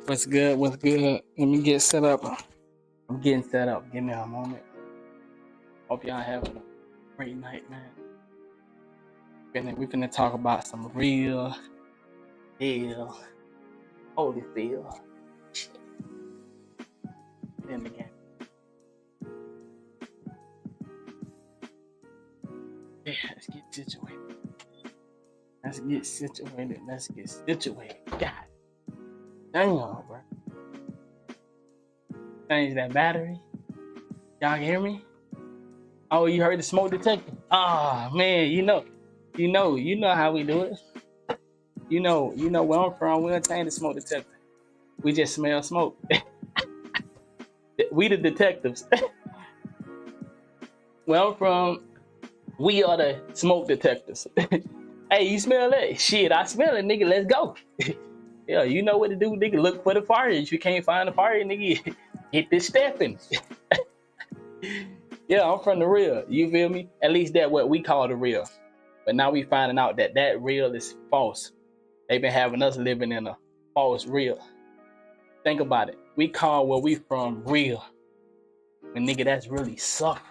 What's good? What's good? Let me get set up. I'm getting set up. Give me a moment. Hope y'all having a great night, man. We're finna talk about some real deal, holy feel in the game. Yeah, let's get situated. God damn, bro. Change that battery. Y'all can hear me? Oh, you heard the smoke detector? Ah, man, you know how we do it. You know where I'm from. We don't change the smoke detector. We just smell smoke. We the detectives. Where I'm from, we are the smoke detectors. Hey, you smell that? Shit, I smell it, nigga. Let's go. Yeah, you know what to do, nigga. Look for the fire. If you can't find the fire, nigga, get this stepping. Yeah, I'm from the real. You feel me? At least that's what we call the real. But now we finding out that real is false. They've been having us living in a false real. Think about it. We call where we from real. But nigga, that's really suffering.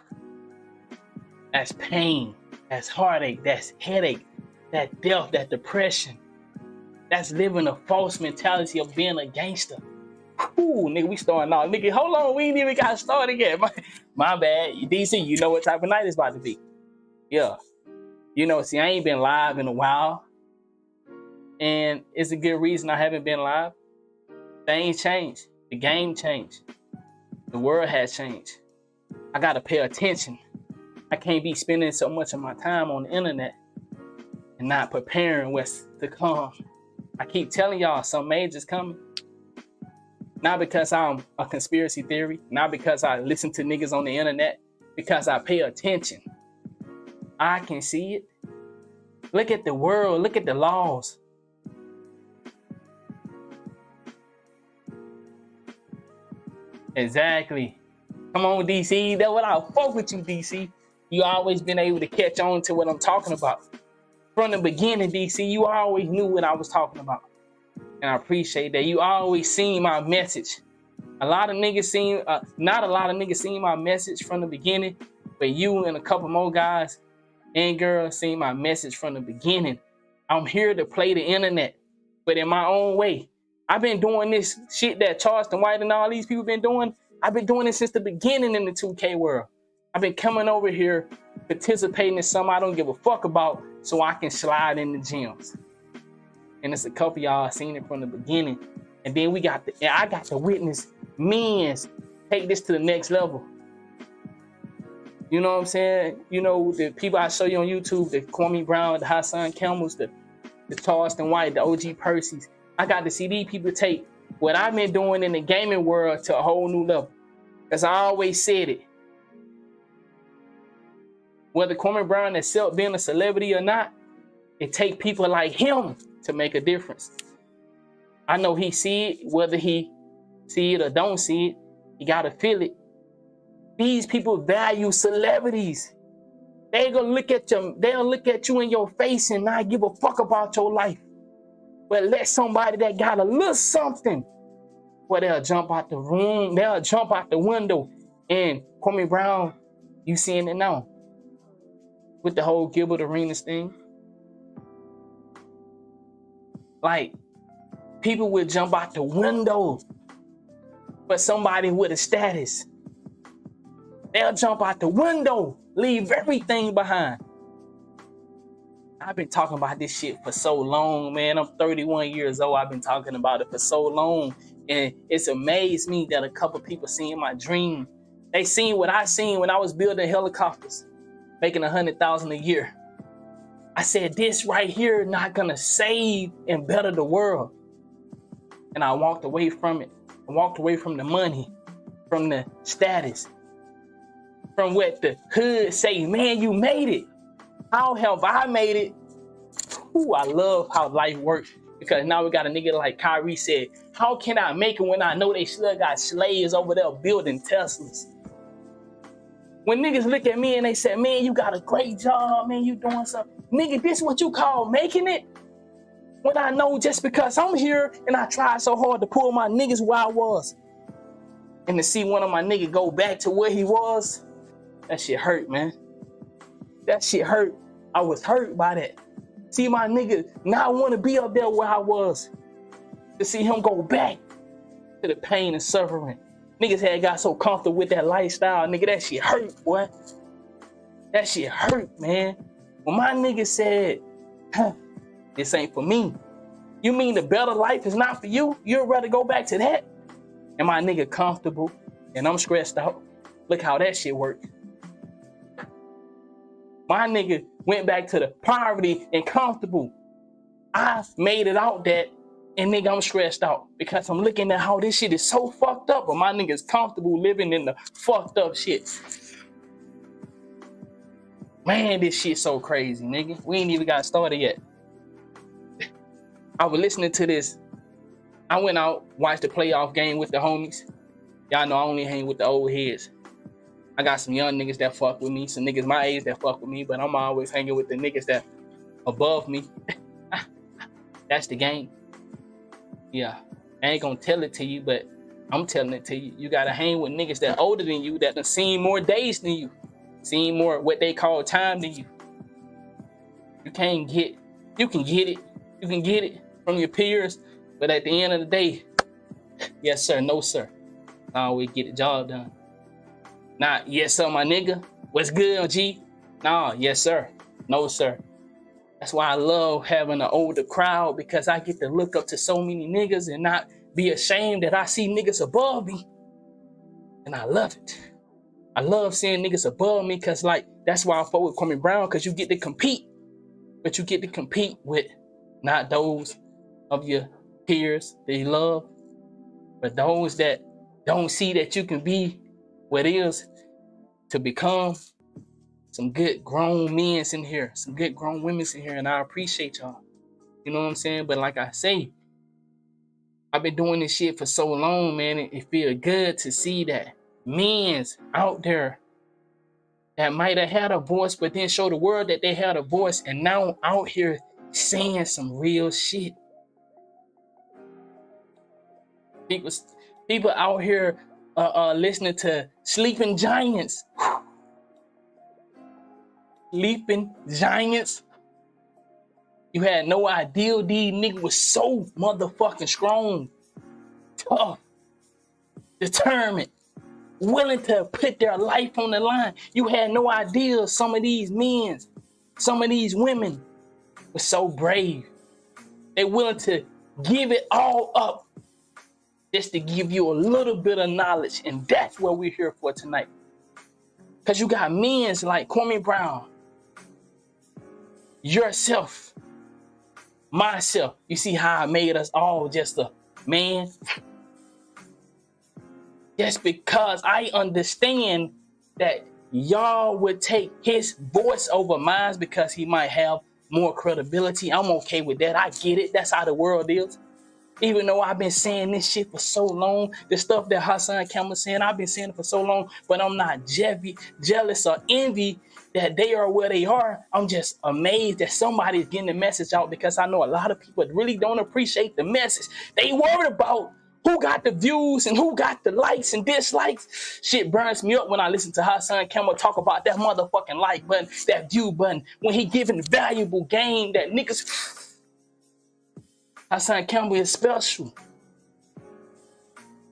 That's pain. That's heartache. That's headache. That death. That depression. That's living a false mentality of being a gangster. Ooh, nigga, we starting out. Nigga, hold on. We ain't even got started yet. My bad. DC, you know what type of night it's about to be. Yeah. You know, see, I ain't been live in a while. And it's a good reason I haven't been live. Things changed. The game changed. The world has changed. I gotta pay attention. I can't be spending so much of my time on the internet and not preparing what's to come. I keep telling y'all some major's coming. Not because I'm a conspiracy theory, not because I listen to niggas on the internet, because I pay attention. I can see it. Look at the world, look at the laws. Exactly. Come on, DC. That's what I fuck with you, DC. You always been able to catch on to what I'm talking about. From the beginning, DC, you always knew what I was talking about. And I appreciate that. You always seen my message. Not a lot of niggas seen my message from the beginning, but you and a couple more guys and girls seen my message from the beginning. I'm here to play the internet, but in my own way. I've been doing this shit that Charleston White and all these people been doing. I've been doing it since the beginning in the 2K world. I've been coming over here, participating in something I don't give a fuck about so I can slide in the gyms. And it's a couple y'all seen it from the beginning. And then I got to witness men's take this to the next level. You know what I'm saying? You know, the people I show you on YouTube, the Kwame Brown, the Hassan Camels, the Charleston White, the OG Percy's. I got to see these people take what I've been doing in the gaming world to a whole new level. Because I always said it. Whether Kwame Brown itself being a celebrity or not, it takes people like him to make a difference. I know he see it, whether he see it or don't see it, you gotta feel it. These people value celebrities. They'll look at you in your face and not give a fuck about your life. But let somebody that got a little something, where they'll jump out the room, they'll jump out the window. And Kwame Brown, you seeing it now. With the whole Gilbert Arenas thing. Like, people would jump out the window for somebody with a status. They'll jump out the window, leave everything behind. I've been talking about this shit for so long, man. I'm 31 years old. I've been talking about it for so long. And it's amazed me that a couple people seen my dream. They seen what I seen when I was building helicopters, making $100,000 a year. I said, this right here not gonna save and better the world. And I walked away from it. I walked away from the money, from the status, from what the hood say, man, you made it. How have I made it? Ooh, I love how life works, because now we got a nigga like Kyrie said, how can I make it when I know they still got slaves over there building Teslas? When niggas look at me and they say, man, you got a great job, man, you doing something. Nigga, this what you call making it? When I know just because I'm here and I tried so hard to pull my niggas where I was, and to see one of my niggas go back to where he was, that shit hurt, man. That shit hurt. I was hurt by that. See my nigga not want to be up there where I was. To see him go back to the pain and suffering. Niggas had got so comfortable with that lifestyle, nigga, that shit hurt, boy. That shit hurt, man. When my nigga said, this ain't for me. You mean the better life is not for you? You'd rather go back to that? And my nigga comfortable and I'm stressed out. Look how that shit worked. My nigga went back to the poverty and comfortable. I made it out that, and nigga, I'm stressed out because I'm looking at how this shit is so fucked up, but my nigga's comfortable living in the fucked up shit. Man, this shit so crazy, nigga. We ain't even got started yet. I was listening to this. I went out, watched the playoff game with the homies. Y'all know I only hang with the old heads. I got some young niggas that fuck with me, some niggas my age that fuck with me, but I'm always hanging with the niggas that above me. That's the game. Yeah, I ain't gonna tell it to you, but I'm telling it to you. You gotta hang with niggas that older than you, that done seen more days than you, seen more what they call time than you. You can get it from your peers, but at the end of the day, yes sir, no sir. I always get the job done. Nah, yes sir, my nigga. What's good, G? Nah, yes sir, no sir. That's why I love having an older crowd, because I get to look up to so many niggas and not be ashamed that I see niggas above me. And I love it. I love seeing niggas above me, because like, that's why I fuck with Kwame Brown, because you get to compete. But you get to compete with not those of your peers that you love, but those that don't see that you can be what it is to become. Some good grown men in here, some good grown women in here, and I appreciate y'all. You know what I'm saying? But like I say, I've been doing this shit for so long, man. It feels good to see that men's out there that might have had a voice, but then show the world that they had a voice, and now out here saying some real shit. People out here listening to Sleeping Giants. Sleeping Giants. You had no idea these niggas was so motherfucking strong, tough, determined, willing to put their life on the line. You had no idea some of these men, some of these women were so brave. They willing to give it all up just to give you a little bit of knowledge. And that's what we're here for tonight. Because you got men like Kwame Brown, yourself, myself. You see how I made us all just a man? Just because I understand that y'all would take his voice over mine because he might have more credibility. I'm okay with that. I get it. That's how the world is. Even though I've been saying this shit for so long, the stuff that Hassan Campbell saying, I've been saying it for so long, but I'm not jealous or envy that they are where they are. I'm just amazed that somebody's getting the message out, because I know a lot of people really don't appreciate the message. They worried about who got the views and who got the likes and dislikes. Shit burns me up when I listen to Hassan Campbell talk about that motherfucking like button, that view button, when he giving valuable game that niggas... Hassan Campbell is special.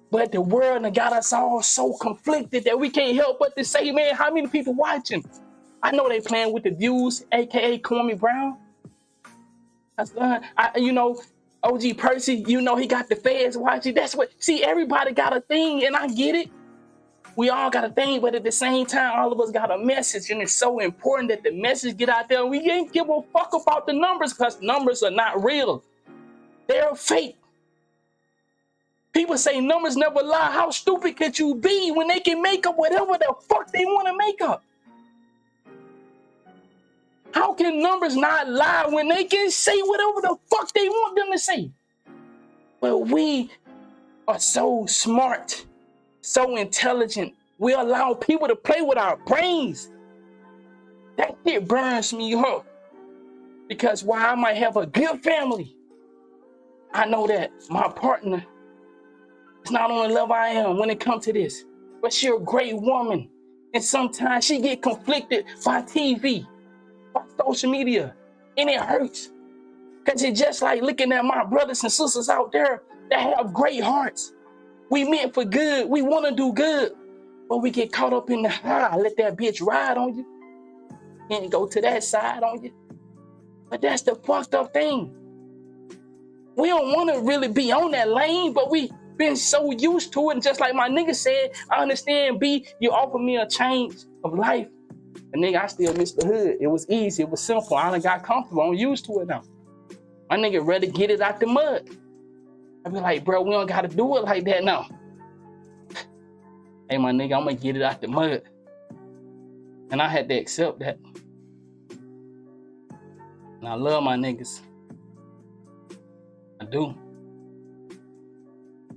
But the world done got us all so conflicted that we can't help but to say, man, how many people watching? I know they playing with the views, aka Kwame Brown. You know, OG Percy, you know he got the feds watching. That's what, see, everybody got a thing, and I get it. We all got a thing, but at the same time, all of us got a message, and it's so important that the message get out there. We ain't give a fuck about the numbers, because numbers are not real. They're fake. People say numbers never lie. How stupid could you be when they can make up whatever the fuck they want to make up? How can numbers not lie when they can say whatever the fuck they want them to say? But we are so smart, so intelligent. We allow people to play with our brains. That shit burns me up. Because while I might have a good family, I know that my partner is not on the level I am when it comes to this, but she's a great woman. And sometimes she get conflicted by TV, by social media, and it hurts. Because it's just like looking at my brothers and sisters out there that have great hearts. We meant for good. We want to do good. But we get caught up in the let that bitch ride on you. And go to that side on you. But that's the fucked up thing. We don't want to really be on that lane, but we been so used to it. And just like my nigga said, I understand, B, you offer me a change of life. And nigga, I still miss the hood. It was easy. It was simple. I done got comfortable. I'm used to it now. My nigga rather get it out the mud. I be like, bro, we don't got to do it like that now. Hey, my nigga, I'm going to get it out the mud. And I had to accept that. And I love my niggas. I do.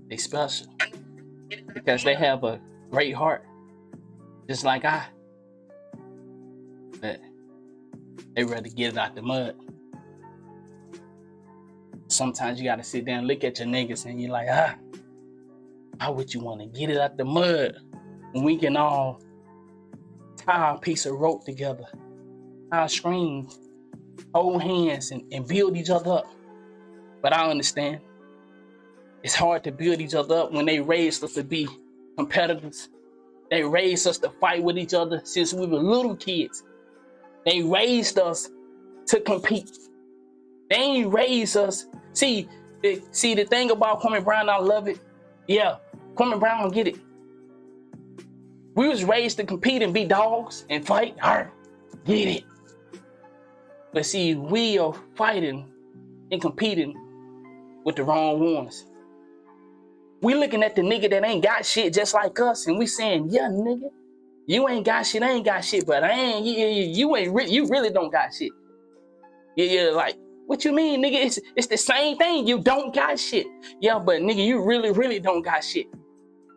They special. Because they have a great heart. Just like I. But they rather get it out the mud. Sometimes you gotta sit down and look at your niggas and you're like, how would you want to get it out the mud when we can all tie a piece of rope together, tie strings, hold hands, and build each other up? But I understand. It's hard to build each other up when they raised us to be competitors. They raised us to fight with each other since we were little kids. They raised us to compete. They ain't raised us. See the thing about Kwame Brown, I love it. Yeah, Kwame Brown don't get it. We was raised to compete and be dogs and fight. Get it. But see, we are fighting and competing with the wrong ones. We looking at the nigga that ain't got shit just like us, and we saying, yeah, nigga, you ain't got shit, I ain't got shit, but you really don't got shit. Yeah, like, what you mean, nigga? It's the same thing. You don't got shit. Yeah, but nigga, you really don't got shit.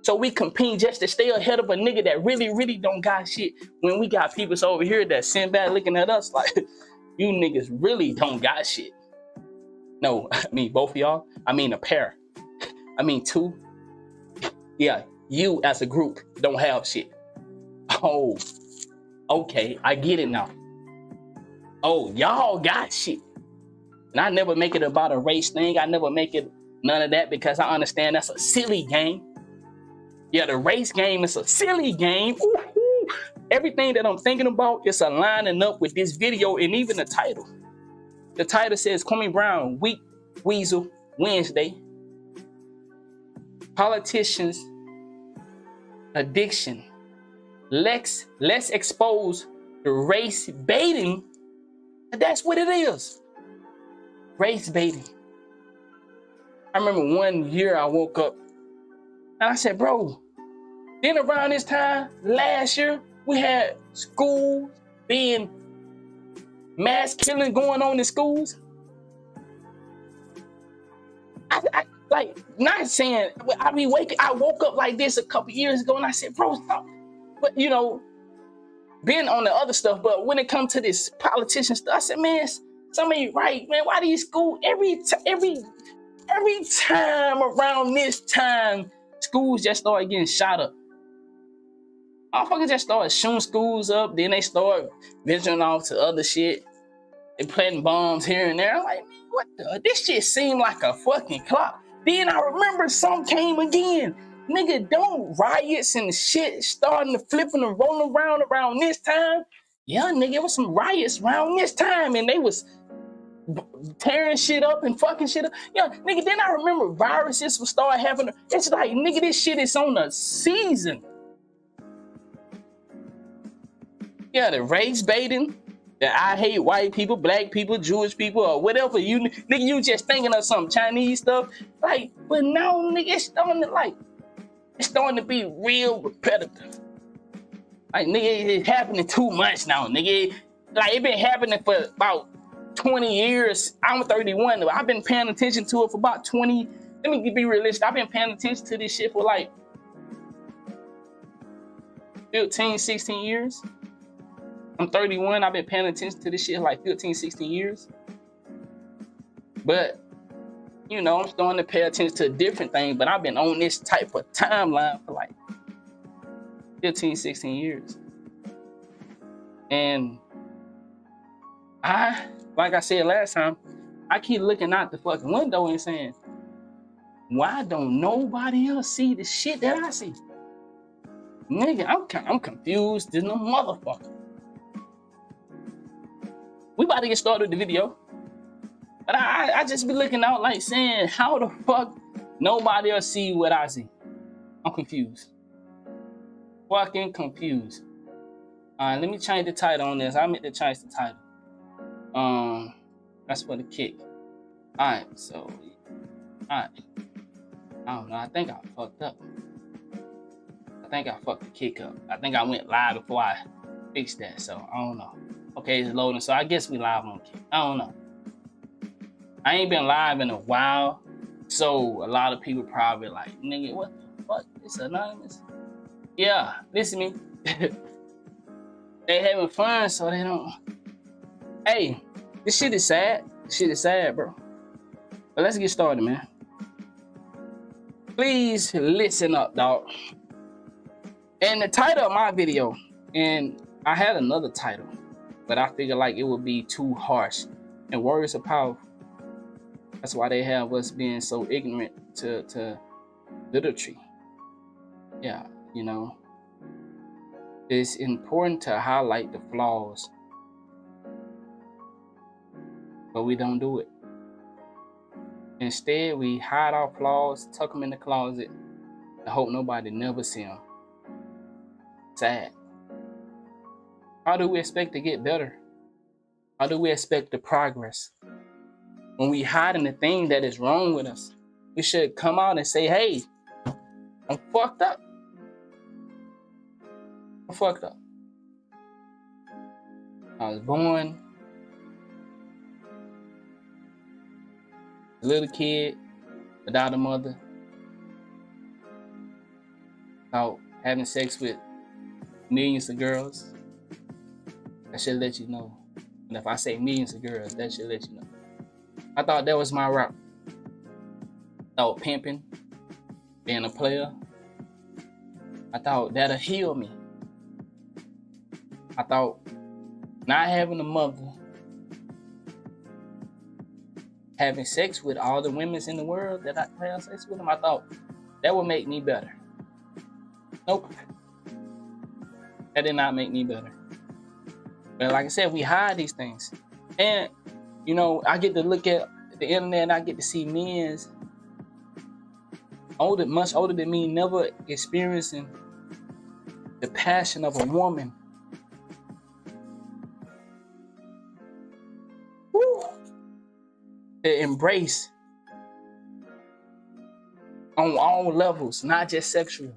So we compete just to stay ahead of a nigga that really don't got shit. When we got people over here that sitting back looking at us like, you niggas really don't got shit. No, I mean both of y'all. I mean a pair. I mean two. Yeah, you as a group don't have shit. Oh, okay, I get it now. Oh, y'all got shit. And I never make it about a race thing. I never make it none of that because I understand that's a silly game. Yeah, the race game is a silly game. Ooh. Everything that I'm thinking about is aligning up with this video and even the title. The title says Kwame Brown, Weak Weasel Wednesday. Politicians, addiction. Let's expose the race baiting. That's what it is. Race baiting. I remember one year I woke up and I said, bro, then around this time last year, we had schools being mass killing going on in schools. I like, not saying, I woke up like this a couple years ago and I said, bro, stop. But you know, being on the other stuff, but when it comes to this politician stuff, I said, man, somebody right, man, why these schools every time around this time, schools just start getting shot up. Motherfuckers just start shooting schools up, then they start venturing off to other shit. They planting bombs here and there. I'm like, man, what the? This shit seemed like a fucking clock. Then I remember some came again. Nigga, don't riots and shit starting to flipping and rolling around this time. Yeah, nigga, it was some riots around this time and they was tearing shit up and fucking shit up. Yeah, nigga, then I remember viruses would start happening. It's like, nigga, this shit is on a season. Yeah, the race baiting, that I hate white people, black people, Jewish people, or whatever. You just thinking of some Chinese stuff. Like, but no, nigga, it's starting to be real repetitive. Like, nigga, it's happening too much now, nigga. Like, it been happening for about 20 years. I'm 31. I've been paying attention to it for about 20. Let me be realistic. I've been paying attention to this shit for like 15, 16 years. I'm 31. I've been paying attention to this shit like 15, 16 years. But, you know, I'm starting to pay attention to different things, but I've been on this type of timeline for like 15, 16 years. And like I said last time, I keep looking out the fucking window and saying, why don't nobody else see the shit that I see? Nigga, I'm confused. There's no motherfucker. We about to get started with the video. But I just be looking out like saying, how the fuck nobody else see what I see? I'm confused. Fucking confused. Alright, let me change the title on this. I meant to change the title. That's for the kick. Alright, so alright. I don't know. I think I fucked up. I think I fucked the kick up. I think I went live before I fixed that, so I don't know. Okay, it's loading, so I guess we live on kick. I don't know. I ain't been live in a while, so a lot of people probably like, nigga, what the fuck? It's anonymous. Yeah, listen to me. They having fun, so they don't. Hey, this shit is sad. This shit is sad, bro. But let's get started, man. Please listen up, dog. And the title of my video, and I had another title, but I figured like it would be too harsh. And words are powerful. That's why they have us being so ignorant to literature. Yeah, you know. It's important to highlight the flaws, but we don't do it. Instead, we hide our flaws, tuck them in the closet, and hope nobody never see them. Sad. How do we expect to get better? How do we expect to progress? When we hide in the thing that is wrong with us, we should come out and say, hey, I'm fucked up. I'm fucked up. I was born a little kid without a mother, out having sex with millions of girls. That should let you know. And if I say millions of girls, that should let you know. I thought that was my route. I thought pimping, being a player, I thought that'll heal me. I thought not having a mother, having sex with all the women in the world that I have sex with them, I thought that would make me better. Nope. That did not make me better. But like I said, we hide these things. And, you know, I get to look at the internet and I get to see men much older than me, never experiencing the passion of a woman. Woo! To embrace on all levels, not just sexual.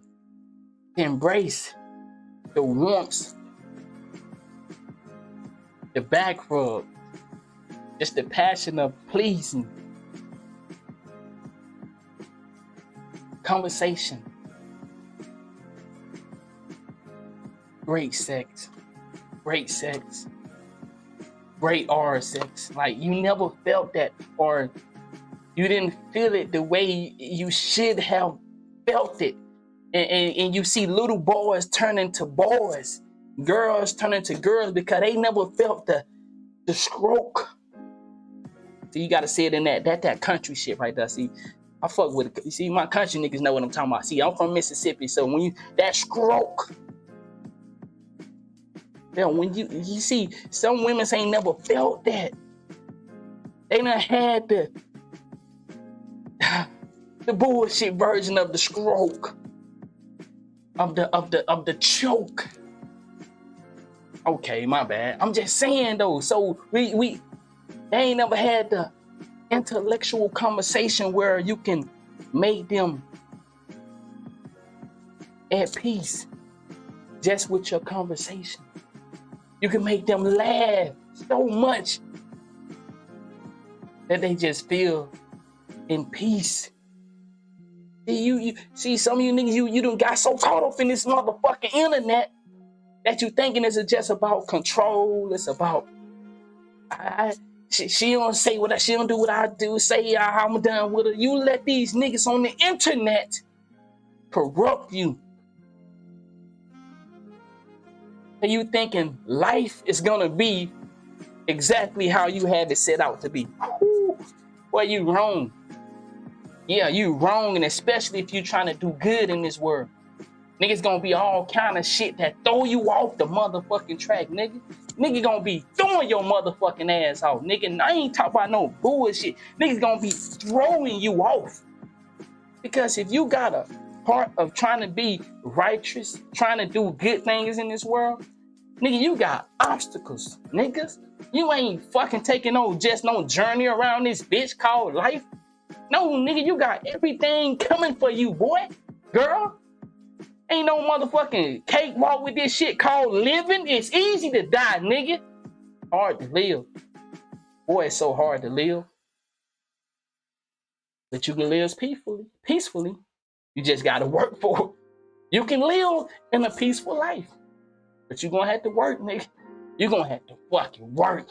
To embrace the warmth, the back rub, just the passion of pleasing. Conversation. Great sex. Great sex. Great oral sex. Like, you never felt that, or you didn't feel it the way you should have felt it. And you see little boys turn into boys, girls turn into girls because they never felt the stroke. So you gotta see it in that country shit right there. See, I fuck with it. You see, my country niggas know what I'm talking about. See, I'm from Mississippi, so when that stroke, when you see, some women ain't never felt that. They done had the bullshit version of the stroke, of the choke. Okay, my bad. I'm just saying though. So they ain't never had the intellectual conversation where you can make them at peace just with your conversation. You can make them laugh so much that they just feel in peace. You see, some of you niggas, you done got so caught up in this motherfucking internet that you thinking it's just about control. It's about She don't say what she don't do what I do. Say how I'm done with her. You let these niggas on the internet corrupt you. And you thinking life is gonna be exactly how you had it set out to be. Well, you wrong. Yeah, you wrong, and especially if you trying to do good in this world. Niggas gonna be all kind of shit that throw you off the motherfucking track, nigga. Nigga gonna be throwing your motherfucking ass off, nigga. I ain't talking about no bullshit. Niggas gonna be throwing you off. Because if you got a part of trying to be righteous, trying to do good things in this world, nigga, you got obstacles, niggas. You ain't fucking taking no journey around this bitch called life. No, nigga, you got everything coming for you, boy, girl. Ain't no motherfucking cakewalk with this shit called living. It's easy to die, nigga. Hard to live. Boy, it's so hard to live. But you can live peacefully. You just gotta work for it. You can live in a peaceful life. But you're gonna have to work, nigga. You're gonna have to fucking work.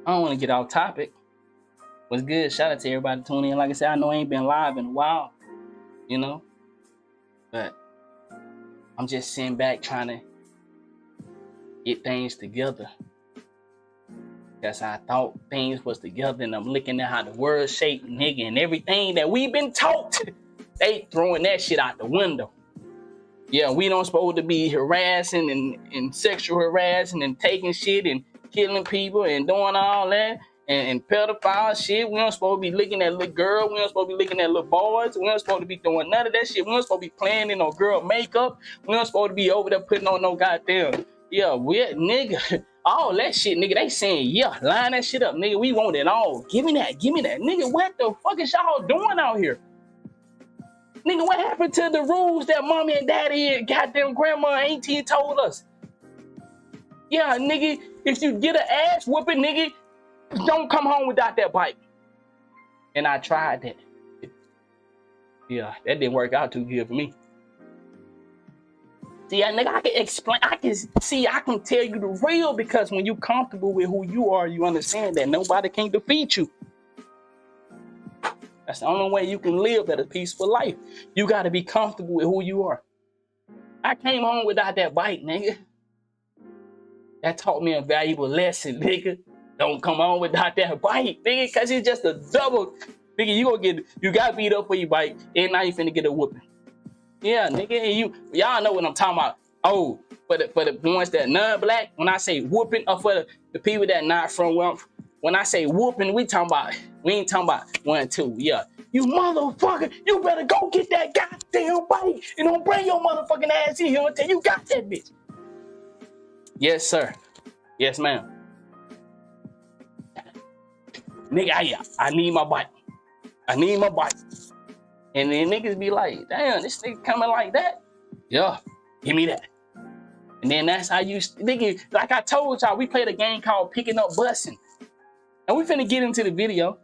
I don't wanna get off topic. What's good? Shout out to everybody tuning in. Like I said, I know I ain't been live in a while, you know? But I'm just sitting back trying to get things together. Because I thought things was together, and I'm looking at how the world shaped, nigga, and everything that we've been taught. They throwing that shit out the window. Yeah, we don't supposed to be harassing and sexual harassing and taking shit and killing people and doing all that and pedophile shit. We don't supposed to be looking at little girls. We don't supposed to be looking at little boys. We don't supposed to be doing none of that shit. We don't supposed to be playing in no girl makeup. We don't supposed to be over there putting on no goddamn, yeah, weird nigga. All that shit, nigga, they saying, yeah, line that shit up, nigga. We want it all. Give me that. Nigga, what the fuck is y'all doing out here? Nigga, what happened to the rules that mommy and daddy and goddamn grandma and auntie told us? Yeah, nigga, if you get an ass whooping, nigga, don't come home without that bike. And I tried that. Yeah, that didn't work out too good for me. See, nigga, I can explain. I can tell you the real, because when you comfortable with who you are, you understand that nobody can defeat you. That's the only way you can live a peaceful life. You got to be comfortable with who you are. I came home without that bike, nigga. That taught me a valuable lesson, nigga. Don't come on without that bike, nigga, because it's just a double. Nigga, you got beat up for your bike, and now you finna get a whooping. Yeah, nigga, and y'all know what I'm talking about. Oh, for the ones that non-black, when I say whooping, or for the people that not from where when I say whooping, we ain't talking about 1, 2. Yeah, you motherfucker, you better go get that goddamn bike and don't bring your motherfucking ass in here until you got that bitch. Yes, sir. Yes, ma'am. Nigga, I need my bike. I need my bike. And then niggas be like, damn, this nigga coming like that? Yeah, give me that. And then that's how you, nigga, like I told y'all, we played a game called Picking Up Bussin'. And we finna get into the video.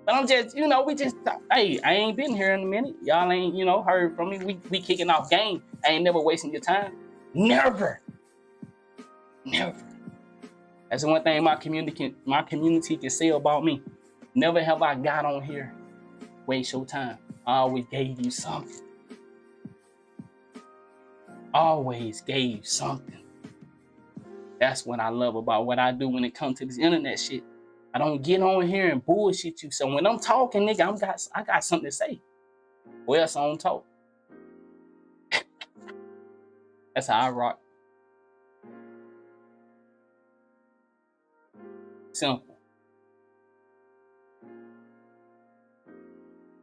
But I'm just, we just, hey, I ain't been here in a minute. Y'all ain't, heard from me. We kicking off game. I ain't never wasting your time. Never. That's the one thing my community can say about me. Never have I got on here, waste your time. I always gave you something. Always gave something. That's what I love about what I do when it comes to this internet shit. I don't get on here and bullshit you. So when I'm talking, nigga, I got something to say. Or else I don't talk. That's how I rock. Simple.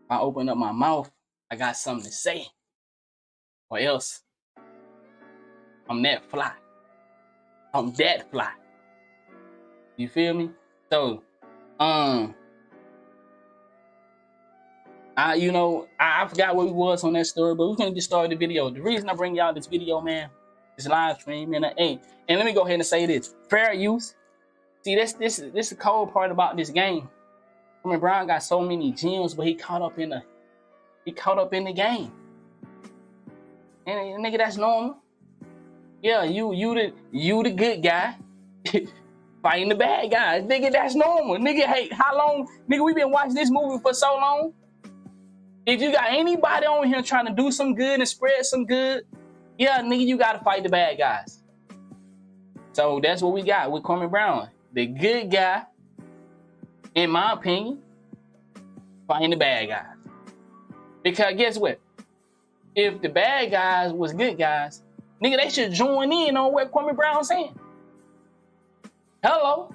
If I open up my mouth, I got something to say. Or else I'm that fly. You feel me? So, I forgot where we was on that story, but we're gonna just start the video. The reason I bring y'all this video, man, this live stream, and let me go ahead and say this: fair use. See, this is the cold part about this game. Kwame Brown got so many gems, but he caught up in the game. And nigga, that's normal. Yeah, you the good guy fighting the bad guys. Nigga, that's normal. Nigga, hey, how long? Nigga, we been watching this movie for so long. If you got anybody on here trying to do some good and spread some good, yeah, nigga, you gotta fight the bad guys. So that's what we got with Kwame Brown. The good guy, in my opinion, fighting the bad guys. Because guess what? If the bad guys was good guys, nigga, they should join in on what Kwame Brown's saying. Hello.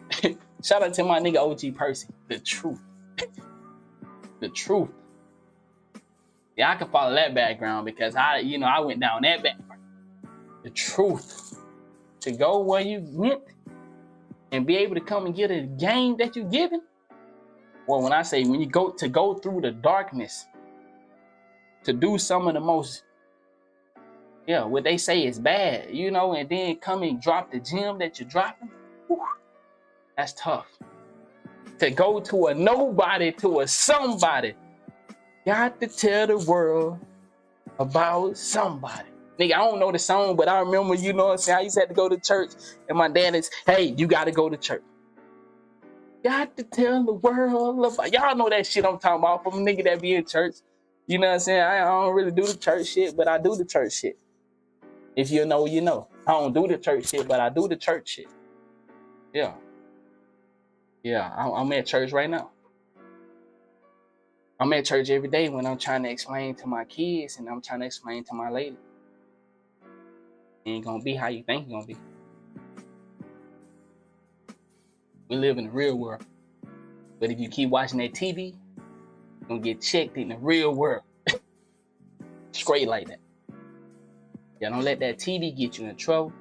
Shout out to my nigga OG Percy. The truth. The truth. Yeah, I can follow that background because I went down that background. The truth. To go where you went and be able to come and get a game that you given. Well, when I say when you go through the darkness to do some of the most, what they say is bad, and then come and drop the gem that you're dropping. Whew, that's tough. To go to a nobody to a somebody. Got to tell the world about somebody. Nigga, I don't know the song, but I remember, what I'm saying, I used to have to go to church, and my dad is, hey, you got to go to church. Got to tell the world about, y'all know that shit I'm talking about from a nigga that be in church. You know what I'm saying? I don't really do the church shit, but I do the church shit. If you know, you know. I don't do the church shit, but I do the church shit. Yeah. Yeah, I'm at church right now. I'm at church every day when I'm trying to explain to my kids and I'm trying to explain to my lady. It ain't gonna be how you think it's gonna be. We live in the real world. But if you keep watching that TV, you're gonna get checked in the real world. Straight like that. Yeah, don't let that TV get you in trouble.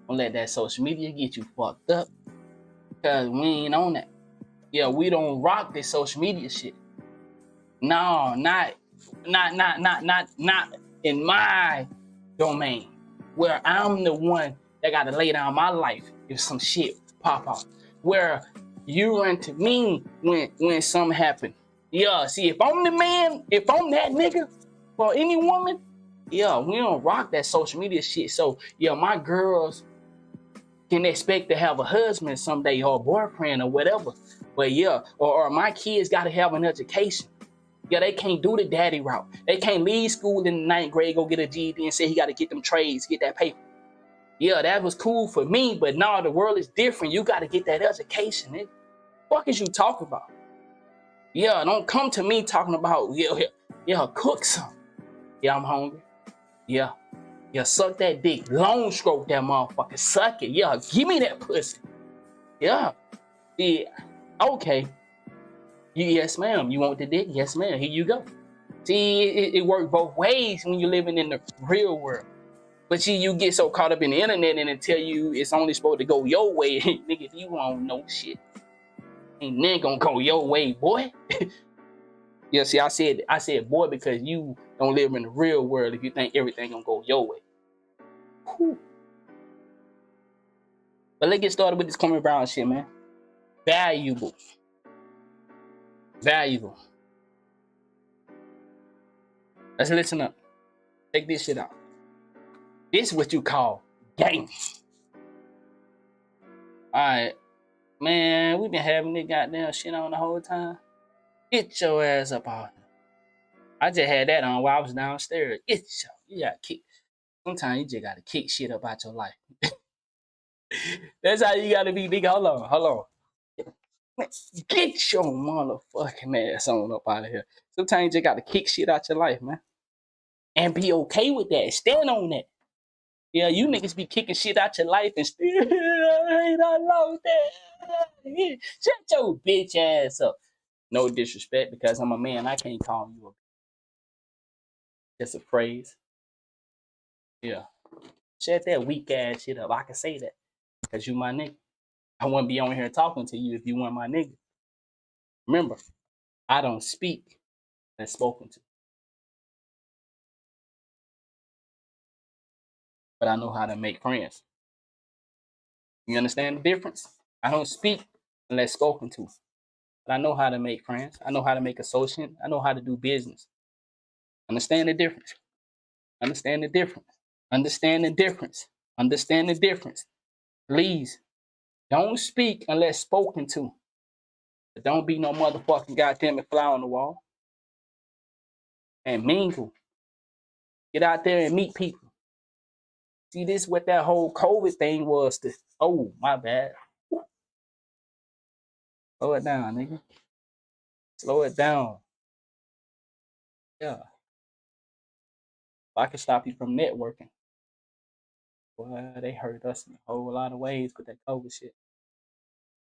Don't let that social media get you fucked up. Because we ain't on that. Yeah, we don't rock this social media shit. No, not in my domain. Where I'm the one that gotta lay down my life if some shit pop off. Where you run to me when something happen. Yeah, see, if I'm the man, if I'm that nigga for any woman, yeah, we don't rock that social media shit. So, yeah, my girls can expect to have a husband someday or a boyfriend or whatever. But yeah, or my kids gotta have an education. Yeah, they can't do the daddy route. They can't leave school in the 9th grade, go get a GED and say he gotta get them trades, get that paper. Yeah, that was cool for me, but now the world is different. You gotta get that education, nigga. What fuck is you talking about? Yeah, don't come to me talking about, cook something. Yeah, I'm hungry. Yeah, suck that dick. Long stroke that motherfucker. Suck it. Yeah, give me that pussy. Yeah. Okay. Yes, ma'am. You want the dick? Yes, ma'am. Here you go. See, it works both ways when you're living in the real world. But you get so caught up in the internet and it tell you it's only supposed to go your way. Nigga, if you don't know shit, ain't nothing gonna go your way, boy. Yeah, see, I said boy because you don't live in the real world if you think everything gonna go your way. Whew. But let's get started with this Kwame Brown shit, man. Valuable. Let's listen up. Take this shit out. This is what you call game. Alright. Man, we been having this goddamn shit on the whole time. Get your ass up out here. I just had that on while I was downstairs. You gotta kick. Sometimes you just gotta kick shit up out your life. That's how you gotta be, nigga. Hold on. Get your motherfucking ass on up out of here. Sometimes you just gotta kick shit out your life, man. And be okay with that. Stand on that. Yeah, you niggas be kicking shit out your life and still, I lost that. Shut your bitch ass up. No disrespect, because I'm a man. I can't call you a bitch. That's a phrase. Yeah. Shut that weak ass shit up. I can say that. Because you my nigga. I wouldn't be on here talking to you if you weren't my nigga. Remember, I don't speak unless spoken to. But I know how to make friends. You understand the difference? I don't speak unless spoken to. But I know how to make friends. I know how to make associates. I know how to do business. Understand the difference. Understand the difference. Understand the difference. Please, don't speak unless spoken to. But don't be no motherfucking goddamn fly on the wall. And mingle. Get out there and meet people. See, this what that whole COVID thing was. Oh, my bad. Slow it down, nigga. Slow it down. Yeah. If I can stop you from networking. Boy, they hurt us in a whole lot of ways with that COVID shit.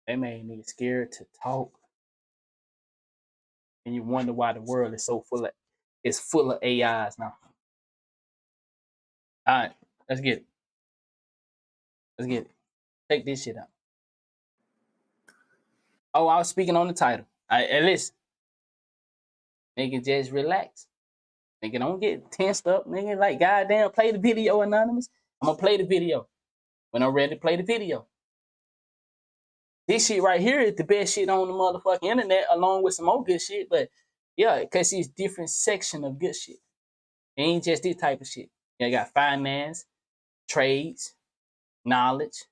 They made niggas scared to talk. And you wonder why the world is so full of AIs now. All right, let's get it. Let's get it. Take this shit out. Oh, I was speaking on the title. And listen, nigga, just relax. Nigga, don't get tensed up. Nigga, like, goddamn, play the video, Anonymous. I'm gonna play the video when I'm ready to play the video. This shit right here is the best shit on the motherfucking internet, along with some more good shit. But yeah, because it's different section of good shit. It ain't just this type of shit. You got finance, trades, knowledge,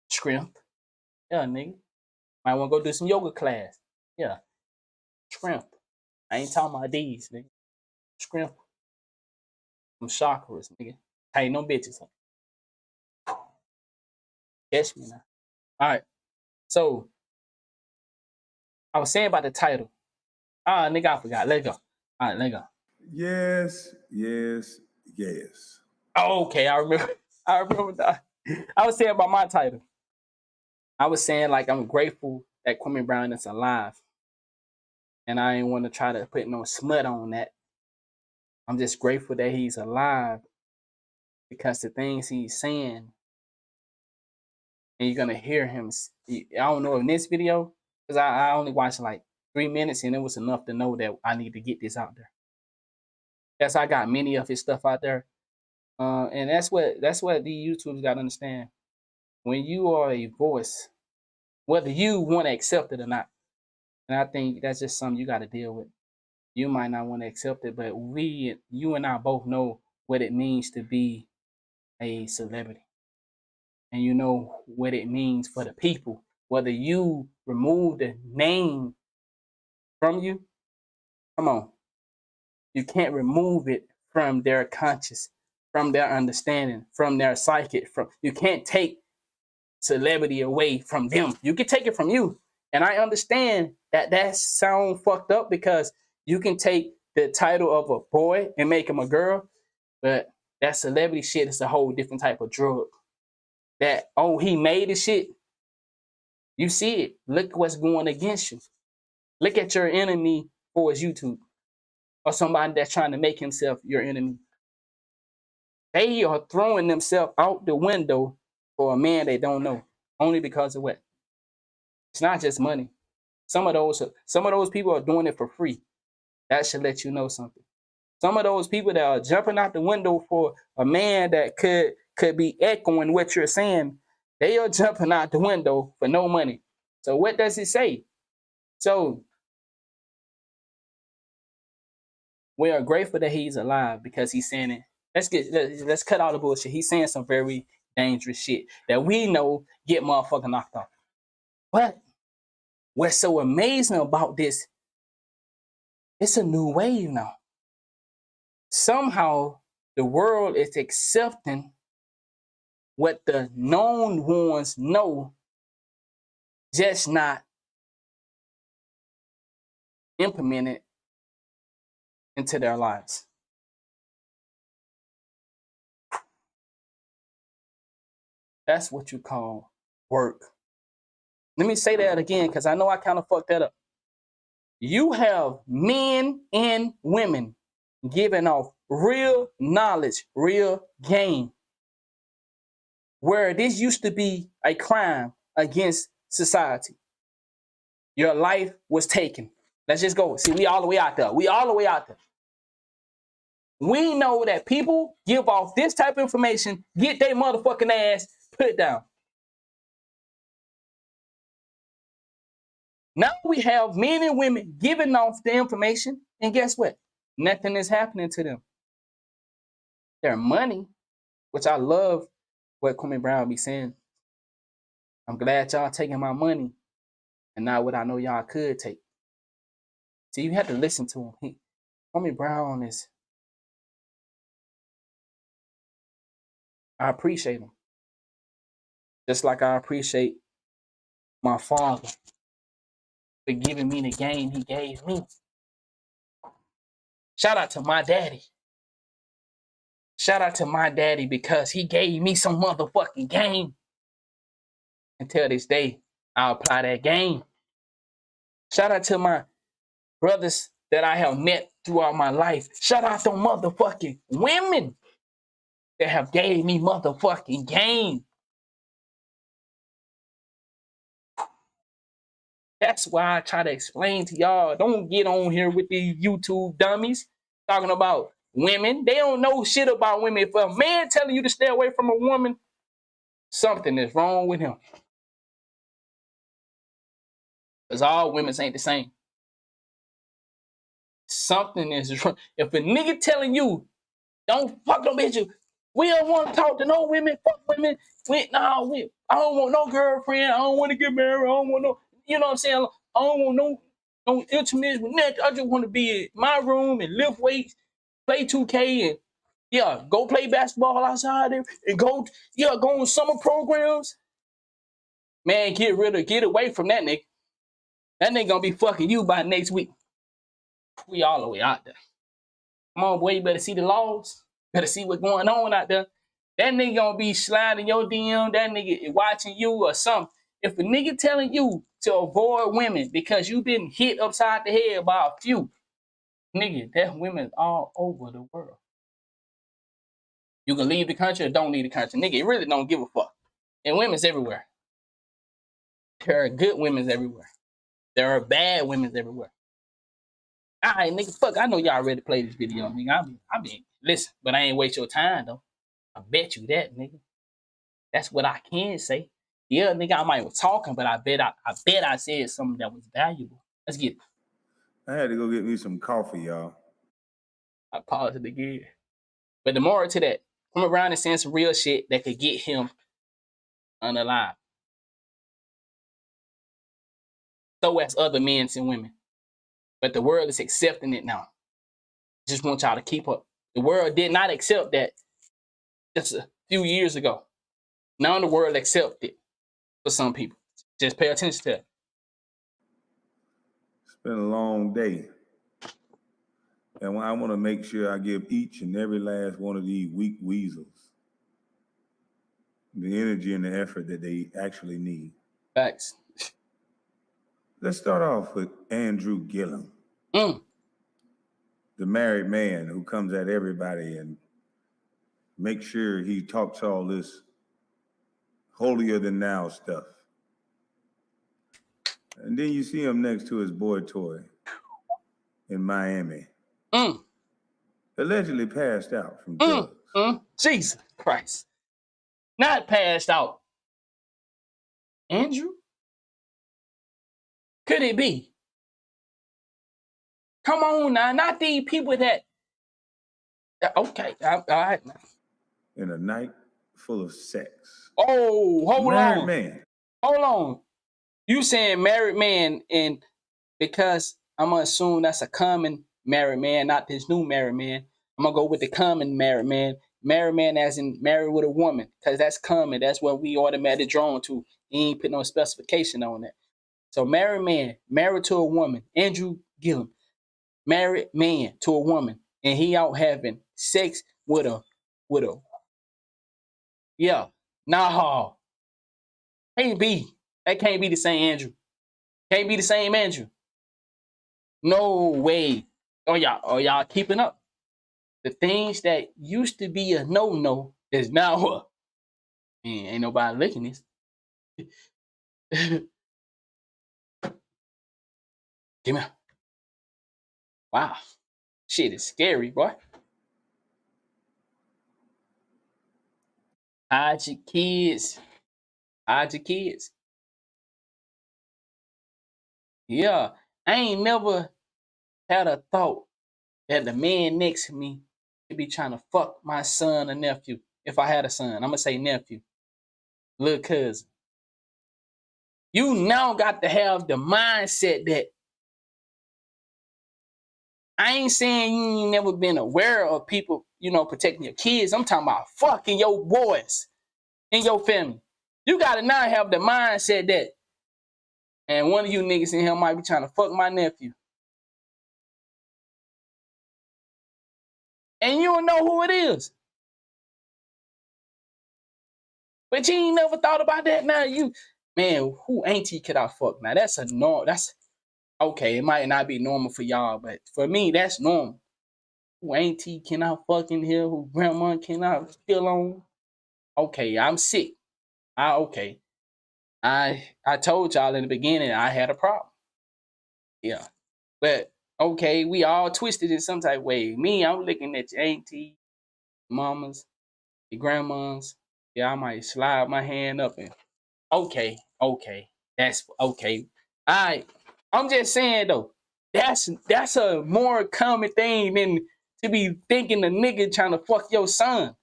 strength. Yeah, nigga. Might want to go do some yoga class. Yeah. Strength. I ain't talking about these, nigga. Strength. Some chakras, nigga. Hey, no bitches. Catch me now. All right. So, I was saying about the title. Ah, nigga, I forgot. Let go. All right, let go. Yes, yes, yes. Oh, okay, I remember. I remember that. I was saying about my title. I was saying, like, I'm grateful that Kwame Brown is alive. And I ain't want to try to put no smut on that. I'm just grateful that he's alive because the things he's saying, and you're going to hear him. I don't know in this video, because I only watched like 3 minutes, and it was enough to know that I need to get this out there. Yes, I got many of his stuff out there. And that's what the YouTubers got to understand. When you are a voice, whether you want to accept it or not, and I think that's just something you got to deal with. You might not want to accept it, but you and I both know what it means to be a celebrity. And you know what it means for the people. Whether you remove the name from you, come on. You can't remove it from their conscious, from their understanding, from their psychic. You can't take celebrity away from them. You can take it from you. And I understand that sound fucked up because you can take the title of a boy and make him a girl, but that celebrity shit is a whole different type of drug. That, oh, he made the shit. You see it. Look what's going against you. Look at your enemy for his YouTube. Or somebody that's trying to make himself your enemy. They are throwing themselves out the window for a man they don't know. Only because of what? It's not just money. Some of those people are doing it for free. That should let you know something. Some of those people that are jumping out the window for a man that could be echoing what you're saying, they are jumping out the window for no money. So what does it say? So we are grateful that he's alive because he's saying it. Let's cut all the bullshit. He's saying some very dangerous shit that we know get motherfucking knocked off. But what's so amazing about this, it's a new wave now. Somehow the world is accepting what the known ones know, just not implemented into their lives. That's what you call work. Let me say that again, because I know I kind of fucked that up. You have men and women giving off real knowledge, real game, where this used to be a crime against society. Your life was taken. Let's just go. See, we all the way out there. We all the way out there. We know that people give off this type of information, get their motherfucking ass put down. Now we have men and women giving off the information, and guess what? Nothing is happening to them. Their money, which I love what Kwame Brown be saying. I'm glad y'all taking my money and not what I know y'all could take. See, you have to listen to him. Kwame Brown is, I appreciate him. Just like I appreciate my father for giving me the game he gave me. Shout out to my daddy. Shout out to my daddy because he gave me some motherfucking game. Until this day, I apply that game. Shout out to my brothers that I have met throughout my life. Shout out to motherfucking women that have gave me motherfucking game. That's why I try to explain to y'all. Don't get on here with these YouTube dummies talking about women. They don't know shit about women. If a man telling you to stay away from a woman, something is wrong with him. Because all women ain't the same. Something is wrong. If a nigga telling you, don't fuck no bitch, we don't want to talk to no women, fuck women. I don't want no girlfriend. I don't want to get married. I don't want no, you know what I'm saying? I don't want no intimate with nothing. I just want to be in my room and lift weights, play 2K, and yeah, go play basketball outside and go on summer programs. Man, get away from that nigga. That nigga gonna be fucking you by next week. We all the way out there. Come on, boy, you better see the laws. Better see what's going on out there. That nigga gonna be sliding your DM. That nigga watching you or something. If a nigga telling you to avoid women because you been hit upside the head by a few, nigga, that women all over the world. You can leave the country or don't leave the country. Nigga, it really don't give a fuck. And women's everywhere. There are good women's everywhere. There are bad women's everywhere. All right, nigga, fuck. I know y'all ready to play this video, nigga. I mean, listen, but I ain't waste your time, though. I bet you that, nigga. That's what I can say. Yeah, nigga, I might was talking, but I bet I said something that was valuable. Let's get it. I had to go get me some coffee, y'all. I paused it again. But the moral to that, come around and saying some real shit that could get him unalive. So as other men and women. But the world is accepting it now. Just want y'all to keep up. The world did not accept that just a few years ago. Now the world accepts it for some people. Just pay attention to it. It's been a long day. And I want to make sure I give each and every last one of these weak weasels the energy and the effort that they actually need. Facts. Let's start off with Andrew Gillum, the married man who comes at everybody and makes sure he talks all this holier than thou stuff. And then you see him next to his boy toy in Miami. Allegedly passed out from drugs. Jesus Christ. Not passed out. Andrew? Could it be? Come on now. Not these people that... Okay. All right. In a night full of sex. Oh, hold on. Married man. Hold on. You saying married man, and because I'm going to assume that's a common married man, not this new married man. I'm going to go with the common married man. Married man as in married with a woman, because that's common. That's what we automatically drawn to. He ain't put no specification on that. So married man, married to a woman, Andrew Gillum, married man to a woman, and he out having sex with a, yeah, nah, can't be. That can't be the same Andrew. Can't be the same Andrew. No way. Oh y'all keeping up. The things that used to be a no-no is now a, man, ain't nobody licking this. Give me. Wow. Shit is scary, boy. Hide your kids. Hide your kids. Yeah. I ain't never had a thought that the man next to me could be trying to fuck my son or nephew. If I had a son, I'm going to say nephew. little cousin. You now got to have the mindset that I ain't saying you ain't never been aware of people, protecting your kids. I'm talking about fucking your boys in your family. You got to now have the mindset that, and one of you niggas in here might be trying to fuck my nephew. And you don't know who it is. But you ain't never thought about that. Now man, who auntie could I fuck? Now that's okay. It might not be normal for y'all, but for me, that's normal. Who auntie can I fuck in here? Who grandma can I still on? Okay, I'm sick. Okay. I told y'all in the beginning I had a problem. Yeah. But okay, we all twisted in some type of way. Me, I'm looking at your auntie, mamas, your grandmas. Yeah, I might slide my hand up and okay. That's okay. All right. I'm just saying though, that's a more common thing than to be thinking the nigga trying to fuck your son.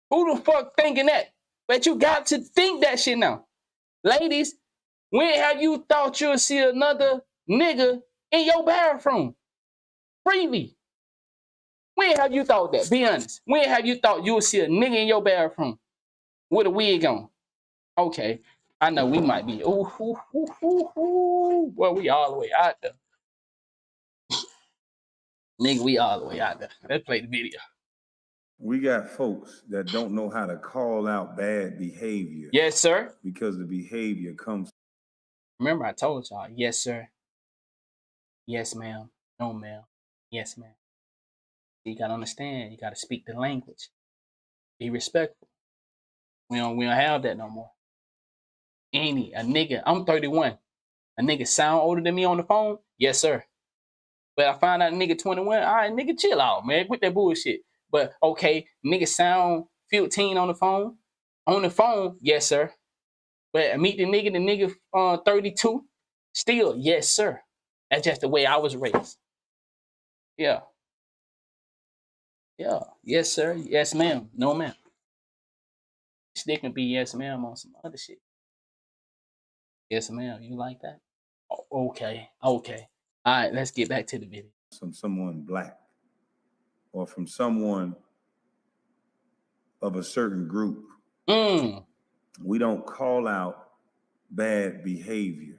Who the fuck thinking that? But you got to think that shit now. Ladies, when have you thought you'll see another nigga in your bathroom? Freely. When have you thought that? Be honest. When have you thought you'll see a nigga in your bathroom with a wig on? Okay. I know we might be. Well, we all the way out there. Nigga, we all the way out there. Let's play the video. We got folks that don't know how to call out bad behavior. Yes, sir. Because the behavior comes. Remember, I told y'all, yes, sir. Yes, ma'am. No, ma'am. Yes, ma'am. You gotta understand. You gotta speak the language. Be respectful. We don't have that no more. A nigga, I'm 31. A nigga sound older than me on the phone? Yes, sir. But I find out a nigga 21. All right, nigga, chill out, man. Quit that bullshit. But okay, nigga sound 15 on the phone. On the phone, yes, sir. But I meet the nigga 32. Still, yes, sir. That's just the way I was raised. Yeah. Yeah. Yes, sir. Yes, ma'am. No, ma'am. Still can be yes, ma'am on some other shit. Yes, ma'am. You like that? Okay. All right, let's get back to the video. From someone black or from someone of a certain group. We don't call out bad behavior.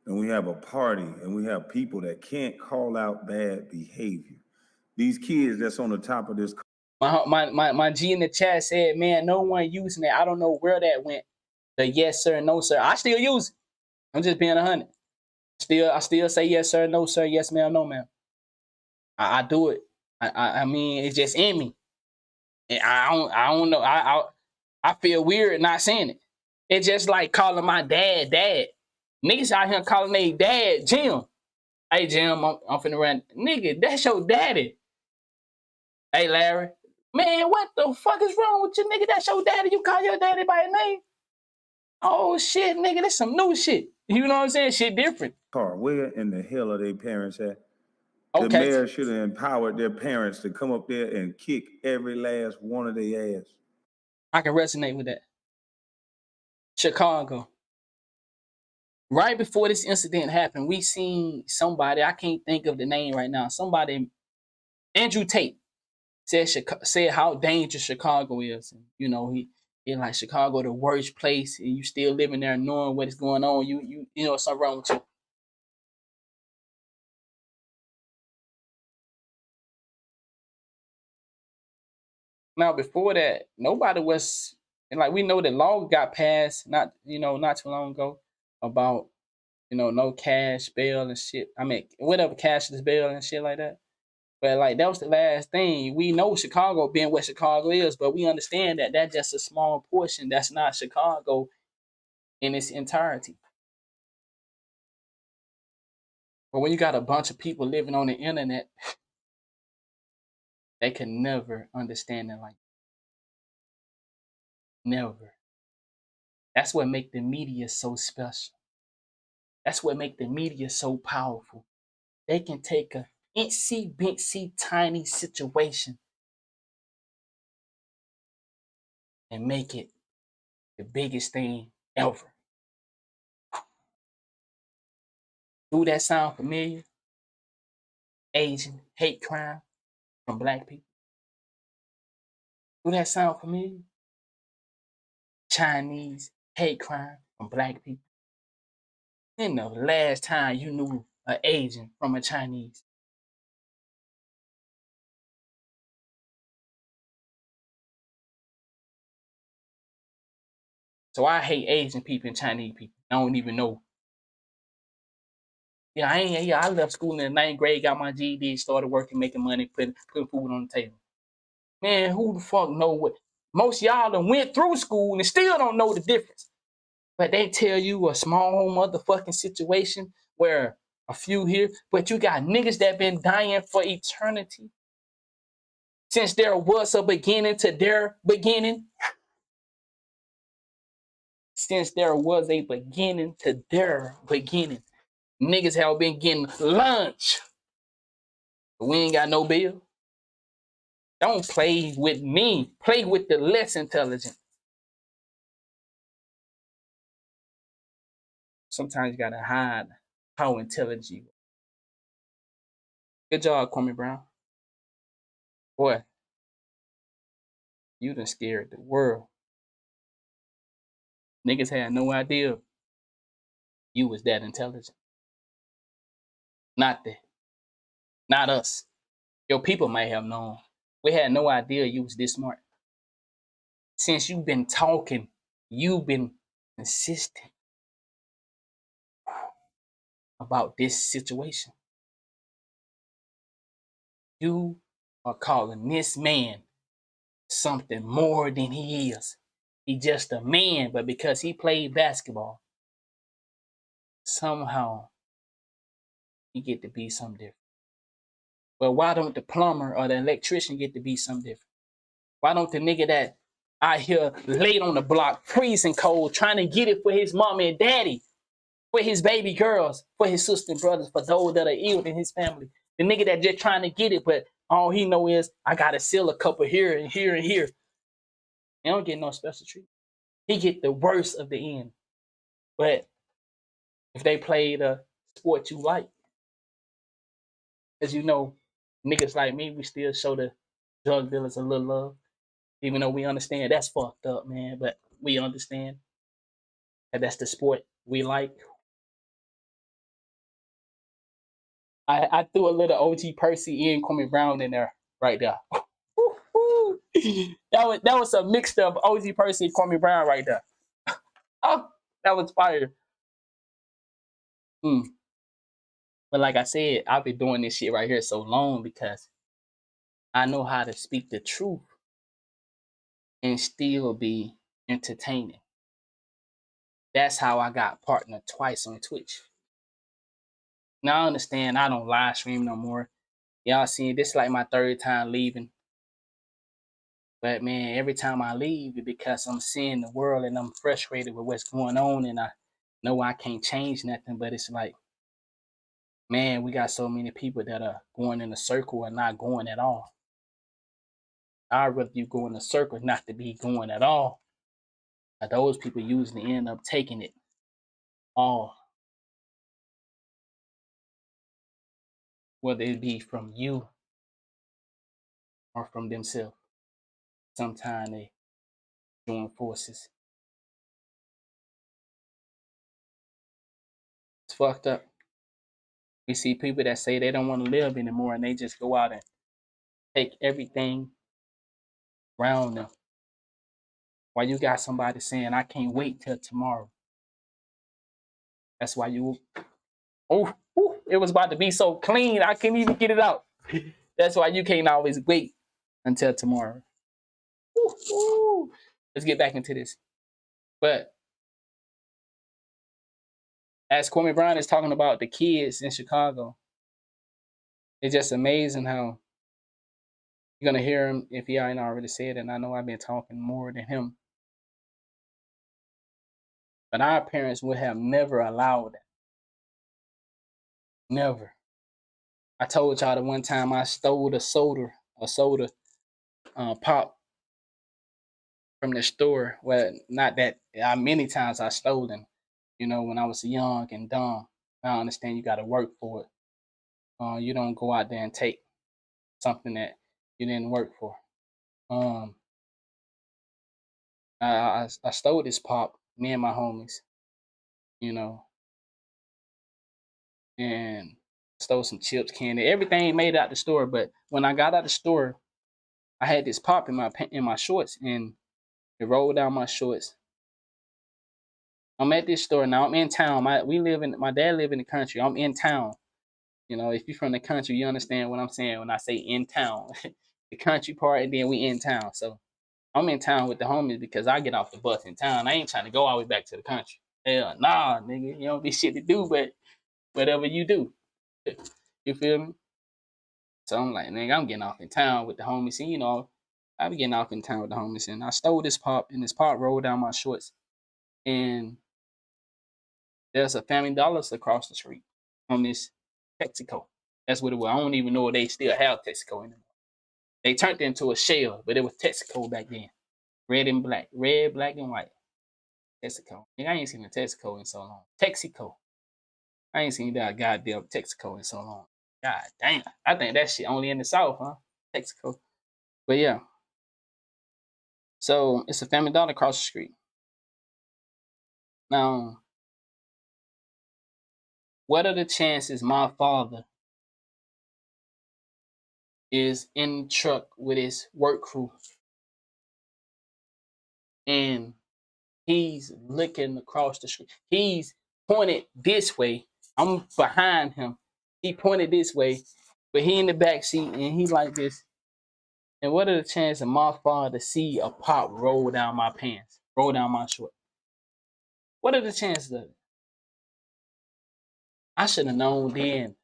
And we have a party and we have people that can't call out bad behavior. These kids that's on the top of this. My G in the chat said, man, no one using it. I don't know where that went. The yes, sir, no, sir. I still use it. I'm just being 100. I still say yes, sir, no, sir, yes, ma'am, no, ma'am. I do it. I mean, it's just in me. And I don't know. I feel weird not saying it. It's just like calling my dad. Niggas out here calling their dad Jim. Hey Jim, I'm finna run. Nigga, that's your daddy. Hey Larry. Man, what the fuck is wrong with you, nigga? That's your daddy. You call your daddy by name? Oh shit, nigga, that's some new shit. You know what I'm saying? Shit different. Where in the hell are their parents at? Okay. The mayor should have empowered their parents to come up there and kick every last one of their ass. I can resonate with that. Chicago. Right before this incident happened, we seen somebody, I can't think of the name right now, somebody, Andrew Tate, said how dangerous Chicago is. And, he like Chicago the worst place, and you still living there knowing what is going on. You know something wrong with you. Now before that, nobody was, and like we know that law got passed not too long ago about no cash bail and shit. I mean whatever cashless bail and shit like that. But like that was the last thing. We know Chicago being what Chicago is, but we understand that that's just a small portion. That's not Chicago in its entirety. But when you got a bunch of people living on the internet, they can never understand it like never. That's what make the media so special. That's what make the media so powerful. They can take a itsy bitsy tiny situation and make it the biggest thing ever. Do that sound familiar? Asian hate crime from black people. Do that sound familiar? Chinese hate crime from black people. When the last time you knew an Asian from a Chinese? So I hate Asian people and Chinese people. I don't even know. Yeah, I left school in the ninth grade, got my GED, started working, making money, putting food on the table. Man, who the fuck know what? Most y'all done went through school and still don't know the difference. But they tell you a small motherfucking situation where a few here, but you got niggas that been dying for eternity. Since there was a beginning to their beginning. Since there was a beginning to their beginning. Niggas have been getting lunch. But we ain't got no bill. Don't play with me. Play with the less intelligent. Sometimes you gotta hide how intelligent you are. Good job, Kwame Brown. Boy, you done scared the world. Niggas had no idea you was that intelligent. Not us. Your people might have known. We had no idea you was this smart. Since you've been talking, you've been insisting about this situation. You are calling this man something more than he is. He's just a man, but because he played basketball, somehow he get to be something different. But why don't the plumber or the electrician get to be something different? Why don't the nigga that out here late on the block, freezing cold, trying to get it for his mom and daddy, for his baby girls, for his sister and brothers, for those that are ill in his family. The nigga that just trying to get it, but all he know is, I got to seal a couple here and here and here. He don't get no special treatment. He get the worst of the end. But if they play the sport you like, as you know, niggas like me, we still show the drug dealers a little love. Even though we understand that's fucked up, man. But we understand that that's the sport we like. I threw a little OG Percy and Kwame Brown in there right there. that was a mixture of OG Percy and Kwame Brown right there. Oh, that was fire. Mm. But like I said, I've been doing this shit right here so long because I know how to speak the truth and still be entertaining. That's how I got partnered twice on Twitch. Now I understand I don't live stream no more. Y'all see, this is like my third time leaving. But man, every time I leave, it's because I'm seeing the world and I'm frustrated with what's going on, and I know I can't change nothing. But it's like, man, we got so many people that are going in a circle and not going at all. I'd rather you go in a circle not to be going at all. But those people usually end up taking it all. Whether it be from you or from themselves. Sometimes they join forces. It's fucked up. We see people that say they don't want to live anymore and they just go out and take everything around them. While you got somebody saying, I can't wait till tomorrow. That's why you, it was about to be so clean, I couldn't even get it out. That's why you can't always wait until tomorrow. Let's get back into this. But as Kwame Brown is talking about the kids in Chicago, it's just amazing how you're going to hear him if he ain't already said it. And I know I've been talking more than him. But our parents would have never allowed that. Never. I told y'all that one time I stole a soda pop from the store. Well, not that many times I stolen. You know, when I was young and dumb. I understand you got to work for it. You don't go out there and take something that you didn't work for. Um, I stole this pop, me and my homies, you know, and stole some chips, candy, everything made it out the store. But when I got out the store, I had this pop in my shorts, and it rolled down my shorts. I'm at this store now. I'm in town. My dad live in the country. I'm in town. You know, if you're from the country, you understand what I'm saying when I say in town. The country part, and then we in town. So I'm in town with the homies because I get off the bus in town. I ain't trying to go all the way back to the country. Hell nah, nigga. You don't be shit to do, but whatever you do. You feel me? So I'm like, nigga, I'm getting off in town with the homies. And you know, I be getting off in town with the homies. And I stole this pop, and this pop rolled down my shorts. And there's a Family Dollars across the street on this Texaco. That's what it was. I don't even know if they still have Texaco anymore. They turned it into a shell, but it was Texaco back then. Red and black. Red, black, and white. Texaco. I ain't seen a Texaco in so long. Texaco. I ain't seen that goddamn Texaco in so long. God damn. I think that shit only in the South, huh? Texaco. But yeah. So it's a Family Dollar across the street. Now, what are the chances my father is in the truck with his work crew and he's looking across the street? He's pointed this way. I'm behind him. He pointed this way, but he in the back seat and he's like this. And what are the chances of my father to see a pop roll down my pants, roll down my short? What are the chances of it? I should have known then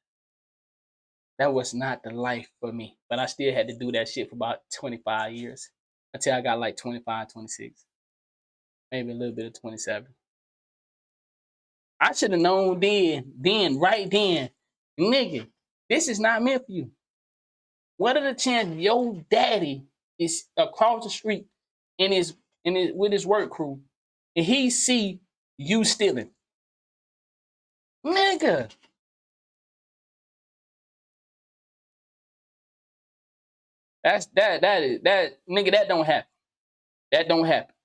that was not the life for me. But I still had to do that shit for about 25 years until I got like 25, 26, maybe a little bit of 27. I should have known right then, nigga, this is not meant for you. What are the chances your daddy is across the street in his with his work crew and he see you stealing? Nigga. That nigga, that don't happen. That don't happen.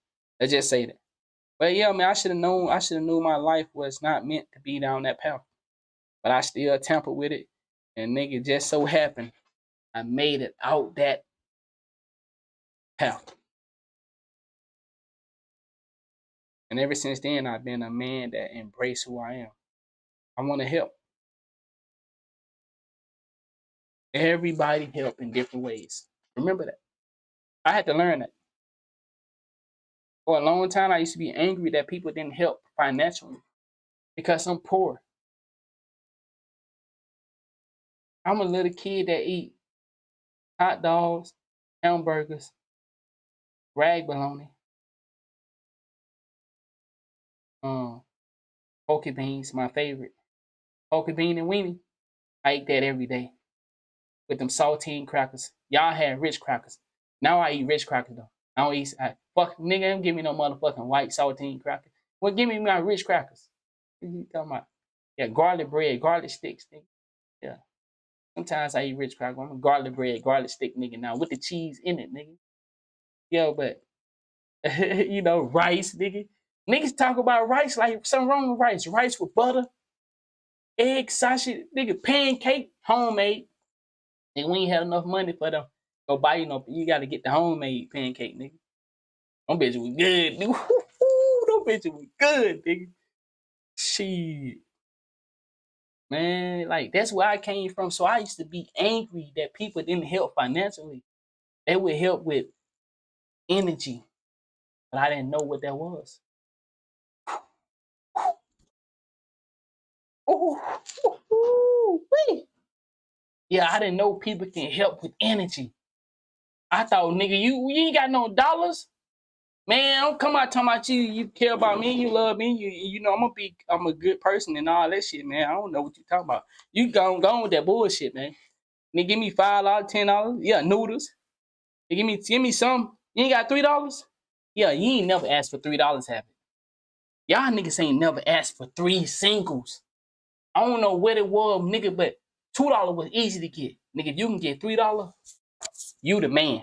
Let's just say that. But yeah, man, I should have known my life was not meant to be down that path. But I still tampered with it. And nigga, just so happened I made it out that path. And ever since then I've been a man that embraced who I am. I want to help. Everybody help in different ways. Remember that. I had to learn that. For a long time, I used to be angry that people didn't help financially because I'm poor. I'm a little kid that eat hot dogs, hamburgers, rag bologna, poke beans, my favorite. Poke bean and weenie. I eat that every day with them saltine crackers. Y'all had rich crackers. Now I eat rich crackers though. I don't eat. Fuck nigga, don't give me no motherfucking white saltine cracker. Well, give me my rich crackers. What you talking about? Yeah, garlic bread, garlic sticks, nigga. Yeah. Sometimes I eat rich crackers. I'm a garlic bread, garlic stick nigga now with the cheese in it, nigga. Yo, but you know, rice, nigga. Niggas talk about rice like something wrong with rice. Rice with butter, egg, sausage, nigga, pancake, homemade. And we ain't had enough money for them. Go buy you gotta get the homemade pancake, nigga. Them bitches was good, nigga. Them bitches was good, nigga. Shit. Man, like that's where I came from. So I used to be angry that people didn't help financially. They would help with energy. But I didn't know what that was. Ooh, yeah, I didn't know people can help with energy. I thought, nigga, you ain't got no dollars. Man, don't come out talking about you care about me, you love me, you know I'm a good person and all that shit, man. I don't know what you talking about. You gone with that bullshit, man. Nigga, give me $5, $10. Yeah, noodles. Give me some. You ain't got $3? Yeah, you ain't never asked for $3, have it? Y'all niggas ain't never asked for 3 singles. I don't know what it was, nigga, but $2 was easy to get. Nigga, if you can get $3, you the man.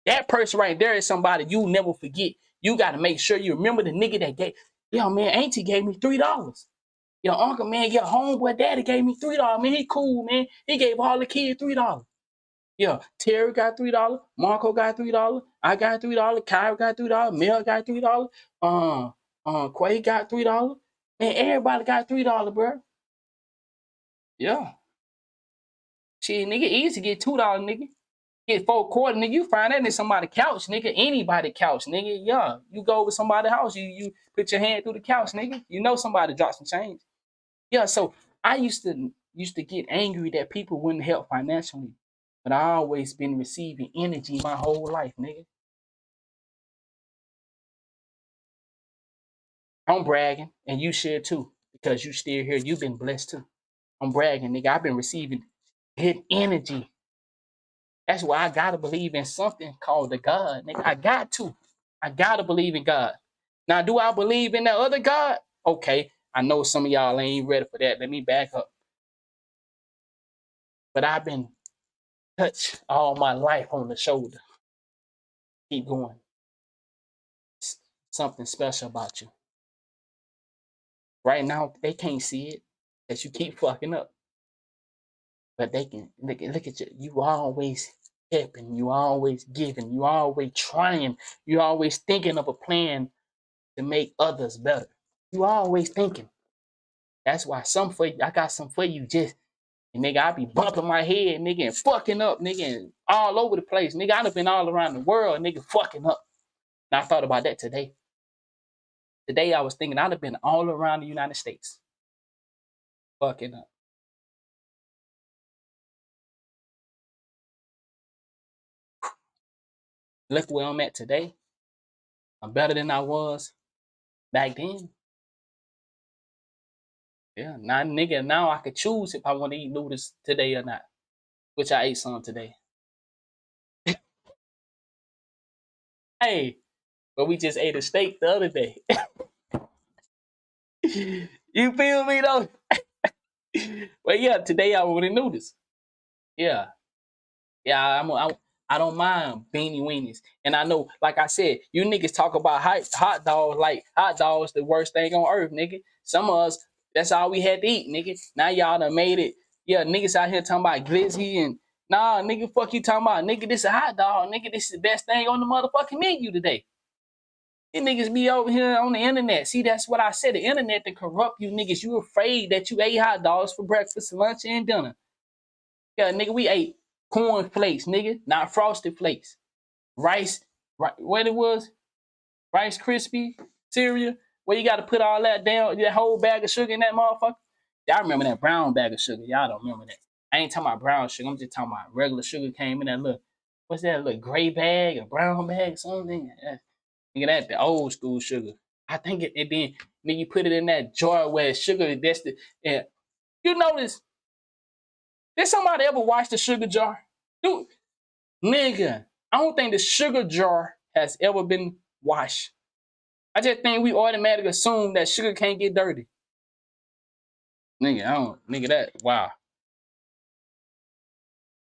That person right there is somebody you never forget. You got to make sure you remember the nigga that gave. Yo, man, auntie gave me $3. Your uncle, man, your homeboy daddy gave me $3. Man, he cool, man. He gave all the kids $3. Yeah, Terry got $3. Marco got $3. I got $3. Kyra got $3. Mel got $3. Quay got $3. Man, everybody got $3, bro. Yeah. Shit, nigga, easy to get $2, nigga. Get 4 quarter, nigga. You find that in somebody's couch, nigga. Anybody couch, nigga. Yeah. You go over somebody's house, you put your hand through the couch, nigga. You know somebody dropped some change. Yeah, so I used to get angry that people wouldn't help financially. But I always been receiving energy my whole life, nigga. I'm bragging, and you should too, because you still here. You've been blessed too. I'm bragging, nigga. I've been receiving good energy. That's why I gotta believe in something called the God, nigga. I got to. I gotta believe in God. Now, do I believe in that other God? Okay, I know some of y'all ain't ready for that. Let me back up. But I've been touched all my life on the shoulder. Keep going. Something special about you. Right now, they can't see it, that you keep fucking up. But they can look at you. You always helping, you always giving, you always trying, you always thinking of a plan to make others better. You always thinking. That's why I got some for you, just and nigga, I be bumping my head, nigga, and fucking up, nigga, and all over the place. Nigga, I done been all around the world, nigga, fucking up. And I thought about that today. Today I was thinking I'd have been all around the United States. Fucking up. Look where I'm at today. I'm better than I was back then. Yeah, now nigga, now I could choose if I want to eat noodles today or not. Which I ate some today. Hey, but we just ate a steak the other day. You feel me though? Well, yeah, today I wanted noodles. Yeah, yeah, I don't mind beanie weenies. And I know, like I said, you niggas talk about hot dogs like hot dogs the worst thing on earth, nigga. Some of us, that's all we had to eat, nigga. Now y'all done made it. Yeah, niggas out here talking about glizzy and nah, nigga, fuck you talking about, nigga, this a hot dog, nigga, this is the best thing on the motherfucking menu today. You niggas be over here on the internet. See, that's what I said. The internet to corrupt you niggas. You afraid that you ate hot dogs for breakfast, lunch, and dinner. Yeah, nigga, we ate corn flakes, nigga, not frosted flakes. Rice, what it was? Rice Krispie cereal. Where you got to put all that down, that whole bag of sugar in that motherfucker. Y'all remember that brown bag of sugar? Y'all don't remember that. I ain't talking about brown sugar. I'm just talking about regular sugar came in that little, what's that, little gray bag or brown bag, something? Nigga, that the old school sugar. I think then you put it in that jar where sugar, that's the, yeah. You notice, did somebody ever wash the sugar jar? Dude, nigga, I don't think the sugar jar has ever been washed. I just think we automatically assume that sugar can't get dirty. Nigga, that, wow.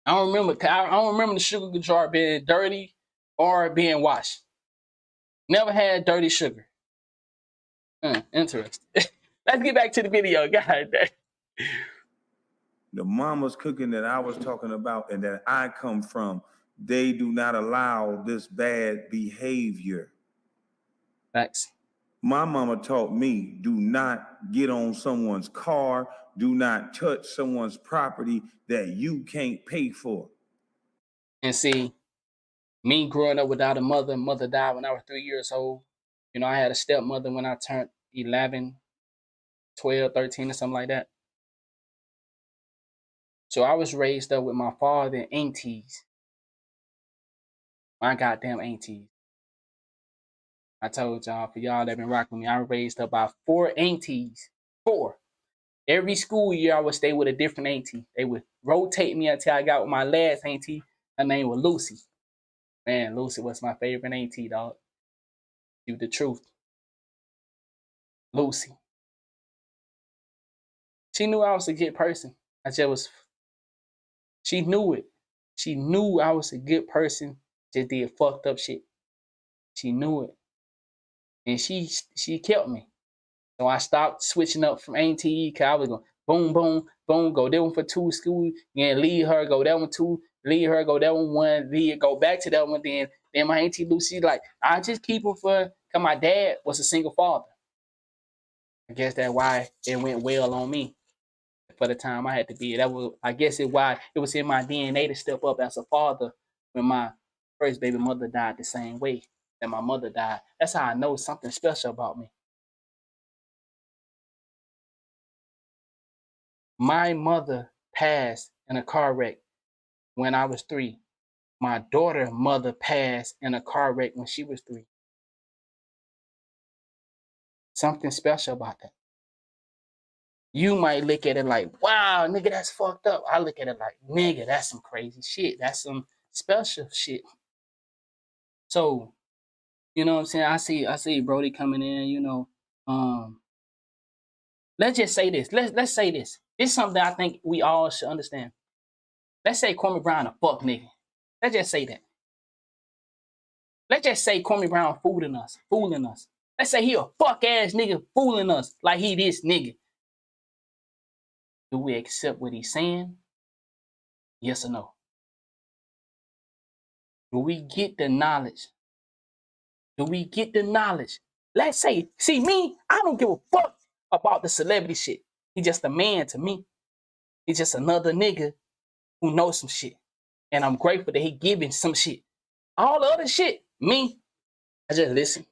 I don't remember the sugar jar being dirty or being washed. Never had dirty sugar. Interesting. Let's get back to the video, guys. The mama's cooking that I was talking about and that I come from, they do not allow this bad behavior. Facts. My mama taught me, do not get on someone's car, do not touch someone's property that you can't pay for. And see, me growing up without a mother died when I was 3 years old. You know, I had a stepmother when I turned 11, 12, 13, or something like that. So I was raised up with my father and aunties. My goddamn aunties. I told y'all, for y'all that been rocking with me, I was raised up by 4 aunties. 4. Every school year, I would stay with a different auntie. They would rotate me until I got with my last auntie. Her name was Lucy. Man, Lucy was my favorite auntie, dog. You the truth. Lucy. She knew I was a good person. She knew it. She knew I was a good person, just did fucked up shit. She knew it. And she kept me. So I stopped switching up from A&T because I was going boom, boom, boom, go that one for 2 school, then leave her, go that one 2, leave her, go that one, leave, go back to that one, then my Auntie Lucy, like, I just keep her because my dad was a single father. I guess that's why it went well on me for the time I had to be. I guess why it was in my DNA to step up as a father when my first baby mother died the same way that my mother died. That's how I know something special about me. My mother passed in a car wreck when I was 3. My daughter's mother passed in a car wreck when she was 3. Something special about that. You might look at it like, wow, nigga, that's fucked up. I look at it like, nigga, that's some crazy shit. That's some special shit. So, you know what I'm saying? I see Brody coming in, you know. Let's just say this. Let's say this. This is something I think we all should understand. Let's say Kwame Brown a fuck nigga. Let's just say that. Let's just say Kwame Brown fooling us. Let's say he a fuck ass nigga fooling us like he this nigga. Do we accept what he's saying? Yes or no? Do we get the knowledge? Let's say, see me, I don't give a fuck about the celebrity shit. He's just a man to me. He's just another nigga who knows some shit. And I'm grateful that he giving some shit. All the other shit, me, I just listen.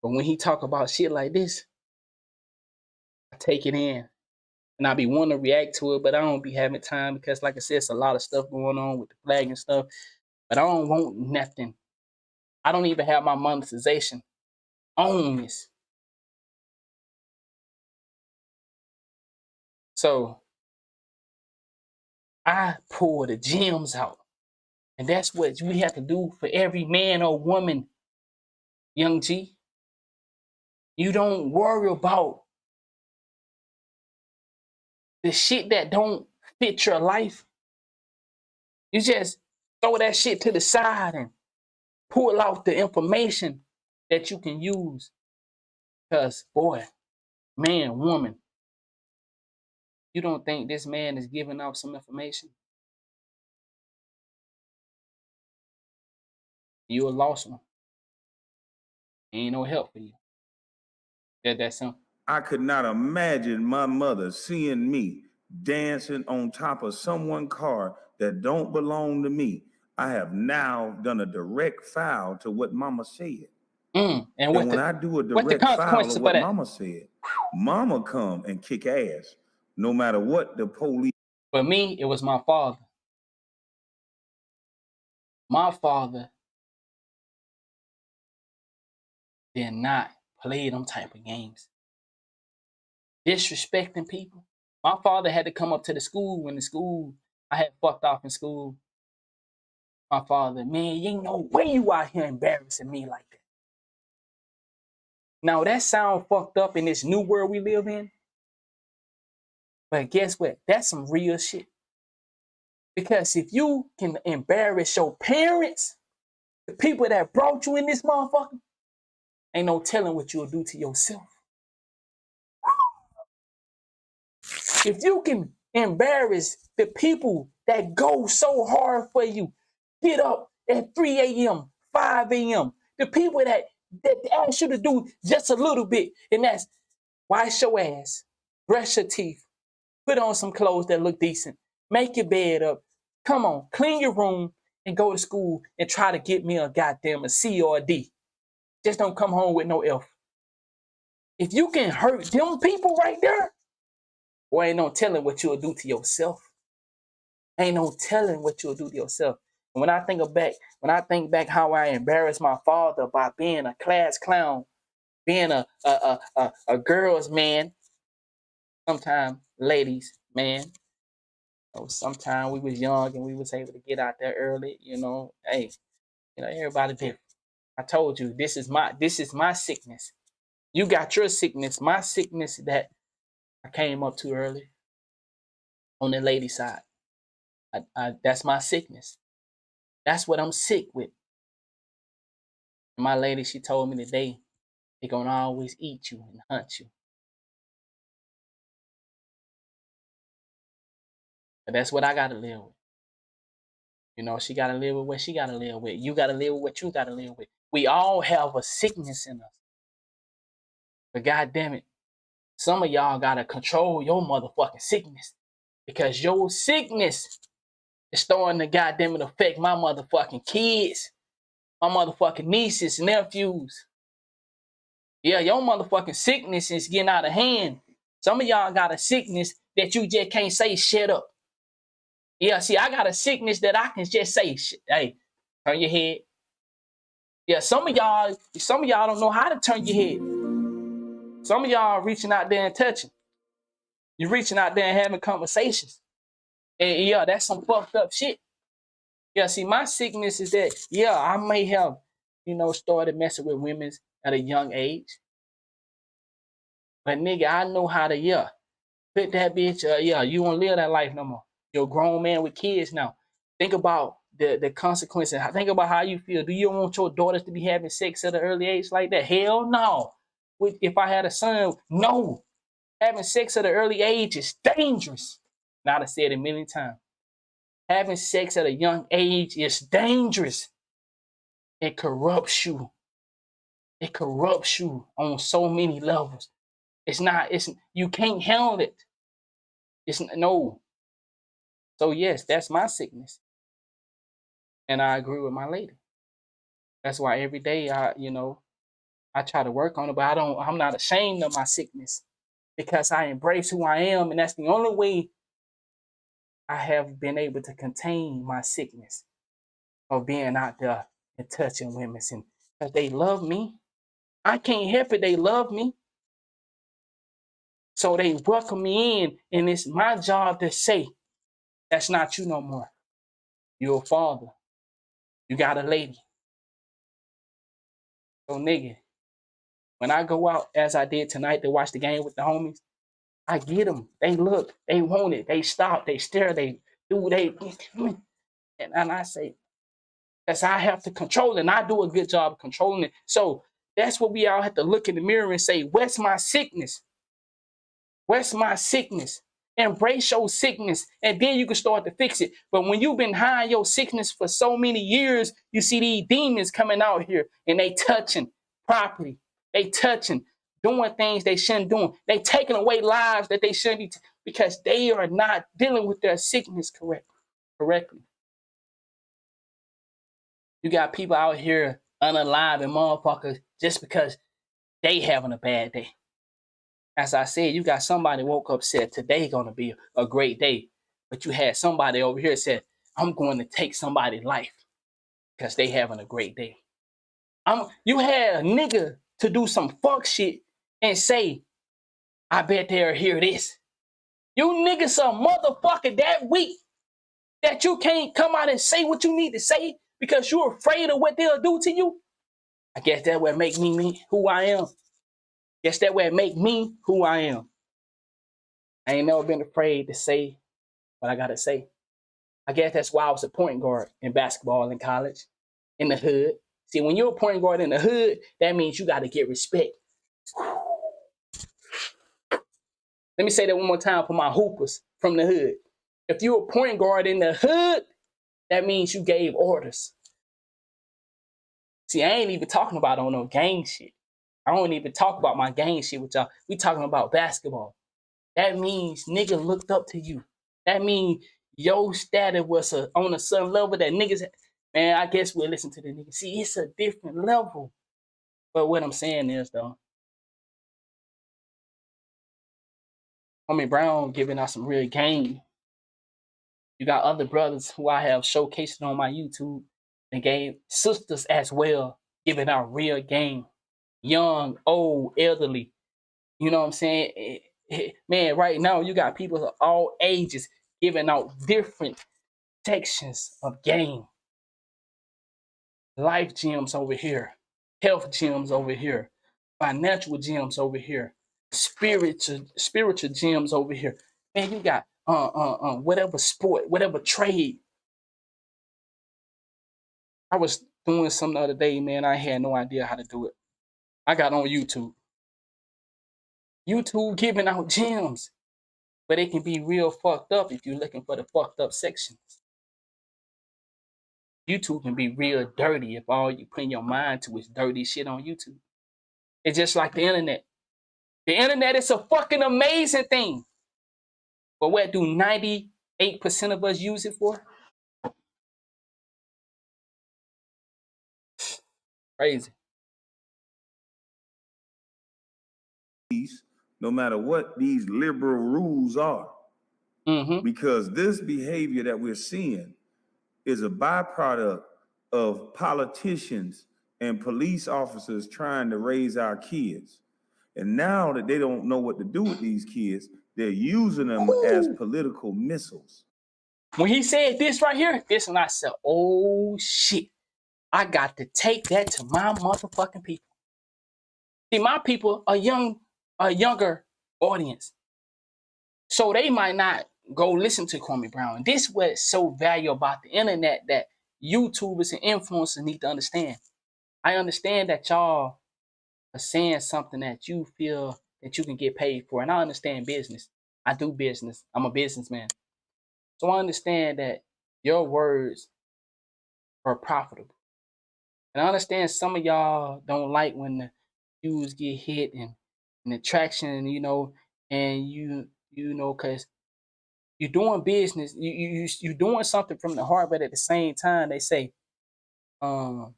But when he talk about shit like this, I take it in. And I be wanting to react to it, but I don't be having time because, like I said, it's a lot of stuff going on with the flag and stuff. But I don't want nothing. I don't even have my monetization on this. So I pull the gems out. And that's what we have to do for every man or woman, Young G. You don't worry about the shit that don't fit your life. You just throw that shit to the side and pull out the information that you can use. Because, boy, man, woman, you don't think this man is giving out some information? You a lost one. Ain't no help for you. That's simple. I could not imagine my mother seeing me dancing on top of someone's car that don't belong to me. I have now done a direct foul to what mama said. And when I do a direct foul of what mama said, mama come and kick ass, no matter what the police. For me, it was my father. My father did not play them type of games. Disrespecting people. My father had to come up to the school when I had fucked off in school. My father, man, you ain't no way you out here embarrassing me like that. Now that sound fucked up in this new world we live in. But guess what? That's some real shit. Because if you can embarrass your parents, the people that brought you in this motherfucker, ain't no telling what you'll do to yourself. If you can embarrass the people that go so hard for you, get up at 3 a.m., 5 a.m., the people that ask you to do just a little bit, and that's wash your ass, brush your teeth, put on some clothes that look decent, make your bed up, come on, clean your room, and go to school and try to get me a goddamn C or a D. Just don't come home with no F. If you can hurt them people right there, boy, ain't no telling what you'll do to yourself. Ain't no telling what you'll do to yourself. And when I think back how I embarrassed my father by being a class clown, being a girl's man, sometimes ladies, man. Sometimes we was young and we was able to get out there early, you know. Hey, you know, everybody different. I told you this is my sickness. You got your sickness. My sickness that I came up too early on the lady side. That's my sickness. That's what I'm sick with. And my lady, she told me today, they're gonna always eat you and hunt you. But that's what I gotta live with. You know, she gotta live with what she gotta live with. You gotta live with what you gotta live with. We all have a sickness in us. But God damn it, some of y'all gotta control your motherfucking sickness. Because your sickness is starting to goddamn it affect my motherfucking kids, my motherfucking nieces and nephews. Yeah, your motherfucking sickness is getting out of hand. Some of y'all got a sickness that you just can't say shut up. Yeah, see, I got a sickness that I can just say, hey, turn your head. Yeah, some of y'all don't know how to turn your head. Some of y'all are reaching out there and touching. You're reaching out there and having conversations. And yeah, that's some fucked up shit. Yeah, see, my sickness is that, yeah, I may have, started messing with women at a young age. But nigga, I know how to, put that bitch, you won't live that life no more. You're a grown man with kids now. Think about the consequences. Think about how you feel. Do you want your daughters to be having sex at an early age like that? Hell no. If I had a son, no. Having sex at an early age is dangerous. Now, I said it a million times. Having sex at a young age is dangerous. It corrupts you. It corrupts you on so many levels. You can't handle it. No. So yes, that's my sickness. And I agree with my lady. That's why every day I try to work on it, but I'm not ashamed of my sickness because I embrace who I am. And that's the only way I have been able to contain my sickness of being out there and touching women. And because they love me. I can't help it. They love me. So they welcome me in. And it's my job to say, that's not you no more. You're a father. You got a lady. So nigga, when I go out as I did tonight to watch the game with the homies, I get them. They look. They want it. They stop. They stare. They do. And I say, that's how I have to control it. And I do a good job of controlling it. So that's what we all have to look in the mirror and say, where's my sickness? Where's my sickness? Embrace your sickness, and then you can start to fix it. But when you've been hiding your sickness for so many years, you see these demons coming out here, and they touching property. They touching, doing things they shouldn't do. They taking away lives that they shouldn't be, because they are not dealing with their sickness correctly. You got people out here unalive and motherfuckers just because they having a bad day. As I said, you got somebody woke up said today gonna be a great day, but you had somebody over here said, I'm going to take somebody's life because they having a great day. You had a nigga to do some fuck shit and say, I bet they'll hear this. You niggas some motherfucker that weak that you can't come out and say what you need to say because you're afraid of what they'll do to you. I guess that would make me who I am. Guess that would make me who I am. I ain't never been afraid to say what I gotta say. I guess that's why I was a point guard in basketball in college, in the hood. See, when you're a point guard in the hood, that means you gotta get respect. Let me say that one more time for my hoopers from the hood. If you're a point guard in the hood, that means you gave orders. See, I ain't even talking about on no gang shit. I don't even talk about my gang shit with y'all. We talking about basketball. That means nigga looked up to you. That means your status was on a certain level that niggas, man, I guess we'll listen to the niggas. See, it's a different level. But what I'm saying is, though, Kwame Brown giving out some real game. You got other brothers who I have showcased on my YouTube and gave sisters as well, giving out real game. Young, old, elderly. You know what I'm saying? Man, right now you got people of all ages giving out different sections of game. Life gems over here. health gyms over here, financial gyms over here, spiritual gyms over here. Man, you got whatever sport, whatever trade. I was doing something the other day, man. I had no idea how to do it. I got on YouTube. YouTube giving out gyms, but it can be real fucked up if you're looking for the fucked up sections. YouTube can be real dirty if all you put your mind to is dirty shit on YouTube. It's just like the internet. The internet is a fucking amazing thing. But what do 98% of us use it for? Crazy. No matter what these liberal rules are. Because this behavior that we're seeing is a byproduct of politicians and police officers trying to raise our kids. And now that they don't know what to do with these kids, they're using them as political missiles. When he said this right here, this one I said, oh shit. I got to take that to my motherfucking people. See, my people are a younger audience. So they might not go listen to Kwame Brown. This is what's so valuable about the internet that YouTubers and influencers need to understand. I understand that y'all are saying something that you feel that you can get paid for. And I understand business. I do business. I'm a businessman. So I understand that your words are profitable. And I understand some of y'all don't like when the views get hit and the traction, you know, and you know, because you're doing business, you're doing something from the heart, but at the same time, they say, you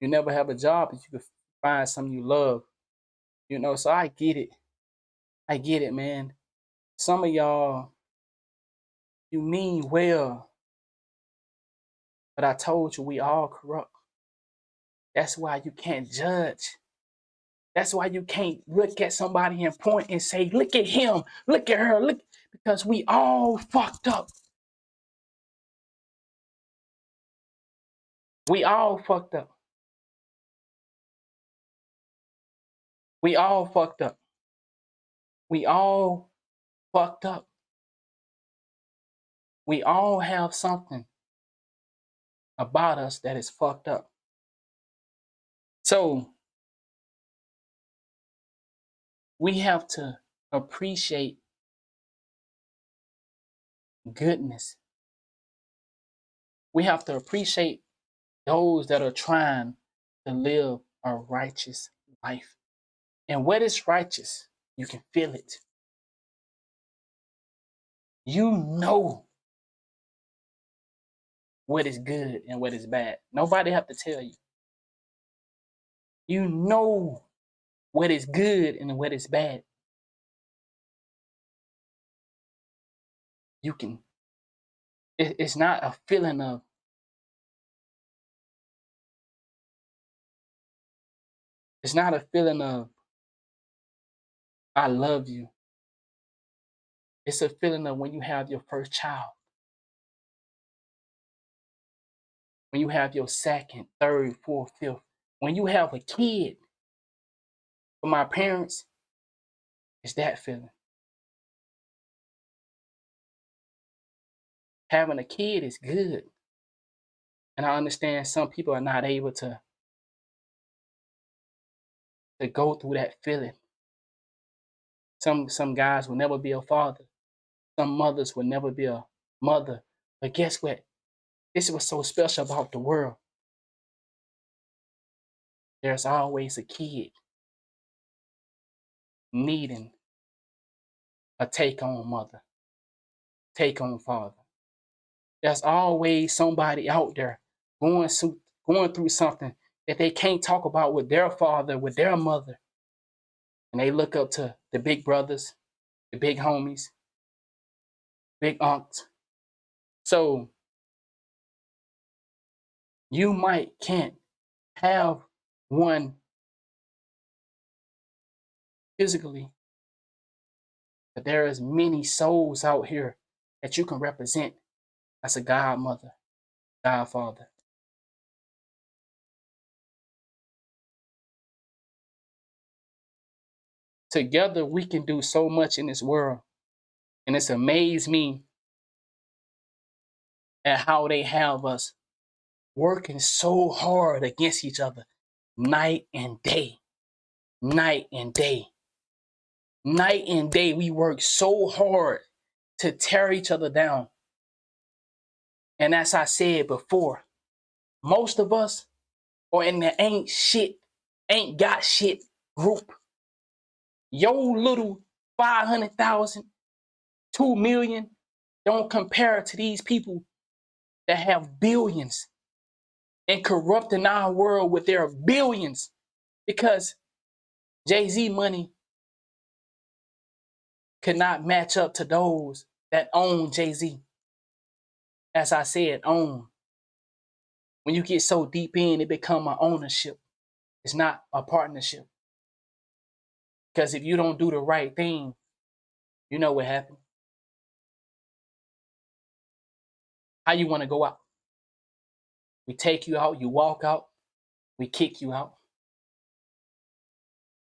never have a job if you can find something you love, you know. So I get it, man. Some of y'all, you mean well, but I told you we all corrupt. That's why you can't judge. That's why you can't look at somebody and point and say, look at him, look at her, look, because we all fucked up. We all fucked up. We all fucked up. We all fucked up. We all have something about us that is fucked up. So we have to appreciate goodness. We have to appreciate those that are trying to live a righteous life. And what is righteous? You can feel it. You know what is good and what is bad. Nobody have to tell you. You know what is good and what is bad. You can. It's not a feeling of. It's not a feeling of I love you. It's a feeling of when you have your first child. When you have your second, third, fourth, fifth. When you have a kid. For my parents, it's that feeling. Having a kid is good. And I understand some people are not able to go through that feeling. Some guys will never be a father. Some mothers will never be a mother. But guess what? This is what's so special about the world. There's always a kid needing a take-on mother, take-on father. There's always somebody out there going through something that they can't talk about with their father, with their mother. And they look up to the big brothers, the big homies, big aunts. So you can't have one physically, but there is many souls out here that you can represent as a godmother, godfather. Together, we can do so much in this world. And it's amazed me at how they have us working so hard against each other night and day, night and day, night and day. We work so hard to tear each other down. And as I said before, most of us are in the ain't got shit group. Your little 500,000, 2 million don't compare to these people that have billions and corrupting our world with their billions, because Jay-Z money could not match up to those that own Jay-Z. As I said, own. When you get so deep in, it become an ownership. It's not a partnership. Because if you don't do the right thing, you know what happens. How you want to go out? We take you out, you walk out, we kick you out,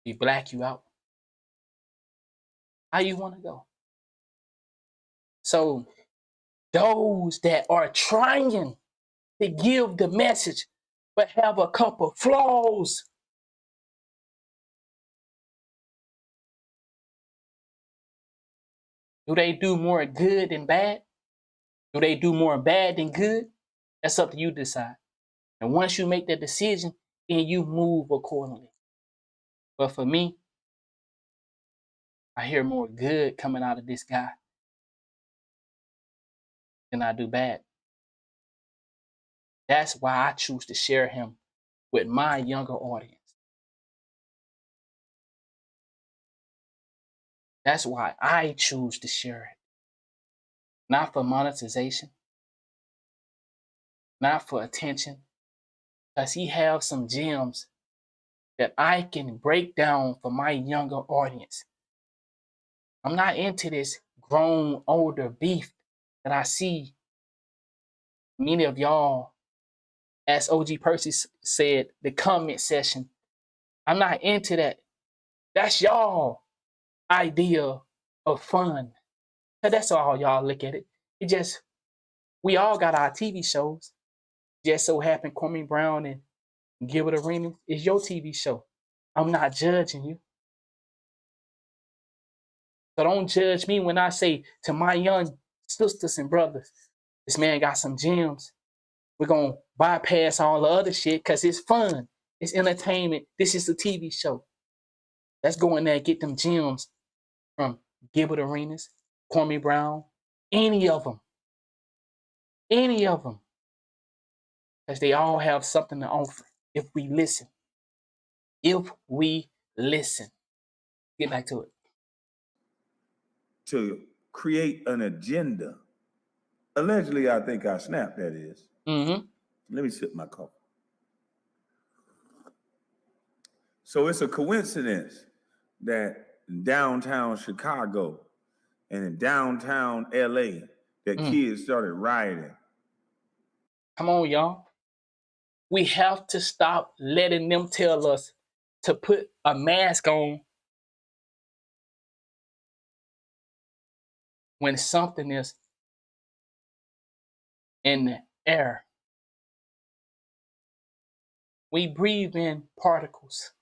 we black you out. How you want to go? So those that are trying to give the message but have a couple flaws, do they do more good than bad? Do they do more bad than good? That's up to you to decide. And once you make that decision, then you move accordingly. But for me, I hear more good coming out of this guy than I do bad. That's why I choose to share him with my younger audience. That's why I choose to share it. Not for monetization, not for attention, because he has some gems that I can break down for my younger audience. I'm not into this grown, older beef that I see many of y'all, as OG Percy said, the comment section. I'm not into that. That's y'all idea of fun. That's all y'all look at it. It just, we all got our TV shows. Just so happened Kwame Brown and Gilbert Arenas is your TV show. I'm not judging you. So don't judge me when I say to my young sisters and brothers, this man got some gems. We're going to bypass all the other shit because it's fun. It's entertainment. This is a TV show. Let's go in there and get them gems from Gilbert Arenas, Kwame Brown, any of them. Any of them. Because they all have something to offer if we listen. If we listen. Get back to it. To create an agenda. Allegedly, I think I snapped, that is. Mm-hmm. Let me sip my coffee. So it's a coincidence that in downtown Chicago and in downtown LA that kids started rioting. Come on, y'all. We have to stop letting them tell us to put a mask on when something is in the air. We breathe in particles.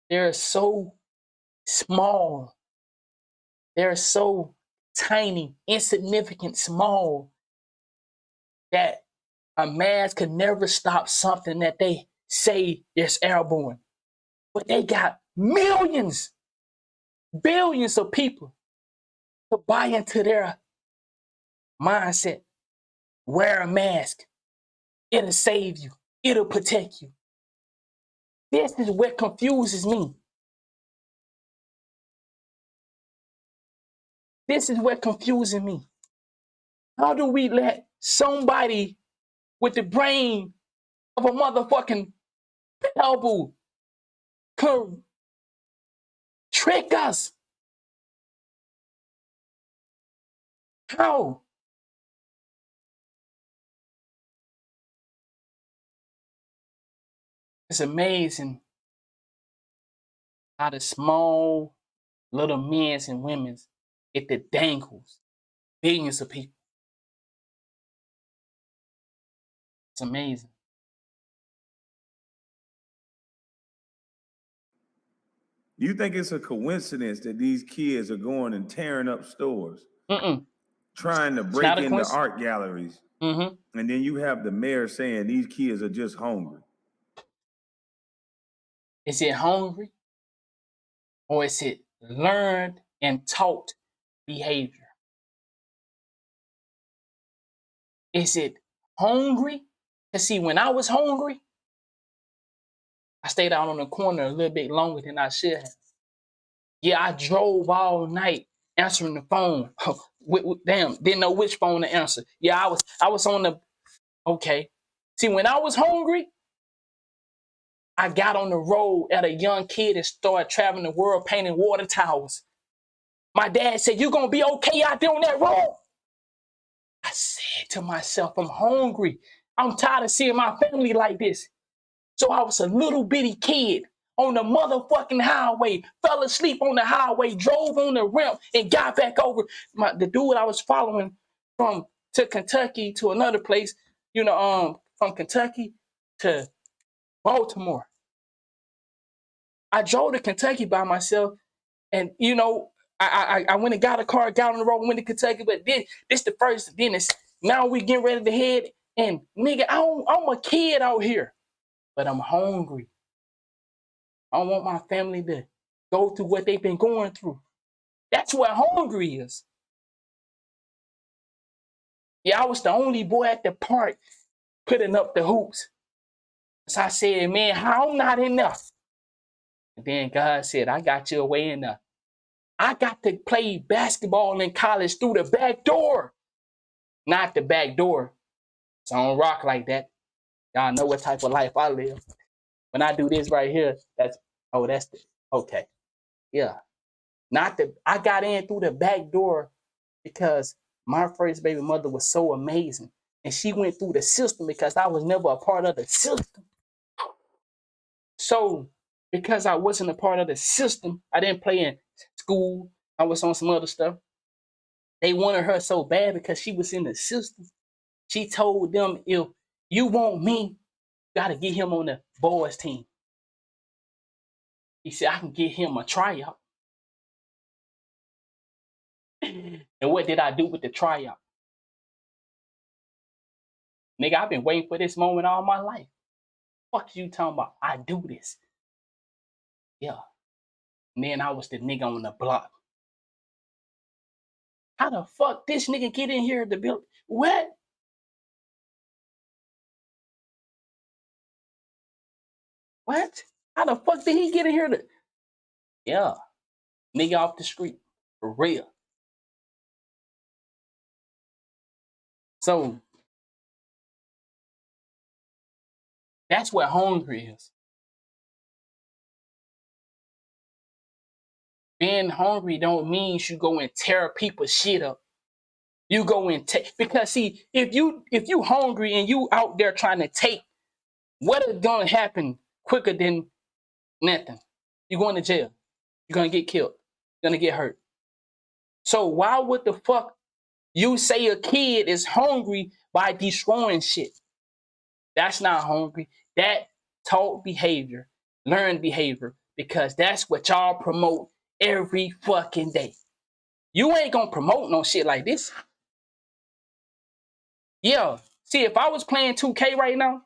They're so small. They're so tiny, insignificant, small, that a mask could never stop something that they say is airborne. But they got millions, billions of people to buy into their mindset. Wear a mask. It'll save you. It'll protect you. This is what confuses me. This is what confuses me. How do we let somebody with the brain of a motherfucking pebble come trick us? How? It's amazing how the small little men's and women's it dangles billions of people. It's amazing. You think it's a coincidence that these kids are going and tearing up stores, trying to It's break not a into coincidence. art galleries, and then you have the mayor saying these kids are just hungry? Is it hungry or is it learned and taught behavior? Is it hungry? Because see, when I was hungry, I stayed out on the corner a little bit longer than I should have. Yeah, I drove all night answering the phone. Damn, didn't know which phone to answer. Yeah, I was on the okay. See, when I was hungry, I got on the road at a young kid and started traveling the world painting water towers. My dad said, "You gonna be okay out there on that road?" I said to myself, I'm hungry. I'm tired of seeing my family like this. So I was a little bitty kid on the motherfucking highway, fell asleep on the highway, drove on the ramp, and got back over. The dude I was following to Kentucky to another place, from Kentucky to Baltimore. I drove to Kentucky by myself, and I went and got a car, got on the road, went to Kentucky. But this the first. Then it's now we getting ready to head. And nigga, I'm a kid out here, but I'm hungry. I don't want my family to go through what they've been going through. That's what hungry is. Yeah, I was the only boy at the park putting up the hoops. So I said, man, how I'm not enough. And then God said, I got you away enough. I got to play basketball in college through the back door. Not the back door. So I don't rock like that. Y'all know what type of life I live. When I do this right here, okay. Yeah. I got in through the back door because my first baby mother was so amazing. And she went through the system because I was never a part of the system. So because I wasn't a part of the system, I didn't play in school. I was on some other stuff. They wanted her so bad because she was in the system. She told them, if you want me, you got to get him on the boys team. He said, I can get him a tryout. And what did I do with the tryout? Nigga, I've been waiting for this moment all my life. Fuck you talking about? I do this. Yeah. And then I was the nigga on the block. How the fuck this nigga get in here to build? What? What? How the fuck did he get in here to? Yeah. Nigga off the street. For real. So that's what hungry is. Being hungry don't mean you go and tear people's shit up. You go and take, because see, if you hungry and you out there trying to take, what is gonna happen quicker than nothing? You're going to jail. You're gonna get killed. You're gonna get hurt. So why would the fuck you say a kid is hungry by destroying shit? That's not hungry. That taught behavior, learned behavior, because that's what y'all promote every fucking day. You ain't gonna promote no shit like this. Yeah. See, if I was playing 2K right now,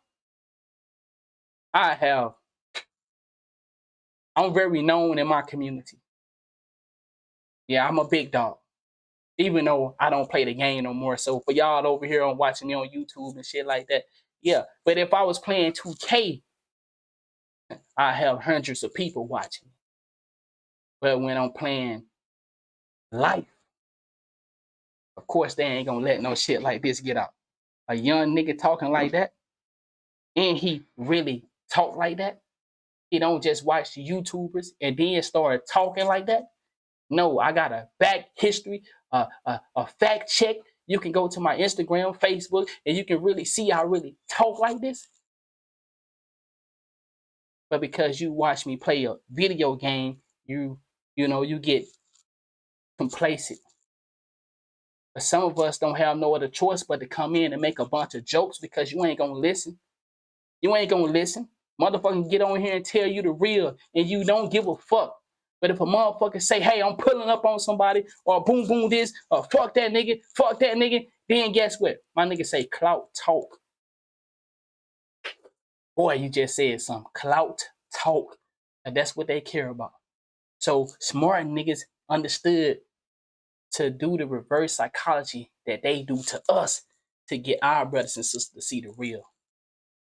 I'm very known in my community. Yeah, I'm a big dog. Even though I don't play the game no more. So for y'all over here on watching me on YouTube and shit like that, yeah. But if I was playing 2K, I have hundreds of people watching. But when I'm playing life, of course they ain't gonna let no shit like this get out. A young nigga talking like that, and he really talk like that. He don't just watch YouTubers and then start talking like that. No, I got a back history, a fact check. You can go to my Instagram, Facebook, and you can really see I really talk like this. But because you watch me play a video game You get complacent. But some of us don't have no other choice but to come in and make a bunch of jokes because you ain't gonna listen. You ain't gonna listen. Motherfucker get on here and tell you the real and you don't give a fuck. But if a motherfucker say, hey, I'm pulling up on somebody or boom, boom this, or fuck that nigga, then guess what? My nigga say clout talk. Boy, you just said something. Clout talk. And that's what they care about. So smart niggas understood to do the reverse psychology that they do to us to get our brothers and sisters to see the real.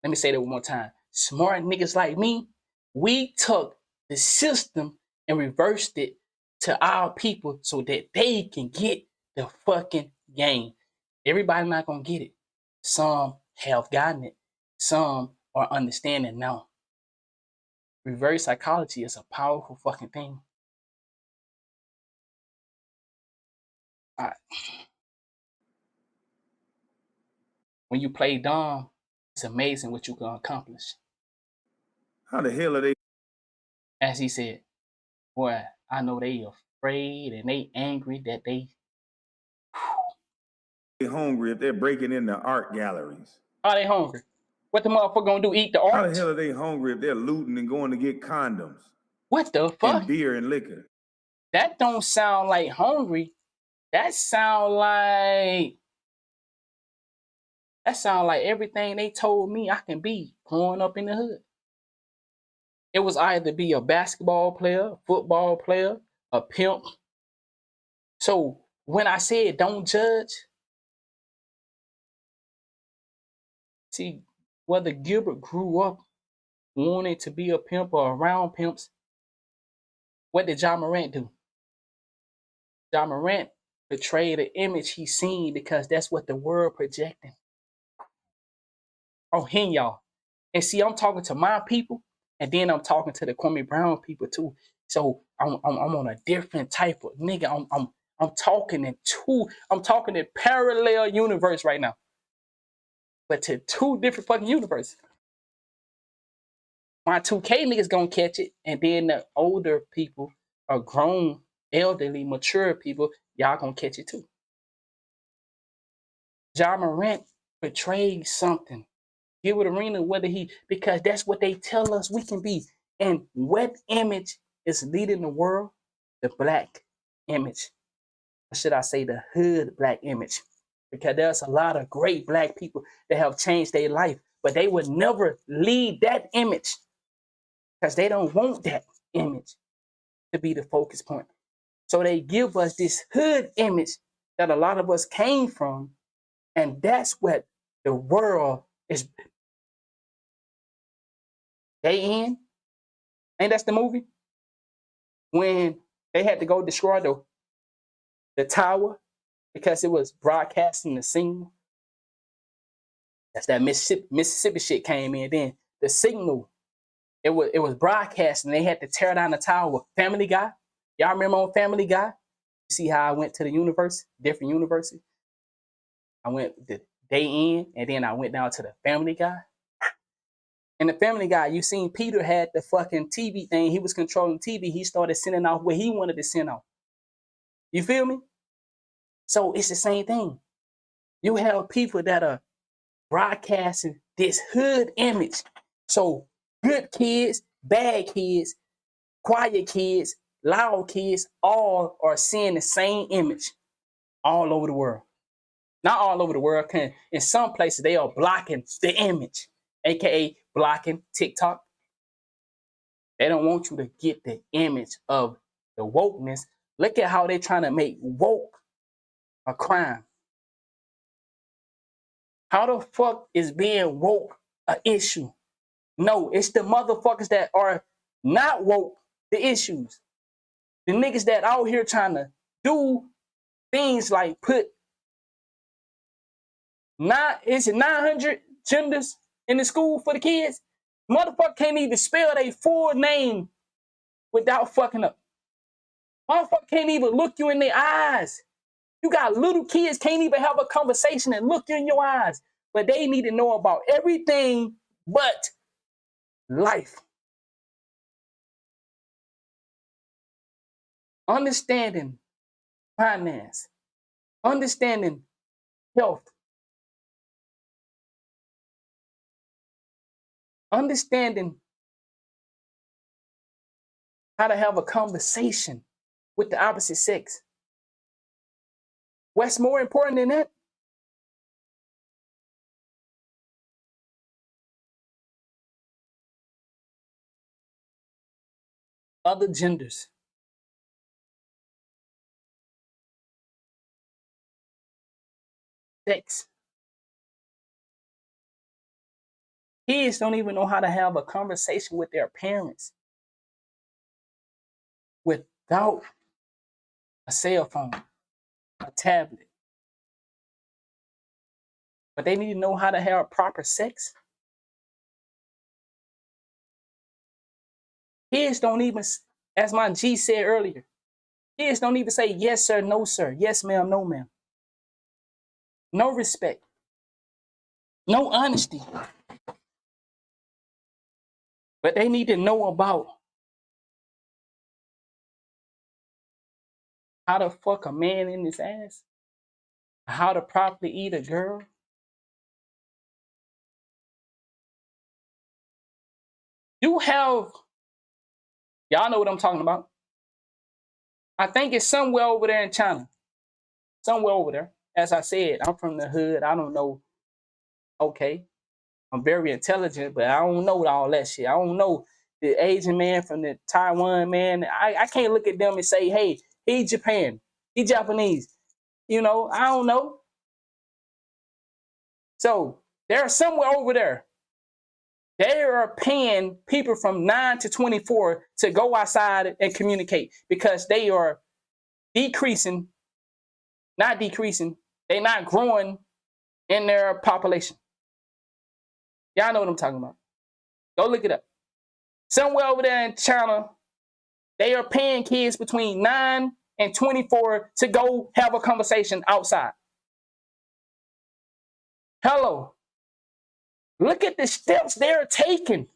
Let me say that one more time. Smart niggas like me, we took the system and reversed it to our people so that they can get the fucking game. Everybody not gonna get it. Some have gotten it. Some are understanding now. Reverse psychology is a powerful fucking thing. All right. When you play dumb, it's amazing what you can accomplish. How the hell are they? As he said, boy, I know they afraid and they angry that they hungry if they're breaking into art galleries? Are they hungry? What the motherfucker gonna do? Eat the art? How the hell are they hungry if they're looting and going to get condoms? What the fuck? And beer and liquor. That don't sound like hungry. That sound like everything they told me I can be growing up in the hood. It was either be a basketball player, football player, a pimp. So when I said don't judge, see, whether Gilbert grew up wanting to be a pimp or around pimps, what did Ja Morant do? Ja Morant portrayed an image he seen because that's what the world projecting. Oh, him, y'all. And see, I'm talking to my people, and then I'm talking to the Kwame Brown people too. So I'm on a different type of nigga. I'm talking in parallel universe right now, but to two different fucking universes. My 2K niggas gonna catch it, and then the older people are grown, elderly, mature people. Y'all gonna catch it too. Ja Morant portrayed something. Gilbert Arena, because that's what they tell us we can be. And what image is leading the world? The black image. Or should I say the hood black image? Because there's a lot of great black people that have changed their life, but they would never lead that image because they don't want that image to be the focus point. So they give us this hood image that a lot of us came from, and that's what the world is. They in, ain't that's the movie? When they had to go destroy the tower because it was broadcasting the signal. That's that Mississippi shit came in. Then the signal, it was broadcasting. They had to tear down the tower. Family Guy. Y'all remember on Family Guy? You see how I went to the universe, different university? I went the day in, and then I went down to the Family Guy. And the Family Guy, you seen Peter had the fucking TV thing. He was controlling TV. He started sending off what he wanted to send off. You feel me? So it's the same thing. You have people that are broadcasting this hood image. So good kids, bad kids, quiet kids, loud kids, all are seeing the same image all over the world. Not all over the world. In some places, they are blocking the image, aka blocking TikTok. They don't want you to get the image of the wokeness. Look at how they're trying to make woke a crime. How the fuck is being woke an issue? No, it's the motherfuckers that are not woke the issues. The niggas that out here trying to do things like put 900 genders in the school for the kids. Motherfucker can't even spell their full name without fucking up. Motherfucker can't even look you in their eyes. You got little kids can't even have a conversation and look you in your eyes. But they need to know about everything but life. understanding finance, understanding health, understanding how to have a conversation with the opposite sex. What's more important than that? Other genders. Sex. Kids don't even know how to have a conversation with their parents without a cell phone, a tablet. But they need to know how to have proper sex. Kids don't even, as my G said earlier, kids don't even say yes, sir, no, sir, yes, ma'am, no, ma'am. No respect. No honesty. But they need to know about how to fuck a man in his ass, how to properly eat a girl. You have, y'all know what I'm talking about. I think it's somewhere over there in China. Somewhere over there. As I said, I'm from the hood. I don't know. Okay. I'm very intelligent, but I don't know all that shit. I don't know the Asian man from the Taiwan man. I can't look at them and say, hey, he Japan, he Japanese. You know, I don't know. So they're somewhere over there. They are paying people from 9 to 24 to go outside and communicate because they are decreasing, not decreasing, they're not growing in their population. Y'all know what I'm talking about. Go look it up. Somewhere over there in China, they are paying kids between 9 and 24 to go have a conversation outside. Hello. Look at the steps they're taking.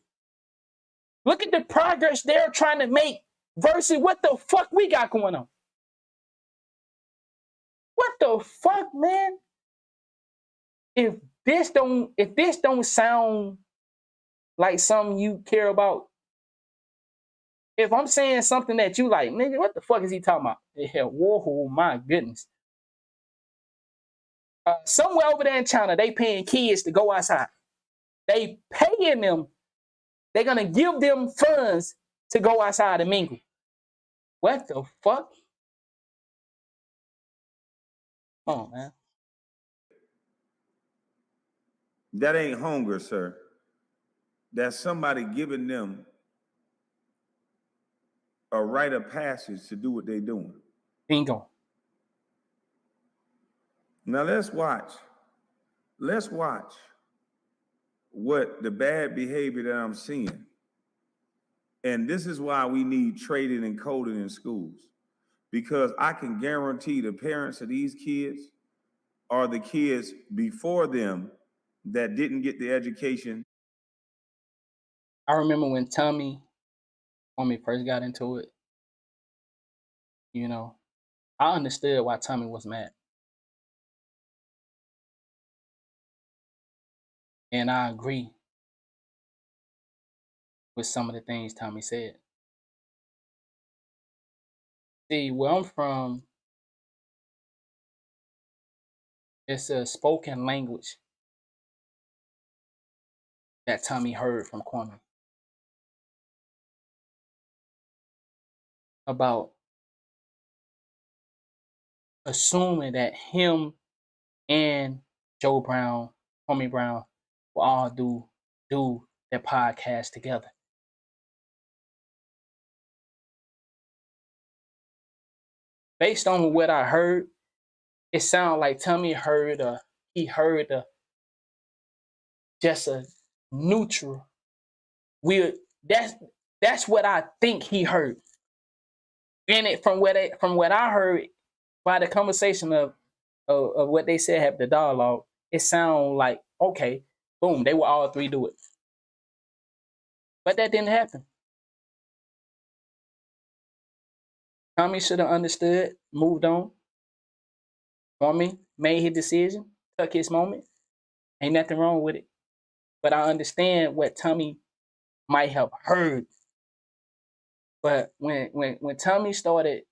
Look at the progress they're trying to make versus what the fuck we got going on. What the fuck, man? If this don't sound like something you care about, if I'm saying something that you like, nigga, what the fuck is he talking about? Yeah, whoa, my goodness. Somewhere over there in China, they paying kids to go outside. They paying them. They're gonna give them funds to go outside and mingle. What the fuck? Oh man. That ain't hunger, sir. That's somebody giving them a rite of passage to do what they're doing. Bingo. Now let's watch. Let's watch what the bad behavior that I'm seeing. And this is why we need trading and coding in schools. Because I can guarantee the parents of these kids are the kids before them that didn't get the education. I remember when Kwame first got into it, you know, I understood why Tommy was mad. And I agree with some of the things Tommy said. See, where I'm from, it's a spoken language that Tommy heard from Kwame about assuming that him and Joe Brown, Kwame Brown, will all do their podcast together. Based on what I heard, it sounded like Tommy heard just a neutral. That's what I think he heard. And it from what I heard by the conversation of what they said have the dialogue, it sounded like okay, boom, they will all three do it. But that didn't happen. Tommy should have understood, moved on. Kwame made his decision, took his moment. Ain't nothing wrong with it. But I understand what Tommy might have heard. But when Tommy started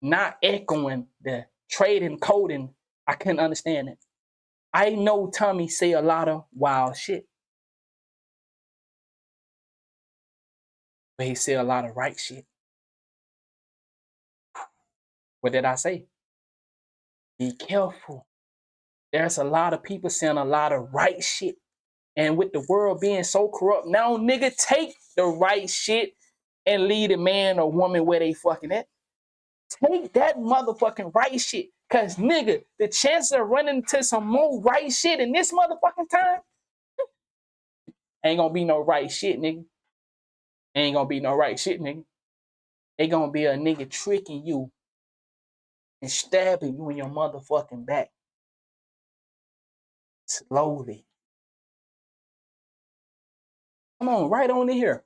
not echoing the trading coding, I couldn't understand it. I know Tommy say a lot of wild shit, but he say a lot of right shit. What did I say? Be careful. There's a lot of people saying a lot of right shit. And with the world being so corrupt, now nigga, take the right shit and lead a man or woman where they fucking at. Take that motherfucking right shit. Cause nigga, the chances of running into some more right shit in this motherfucking time ain't gonna be no right shit, nigga. Ain't gonna be no right shit, nigga. They gonna be a nigga tricking you and stabbing you in your motherfucking back. Slowly. Come on, right on in here.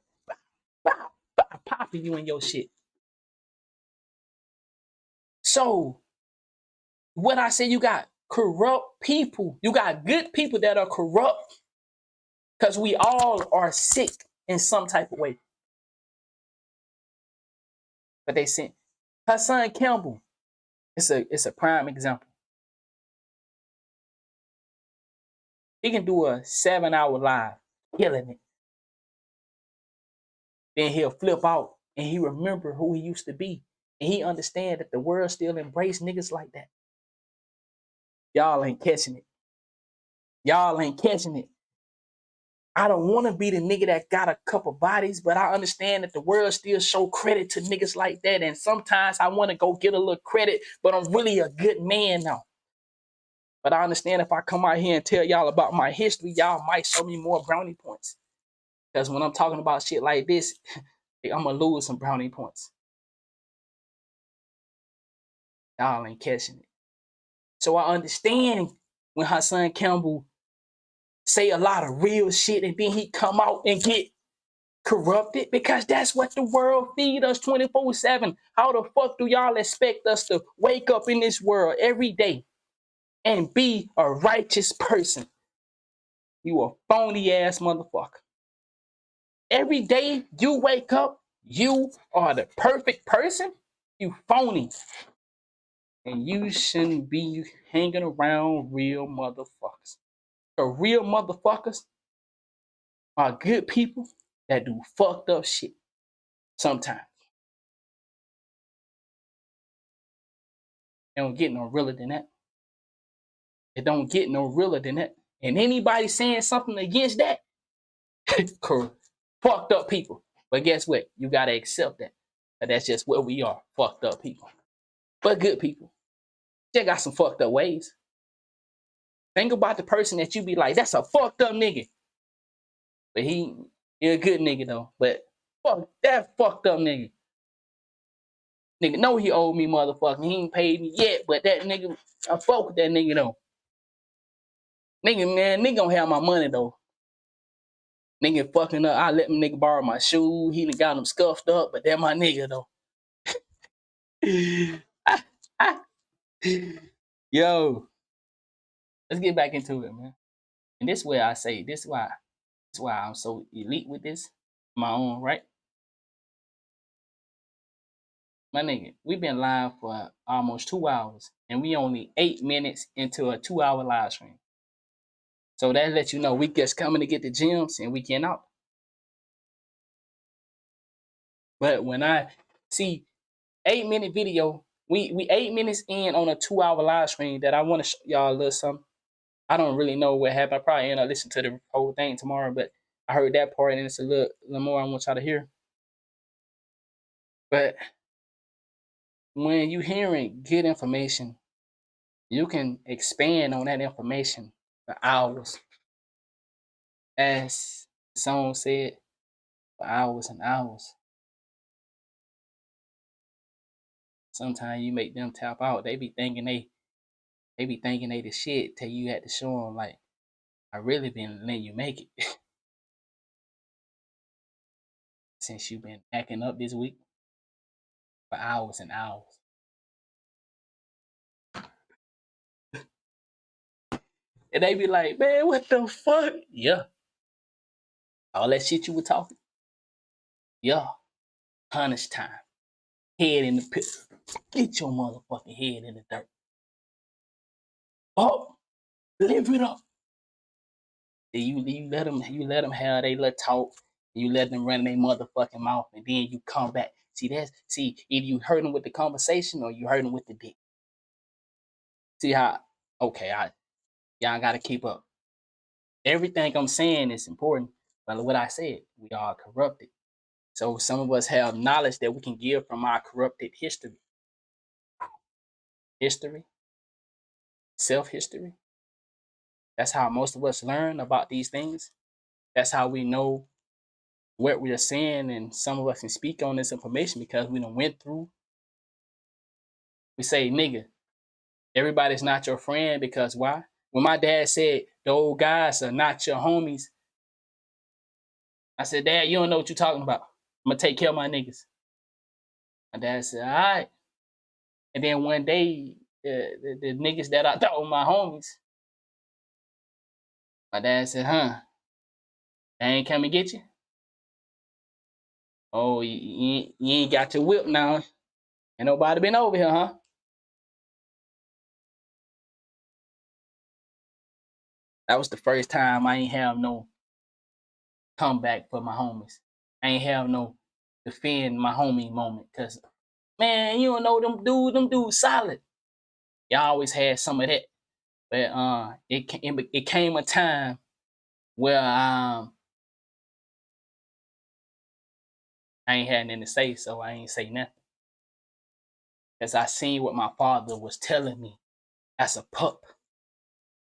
Popping you in your shit. So, what I say, you got corrupt people. You got good people that are corrupt. Because we all are sick in some type of way. But they sent Hassan Campbell. It's a prime example. He can do a 7-hour live, killing it. Then he'll flip out and he remember who he used to be. And he understand that the world still embrace niggas like that. Y'all ain't catching it. Y'all ain't catching it. I don't want to be the nigga that got a couple bodies, but I understand that the world still show credit to niggas like that. And sometimes I want to go get a little credit, but I'm really a good man now. But I understand if I come out here and tell y'all about my history, y'all might show me more brownie points. Because when I'm talking about shit like this, I'm going to lose some brownie points. Y'all ain't catching it. So I understand when Hassan Campbell say a lot of real shit and then he come out and get corrupted, because that's what the world feed us 24/7. How the fuck do y'all expect us to wake up in this world every day and be a righteous person? You a phony ass motherfucker. Every day you wake up, you are the perfect person. You phony. And you shouldn't be hanging around real motherfuckers. The real motherfuckers are good people that do fucked up shit sometimes. It don't get no realer than that. It don't get no realer than that. And anybody saying something against that, fucked up people. But guess what? You gotta accept that. But that's just what we are, fucked up people. But good people. They got some fucked up ways. Think about the person that you be like, that's a fucked up nigga. But he a good nigga though. But fuck that fucked up nigga. Nigga know he owed me motherfucking. He ain't paid me yet, but that nigga, I fuck with that nigga though. Nigga, man, nigga don't have my money though. Nigga fucking up. I let him nigga borrow my shoe. He done got him scuffed up, but that my nigga though. Yo, let's get back into it, man. And this way I say, this is why I'm so elite with this, my own right. My nigga, we've been live for almost 2 hours, and we only 8 minutes into a 2-hour live stream. So that lets you know we just coming to get the gems and we getting out. But when I see 8-minute video, we 8 minutes in on a 2-hour live stream that I want to show y'all a little something. I don't really know what happened. I probably end up listening to the whole thing tomorrow, but I heard that part and it's a little more I want y'all to hear. But when you hearing good information, you can expand on that information for hours. As the song said, for hours and hours. Sometimes you make them tap out. They be thinking they the shit till you had to show them like, I really been letting you make it. Since you been acting up this week. for hours and hours. And they be like, man, what the fuck? Yeah. All that shit you were talking. Yeah. Punish time. Head in the pit. Get your motherfucking head in the dirt. Oh, live it up. You let them have they little talk. You let them run their motherfucking mouth, and then you come back. See, either you hurt them with the conversation or you hurt them with the dick. See how? Okay, y'all gotta keep up. Everything I'm saying is important, but what I said, we are corrupted. So some of us have knowledge that we can give from our corrupted history, self-history. That's how most of us learn about these things. That's how we know what we are saying, and some of us can speak on this information because we done went through. We say, nigga, everybody's not your friend because why? When my dad said the old guys are not your homies, I said, Dad, you don't know what you're talking about. I'm gonna take care of my niggas. My dad said, all right. And then one day, the niggas that I thought were my homies, my dad said, huh, they ain't come and get you? Oh, you ain't got your whip now. Ain't nobody been over here, huh? That was the first time I ain't have no comeback for my homies. I ain't have no defend my homie moment. Cause man, you don't know them dudes solid. Y'all always had some of that. But it came a time where I ain't had nothing to say, so I ain't say nothing. Cause I seen what my father was telling me as a pup.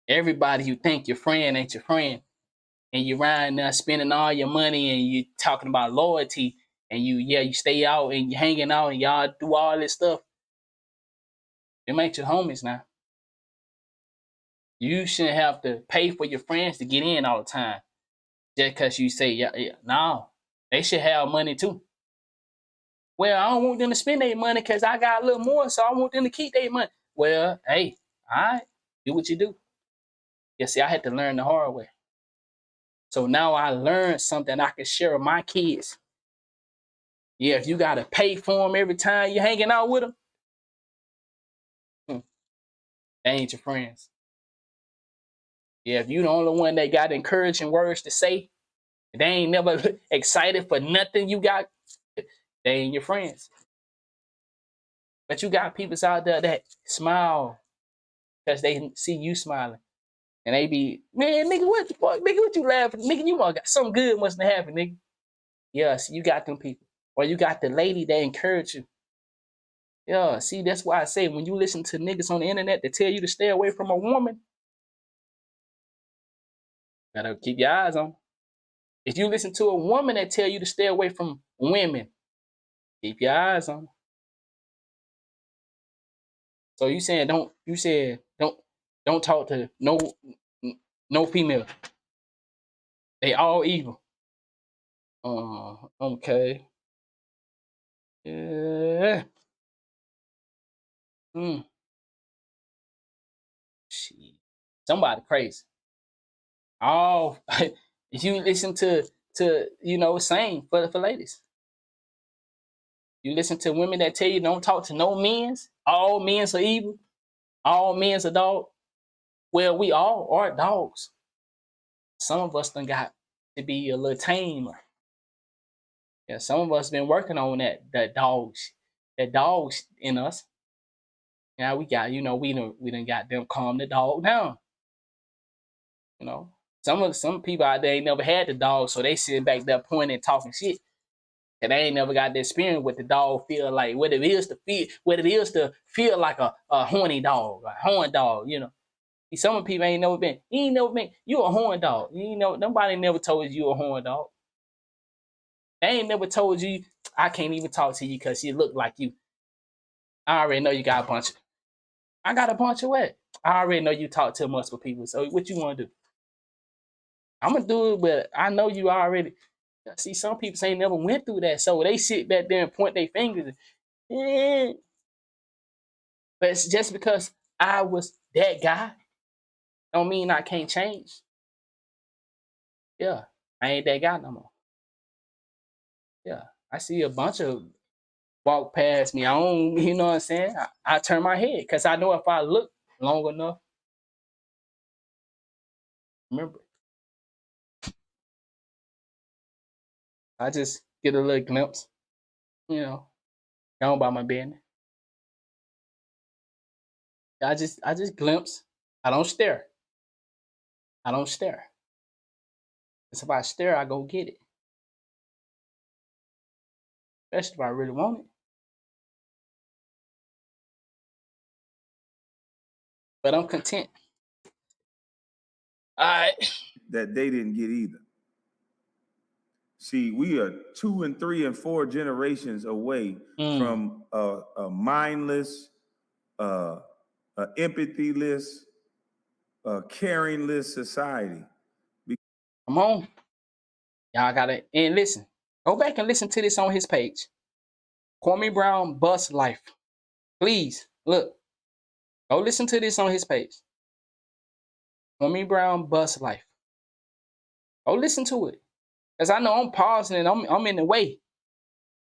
Everybody you think your friend ain't your friend. And you riding there spending all your money and you talking about loyalty and you stay out and you hanging out and y'all do all this stuff. Them ain't your homies now. You shouldn't have to pay for your friends to get in all the time. Just because you say, yeah. No, they should have money too. Well, I don't want them to spend their money because I got a little more, so I want them to keep their money. Well, hey, all right, do what you do. Yeah, see, I had to learn the hard way. So now I learned something I can share with my kids. Yeah, if you got to pay for them every time you're hanging out with them, they ain't your friends. Yeah, if you the only one that got encouraging words to say, they ain't never excited for nothing you got, they ain't your friends. But you got people out there that smile because they see you smiling. And they be, man, nigga, what the fuck? Nigga, what you laughing? Nigga, you must got something good must have happened, nigga. Yeah, see, you got them people. Or you got the lady that encourage you. Yeah, see, that's why I say when you listen to niggas on the internet that tell you to stay away from a woman, gotta keep your eyes on. If you listen to a woman that tell you to stay away from women, keep your eyes on. So you saying don't talk to no female. They all evil. Okay. Yeah. Hmm. Shit. Somebody crazy. Oh, if you listen to same for ladies. You listen to women that tell you don't talk to no men's. All men's are evil. All men's are dog. Well, we all are dogs. Some of us done got to be a little tamer. Yeah, some of us been working on that dogs in us. Yeah, we got we done got them calm the dog down. You know, some people out there ain't never had the dog, so they sitting back there pointing and talking shit. And they ain't never got the experience what the dog feel like, what it is to feel like a horny dog, a horn dog, you know. Some people ain't never been, you a horn dog. You know, nobody never told you a horn dog. They ain't never told you, I can't even talk to you because you look like you. I already know you got a bunch. I got a bunch of what? I already know you talk to multiple people. So what you want to do? I'm gonna do it, but I know you already. See, some people ain't never went through that, so they sit back there and point their fingers. But it's just because I was that guy, don't mean I can't change. Yeah, I ain't that guy no more. Yeah, I see a bunch of walk past me. I don't, you know what I'm saying? I turn my head because I know if I look long enough, remember, I just get a little glimpse, you know, go on by my business. I just glimpse. I don't stare. I don't stare. It's if I stare, I go get it. Especially if I really want it. But I'm content. All right. That they didn't get either. See, we are 2 and 3 and 4 generations away from a mindless, a empathyless, a caringless society. Come on. Y'all gotta, and listen. Go back and listen to this on his page. Kwame Brown Bus Life. Please, look. Go listen to this on his page. Kwame Brown Bus Life. Go listen to it. Cause I know I'm pausing and I'm in the way.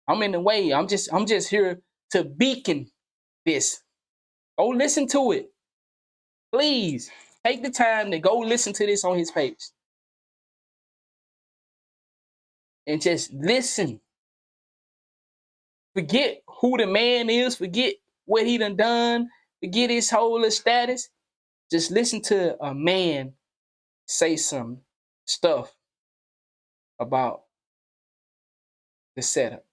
I'm in the way. I'm just here to beacon this. Go listen to it. Please take the time to go listen to this on his page. And just listen. Forget who the man is. Forget what he done. Forget his whole status. Just listen to a man say some stuff about the setup.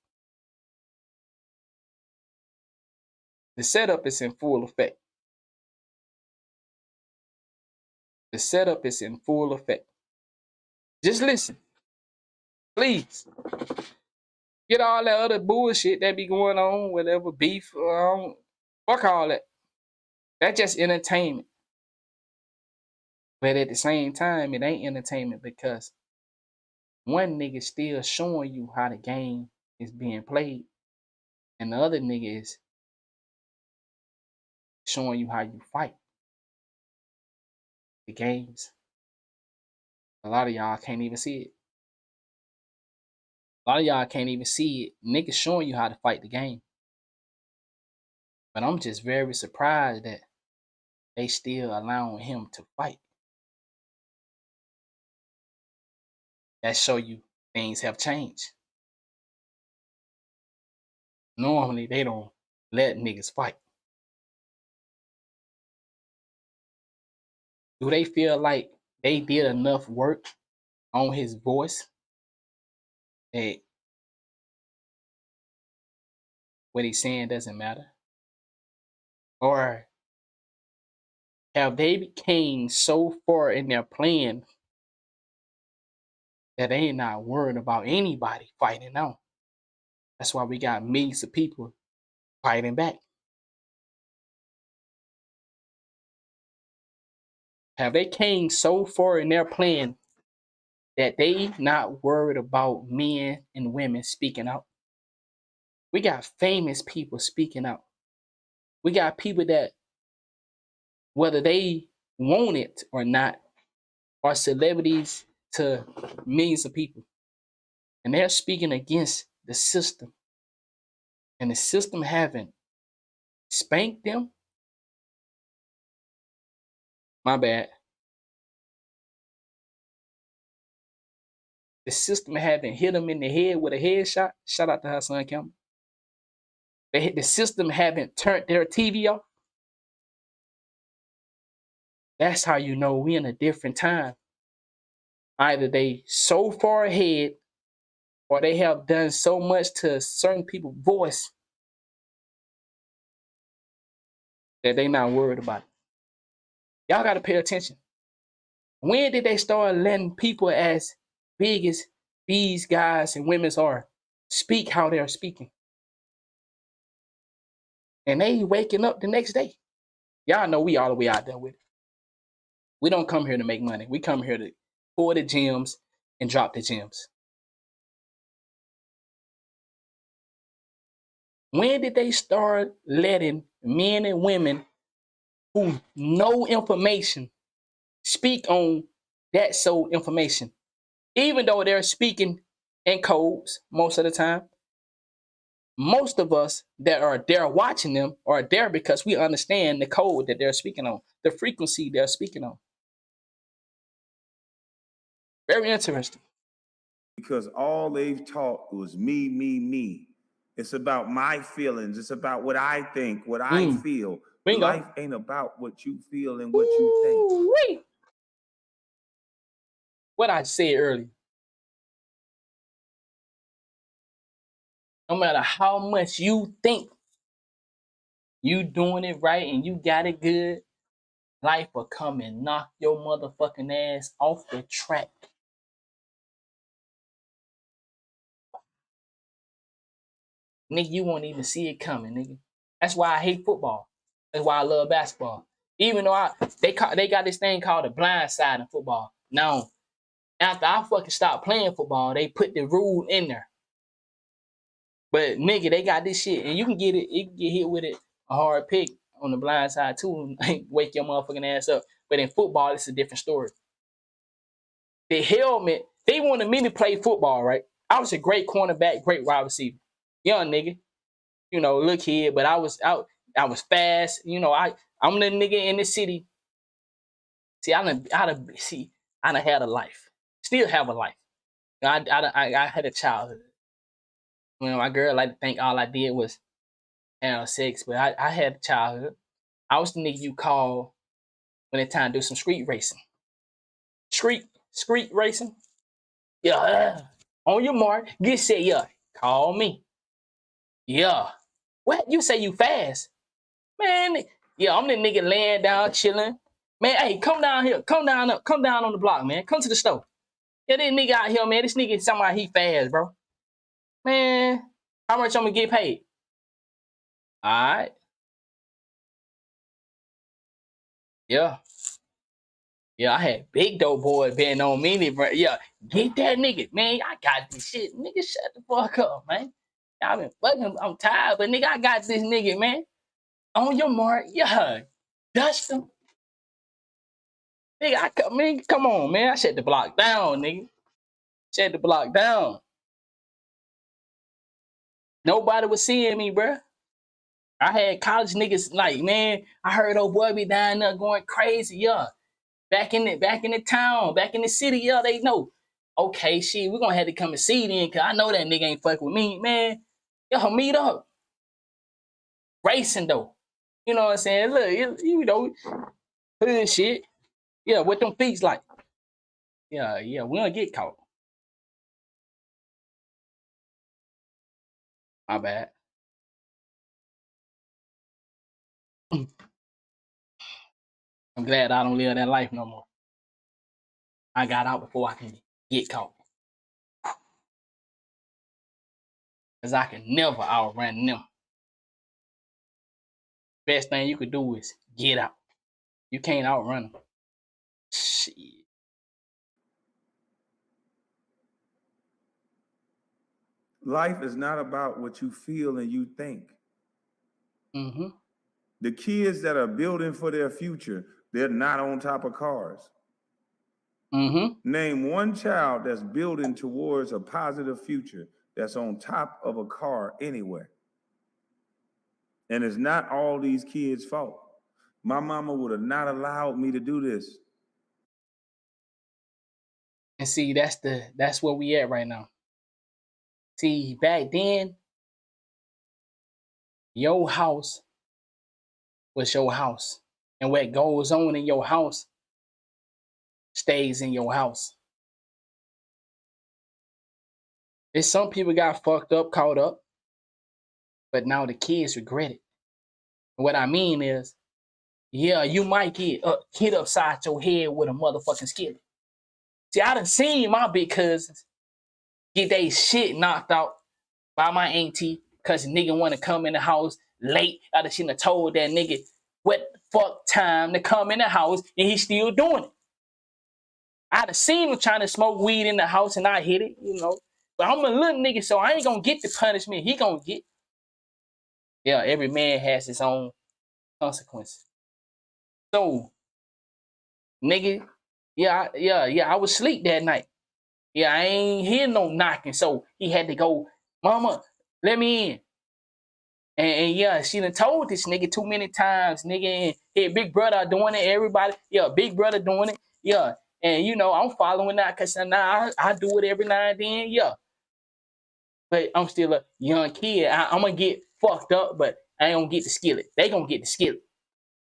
The setup is in full effect. The setup is in full effect. Just listen. Please. Get all that other bullshit that be going on, whatever beef, fuck all that. That's just entertainment. But at the same time, it ain't entertainment because one nigga still showing you how the game is being played, and the other nigga is showing you how you fight the games. A lot of y'all can't even see it. A lot of y'all can't even see it. Niggas showing you how to fight the game. But I'm just very surprised that they still allowing him to fight. That show you things have changed. Normally, they don't let niggas fight. Do they feel like they did enough work on his voice that what he's saying doesn't matter? Or have they became so far in their plan that they ain't not worried about anybody fighting now? That's why we got millions of people fighting back. Have they came so far in their plan that they not worried about men and women speaking out? We got famous people speaking out. We got people that, whether they want it or not, are celebrities to millions of people. And they're speaking against the system. And the system haven't spanked them. My bad. The system haven't hit them in the head with a headshot. Shout out to her son Campbell. The system haven't turned their TV off. That's how you know we in a different time. Either they so far ahead or they have done so much to certain people's voice that they not worried about it. Y'all got to pay attention. When did they start letting people as big as these guys and women are speak how they're speaking? And they waking up the next day. Y'all know we all the way out there with it. We don't come here to make money. We come here to pour the gems and drop the gems. When did they start letting men and women who know information speak on that so information? Even though they're speaking in codes most of the time, most of us that are there watching them are there because we understand the code that they're speaking on, the frequency they're speaking on. Very interesting. Because all they've taught was me, me, me. It's about my feelings. It's about what I think, what I feel. Bingo. Life ain't about what you feel and what you think. Wait. What I said earlier. No matter how much you think you doing it right and you got it good, life will come and knock your motherfucking ass off the track. Nigga, you won't even see it coming, nigga. That's why I hate football. That's why I love basketball. Even though they got this thing called the blind side in football. Now, after I fucking stopped playing football, they put the rule in there. But nigga, they got this shit, and you can get hit with it a hard pick on the blind side too, and wake your motherfucking ass up. But in football, it's a different story. The helmet, they wanted me to play football, right? I was a great cornerback, great wide receiver. Young nigga. You know, little kid, but I was out. I was fast. You know, I'm the nigga in the city. See, I done had a life. Still have a life. I had a childhood. You know, my girl like to think all I did was have sex, but I had a childhood. I was the nigga you call when it's time to do some street racing. Street racing? Yeah. On your mark, get set, yeah. Call me. Yeah. What? You say you fast? Man, yeah, I'm the nigga laying down, chilling. Man, hey, come down here. Come down on the block, man. Come to the store. Yeah, this nigga out here, man. This nigga somebody he fast, bro. Man, how much I'm gonna get paid? All right. Yeah. Yeah, I had big dope boy betting on me, bro. Yeah, get that nigga. Man, I got this shit. Nigga, shut the fuck up, man. I've been fucking, I'm tired, but nigga, I got this nigga, man. On your mark, yeah. Dust him. Nigga, come on, man. I shut the block down, nigga. Shut the block down. Nobody was seeing me, bruh. I had college niggas like, man, I heard old boy be down there going crazy, yeah. Back in the town, back in the city, yeah, they know. Okay, shit, we're gonna have to come and see then, cause I know that nigga ain't fuck with me, man. Yo, meet up. Racing though. You know what I'm saying? Look, you know, hood shit. Yeah, what them feet's like. Yeah, we don't get caught. My bad. I'm glad I don't live that life no more. I got out before I can get caught. Cause I can never outrun them. Best thing you could do is get out. You can't outrun them. Shit. Life is not about what you feel and you think. Mm-hmm. The kids that are building for their future, they're not on top of cars. Mm-hmm. Name one child that's building towards a positive future that's on top of a car anywhere. And it's not all these kids' fault. My mama would have not allowed me to do this. And see, that's where we at right now. See, back then, your house was your house. And what goes on in your house stays in your house. There's some people got fucked up, caught up, but now the kids regret it. What I mean is, yeah, you might get hit upside your head with a motherfucking skillet. See, I done seen my big cousins get they shit knocked out by my auntie because the nigga want to come in the house late. I done seen told that nigga what the fuck time to come in the house and he's still doing it. I done seen him trying to smoke weed in the house and I hit it, you know. But I'm a little nigga, so I ain't gonna get the punishment he gonna get. Yeah, every man has his own consequences. So, nigga, I was asleep that night. Yeah, I ain't hear no knocking. So he had to go, mama, let me in. And yeah, she done told this nigga too many times, nigga. And hey, big brother doing it, everybody. Yeah, big brother doing it. Yeah. And you know, I'm following that because now I do it every now and then. Yeah. But I'm still a young kid. I'm gonna get fucked up, but I ain't gonna get the skillet. They gonna get the skillet.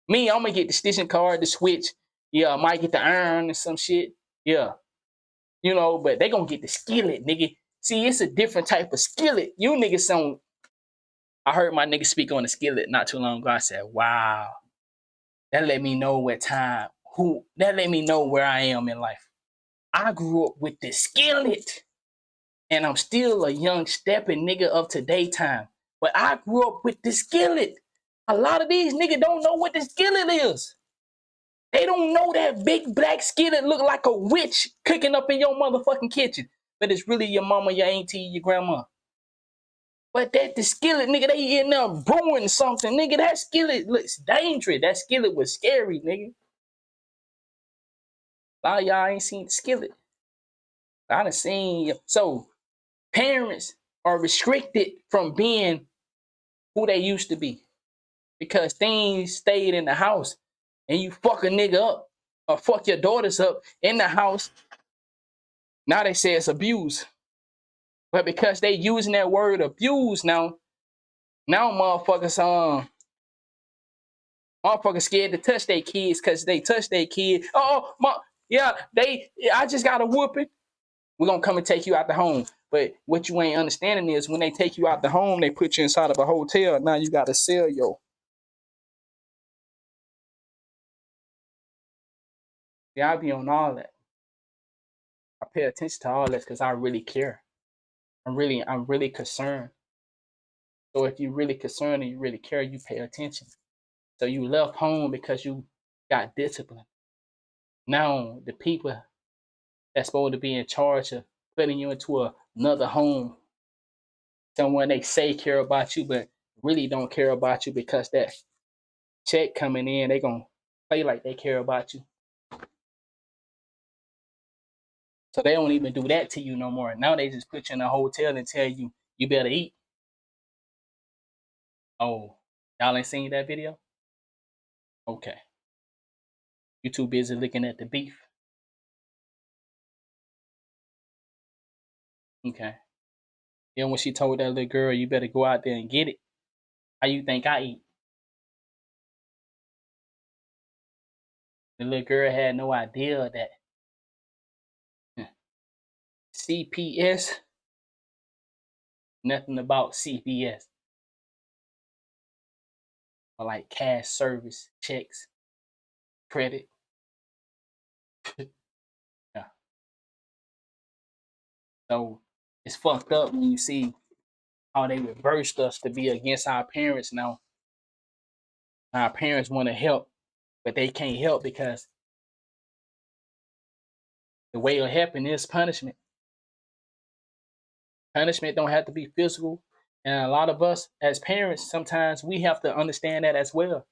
Me, I'm gonna get the stitching card, the switch. Yeah, I might get the iron or some shit. Yeah. You know, but they gonna get the skillet, nigga. See, it's a different type of skillet. You niggas sound. I heard my nigga speak on the skillet not too long ago. I said, wow. That let me know what time, that let me know where I am in life. I grew up with the skillet. And I'm still a young stepping nigga of today time. But I grew up with the skillet. A lot of these niggas don't know what the skillet is. They don't know that big black skillet look like a witch cooking up in your motherfucking kitchen. But it's really your mama, your auntie, your grandma. But the skillet, nigga, they in there brewing something. Nigga, that skillet looks dangerous. That skillet was scary, nigga. A lot of y'all ain't seen the skillet. I done seen. So, parents are restricted from being who they used to be because things stayed in the house and you fuck a nigga up or fuck your daughters up in the house. Now they say it's abuse. But because they using that word abuse now motherfuckers scared to touch their kids because they touch their kid. I just got a whooping. We're gonna come and take you out the home. But what you ain't understanding is when they take you out the home, they put you inside of a hotel. Now you gotta sell your. Yeah, I be on all that. I pay attention to all this because I really care. I'm really concerned. So if you're really concerned and you really care, you pay attention. So you left home because you got discipline. Now the people that's supposed to be in charge of putting you into another home, someone they say care about you, but really don't care about you because that check coming in, they gonna play like they care about you. So they don't even do that to you no more. Now they just put you in a hotel and tell you you better eat. Oh, y'all ain't seen that video? Okay. You too busy looking at the beef. Okay. Then when she told that little girl, you better go out there and get it. How you think I eat? The little girl had no idea that CPS, nothing about CPS. Or like cash service, checks, credit. Yeah. So it's fucked up when you see how they reversed us to be against our parents now. Our parents want to help, but they can't help because the way of helping is punishment. Punishment don't have to be physical. And a lot of us as parents, sometimes we have to understand that as well.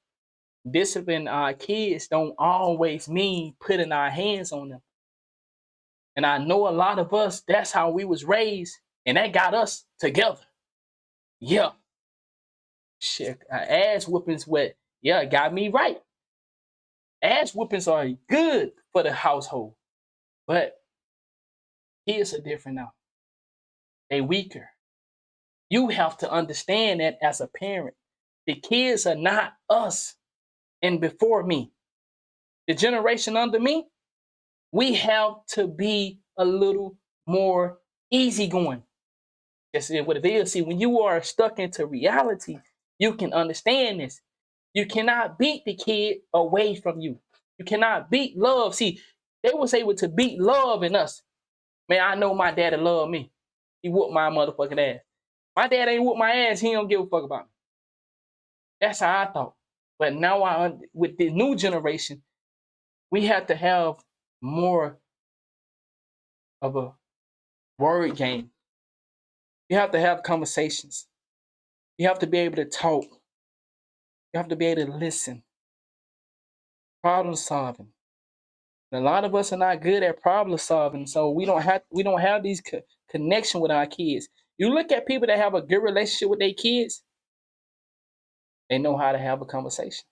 Discipline our kids don't always mean putting our hands on them. And I know a lot of us, that's how we was raised, and that got us together. Yeah. Shit. Ass whoopings got me right. Ass whoopings are good for the household. But kids are different now. They weaker. You have to understand that as a parent. The kids are not us and before me. The generation under me, we have to be a little more easygoing. That's what it is. See, when you are stuck into reality, you can understand this. You cannot beat the kid away from you. You cannot beat love. See, they was able to beat love in us. Man, I know my daddy loved me. He whooped my motherfucking ass. My dad ain't whooped my ass. He don't give a fuck about me. That's how I thought. But now with the new generation, we have to have more of a word game. You have to have conversations. You have to be able to talk. You have to be able to listen. Problem solving. And a lot of us are not good at problem solving, so we don't have these connection with our kids. You look at people that have a good relationship with their kids, they know how to have a conversation.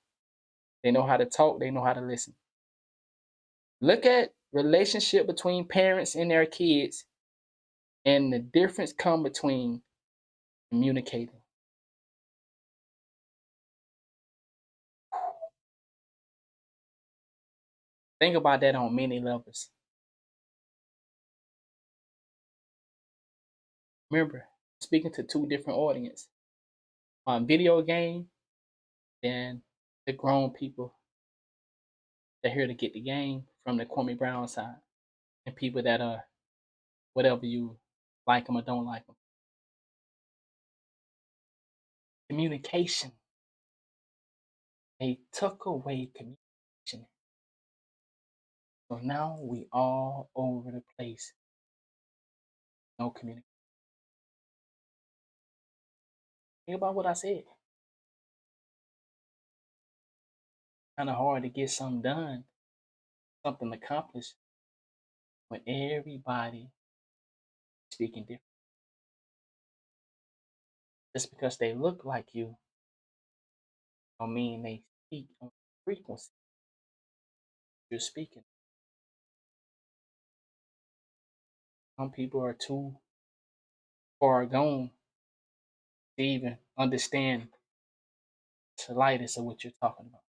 They know how to talk. They know how to listen. Look at relationship between parents and their kids, and the difference come between communicating. Think about that on many levels. Remember, speaking to two different audiences. On video game, and the grown people that here to get the game from the Kwame Brown side, and people that are whatever you like them or don't like them. Communication. They took away communication. So now we all over the place. No communication. Think about what I said. Kind of hard to get something done, something accomplished, when everybody speaking different. Just because they look like you, don't mean they speak on the frequency you're speaking. Some people are too far gone to even understand the slightest of what you're talking about.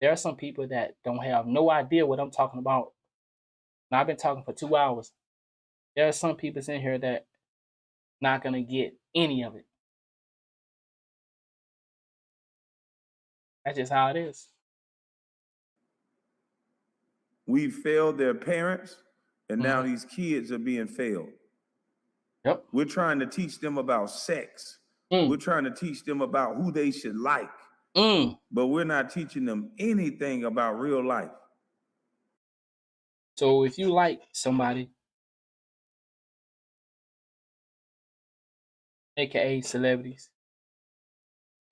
There are some people that don't have no idea what I'm talking about. And I've been talking for 2 hours. There are some people in here that not gonna get any of it. That's just how it is. We failed their parents, and now Mm-hmm. these kids are being failed. Yep. We're trying to teach them about sex. We're trying to teach them about who they should like. But we're not teaching them anything about real life. So if you like somebody, aka celebrities,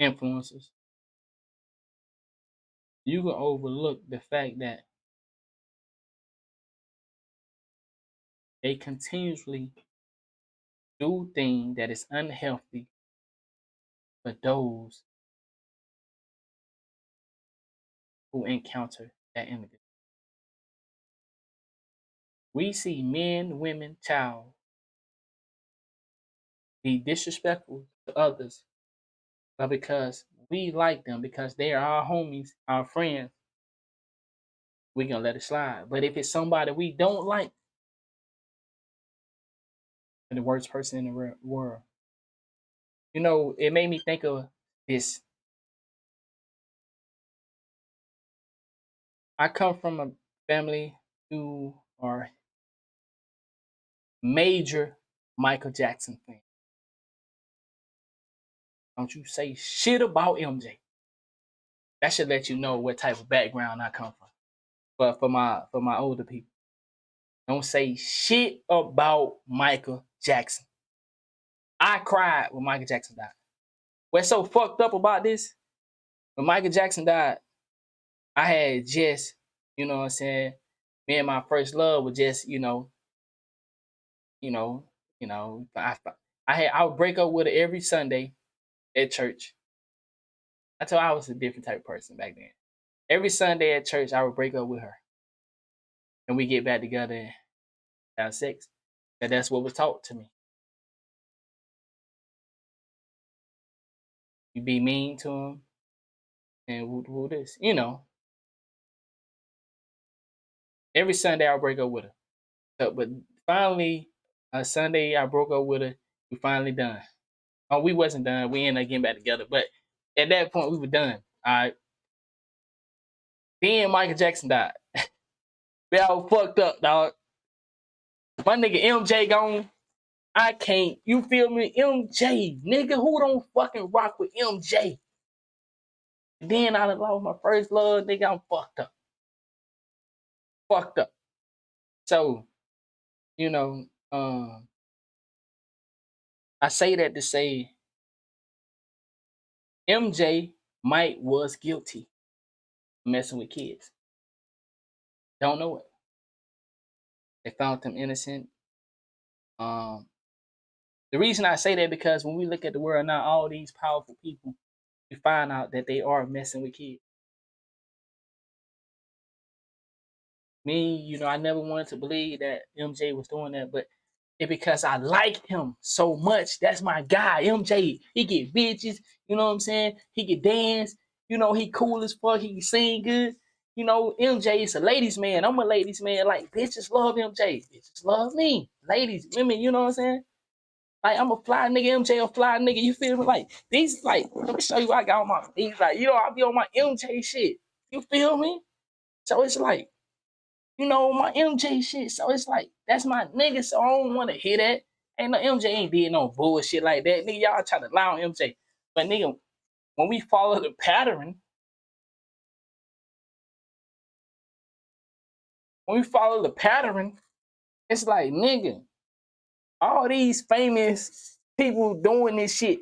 influencers, you can overlook the fact that they continuously do things that is unhealthy for those who encounter that individual. We see men, women, child be disrespectful to others, but because we like them, because they are our homies, our friends, we gonna let it slide. But if it's somebody we don't like, the worst person in the world, you know, it made me think of this. I come from a family who are major Michael Jackson fans. Don't you say shit about MJ. That should let you know what type of background I come from. But for my older people, don't say shit about Michael Jackson. I cried when Michael Jackson died. What's so fucked up about this? When Michael Jackson died, I had just, you know what I'm saying, me and my first love was just, you know, I would break up with her every Sunday at church. I told her I was a different type of person back then. Every Sunday at church, I would break up with her, and we get back together and have sex. And that's what was taught to me. You be mean to him, and woo this, Every Sunday I would break up with her. But finally, a Sunday I broke up with her. We finally done. Oh, we wasn't done. We ended up getting back together, but at that point we were done. All right. Then Michael Jackson died. We all fucked up, dog. My nigga MJ gone. I can't. You feel me? MJ, nigga, who don't fucking rock with MJ? Then I lost my first love, nigga. I'm fucked up. Fucked up. So, you know, I say that to say MJ might was guilty of messing with kids. Don't know it. They found him innocent. The reason I say that because when we look at the world now, all these powerful people, we find out that they are messing with kids. Me, I never wanted to believe that MJ was doing that, but it's because I like him so much. That's my guy, MJ. He get bitches, you know what I'm saying? He can dance, he cool as fuck, he can sing good. MJ is a ladies' man. I'm a ladies' man. Like, bitches love MJ. Bitches love me. Ladies, women, you know what I'm saying? Like, I'm a fly nigga, MJ a fly nigga. You feel me? Like, these, like, let me show you what I got on my, these, like, I be on my MJ shit. You feel me? So it's like, my MJ shit. So it's like, that's my nigga, so I don't want to hear that. Ain't no MJ ain't did no bullshit like that. Nigga, y'all try to lie on MJ. But nigga, when we follow the pattern, it's like, nigga, all these famous people doing this shit.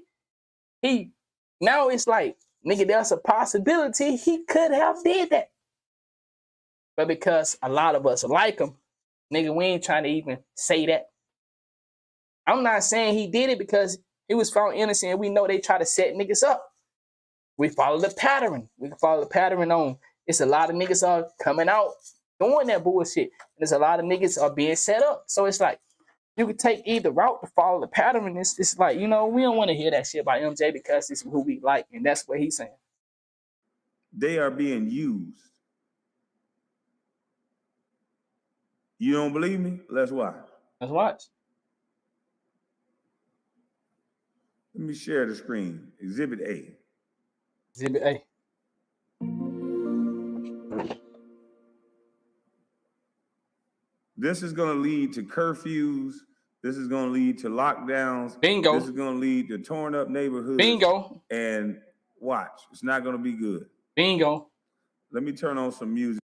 Now it's like, nigga, there's a possibility he could have did that. But because a lot of us like him, nigga, we ain't trying to even say that. I'm not saying he did it because he was found innocent. We know they try to set niggas up. We follow the pattern. We can follow the pattern on. It's a lot of niggas are coming out doing that bullshit. There's a lot of niggas are being set up. So it's like, you can take either route to follow the pattern. It's like, we don't want to hear that shit about MJ because it's who we like. And that's what he's saying. They are being used. You don't believe me? Let's watch. Let's watch. Let me share the screen. Exhibit A. Exhibit A. This is going to lead to curfews. This is going to lead to lockdowns. Bingo. This is going to lead to torn up neighborhoods. Bingo. And watch. It's not going to be good. Bingo. Let me turn on some music.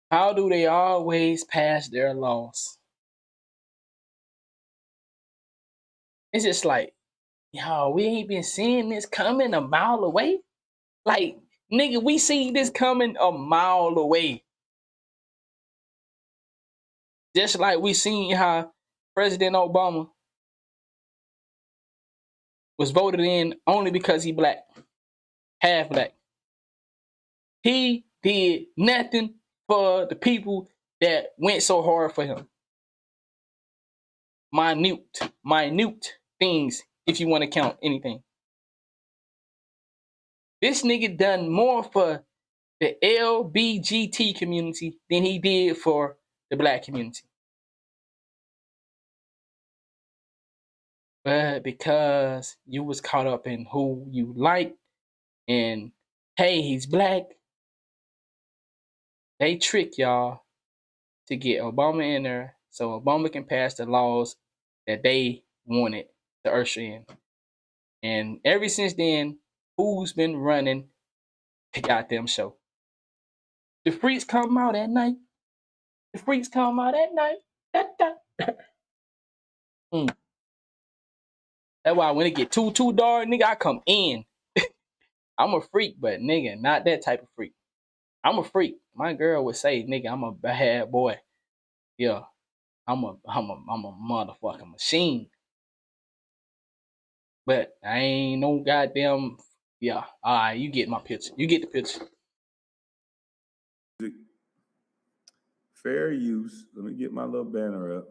How do they always pass their laws? It's just like, yo, we ain't been seeing this coming a mile away. Like, nigga, we seen this coming a mile away. Just like we seen how President Obama was voted in only because he black, half black. He did nothing for the people that went so hard for him. Minute things, if you want to count anything. This nigga done more for the LBGT community than he did for the black community. But because you was caught up in who you liked and, hey, he's black, they trick y'all to get Obama in there so Obama can pass the laws that they wanted to usher in. And ever since then, who's been running the goddamn show? The freaks come out at night. The freaks come out at night. That's why when it get too dark, nigga, I come in. I'm a freak, but nigga, not that type of freak. I'm a freak. My girl would say, nigga, I'm a bad boy. Yeah, I'm a motherfucking machine. But I ain't no goddamn, yeah. All right, you get my picture. You get the picture. Fair use. Let me get my little banner up.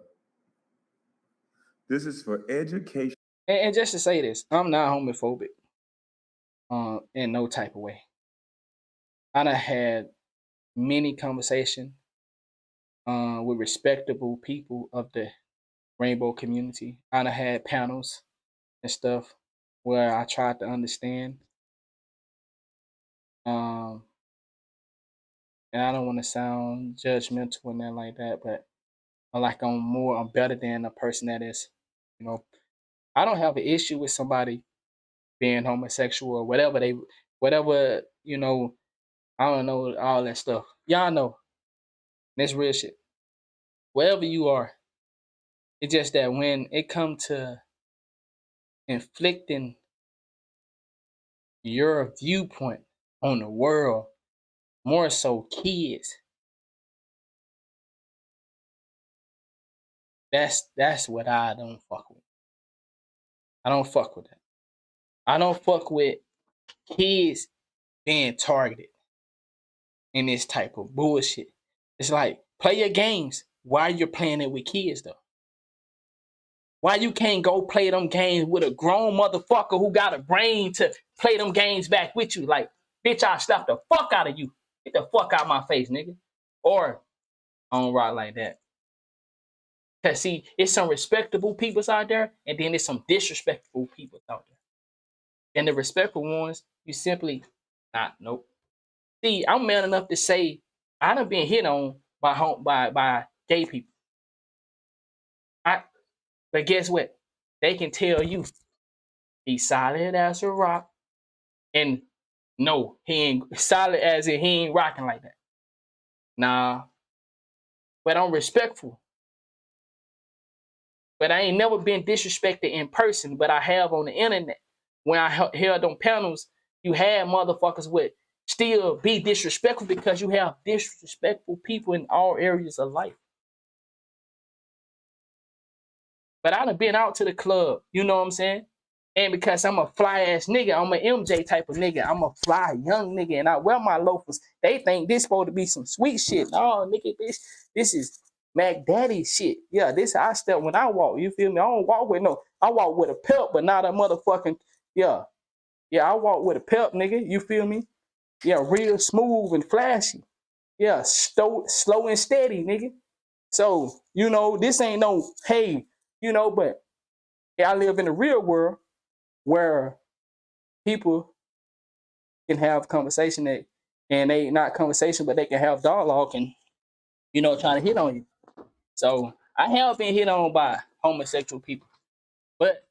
This is for education. And just to say this, I'm not homophobic. In no type of way. I done had many conversations with respectable people of the rainbow community. I done had panels and stuff where I tried to understand. And I don't want to sound judgmental and that like that, but I'm better than a person that is, I don't have an issue with somebody being homosexual or whatever, I don't know, all that stuff. Y'all know. That's real shit. Wherever you are, it's just that when it comes to inflicting your viewpoint on the world, more so kids. That's what I don't fuck with. I don't fuck with that. I don't fuck with kids being targeted in this type of bullshit. It's like, play your games while you're playing it with kids though. Why you can't go play them games with a grown motherfucker who got a brain to play them games back with you? Like, bitch, I'll slap the fuck out of you. Get the fuck out of my face, nigga. Or I don't rock like that. Cause see, it's some respectable peoples out there, and then there's some disrespectful people out there. And the respectful ones, you simply nope. See, I'm man enough to say I done been hit on by gay people. But guess what? They can tell you he's solid as a rock, and no, he ain't solid as in he ain't rocking like that. Nah, but I'm respectful. But I ain't never been disrespected in person, but I have on the internet. When I held on panels, you had motherfuckers with still be disrespectful because you have disrespectful people in all areas of life. But I done been out to the club, you know what I'm saying? And because I'm a fly ass nigga, I'm an MJ type of nigga. I'm a fly young nigga, and I wear my loafers. They think this supposed to be some sweet shit. No, nigga, this is Mac Daddy shit. Yeah, this how I step when I walk. You feel me? I don't walk with I walk with a pep, but not a motherfucking yeah. I walk with a pep, nigga. You feel me? Yeah, real smooth and flashy. Yeah, slow and steady, nigga. So, this ain't no hey, but I live in the real world where people can have conversation and they not conversation, but they can have dialogue and trying to hit on you. So I have been hit on by homosexual people, but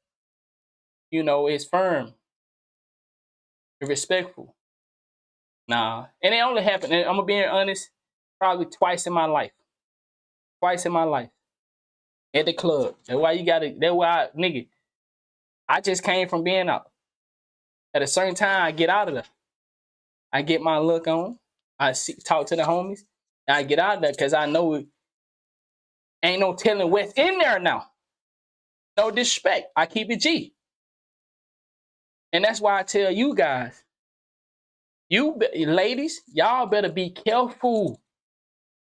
it's firm, it's respectful. Nah, and it only happened. And I'm gonna be honest, probably twice in my life. Twice in my life at the club. That's why nigga. I just came from being out. At a certain time, I get out of there. I get my look on. Talk to the homies. And I get out of there because I know ain't no telling what's in there now. No disrespect. I keep it G. And that's why I tell you guys, ladies, y'all better be careful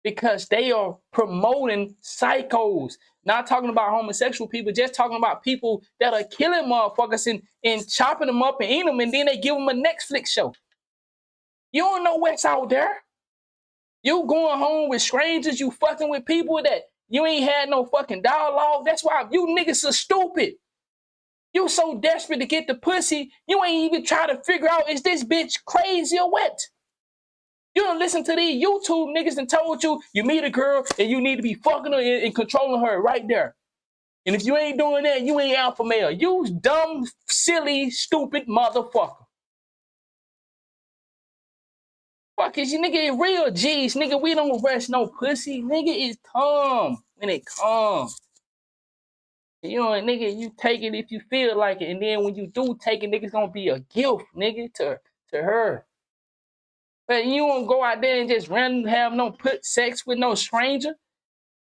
because they are promoting psychos. Not talking about homosexual people, just talking about people that are killing motherfuckers and chopping them up and eating them, and then they give them a Netflix show. You don't know what's out there. You going home with strangers, you fucking with people that you ain't had no fucking dialogue. That's why you niggas are stupid. You so desperate to get the pussy, you ain't even try to figure out, is this bitch crazy or what? You don't listen to these YouTube niggas and told you meet a girl and you need to be fucking her and controlling her right there. And if you ain't doing that, you ain't alpha male. You dumb, silly, stupid motherfucker. Fuck is you nigga real G's, nigga. We don't rush no pussy. Nigga, it's calm when it comes. Nigga, you take it if you feel like it. And then when you do take it, nigga's gonna be a gift, nigga, to her. But you won't go out there and just randomly have sex with no stranger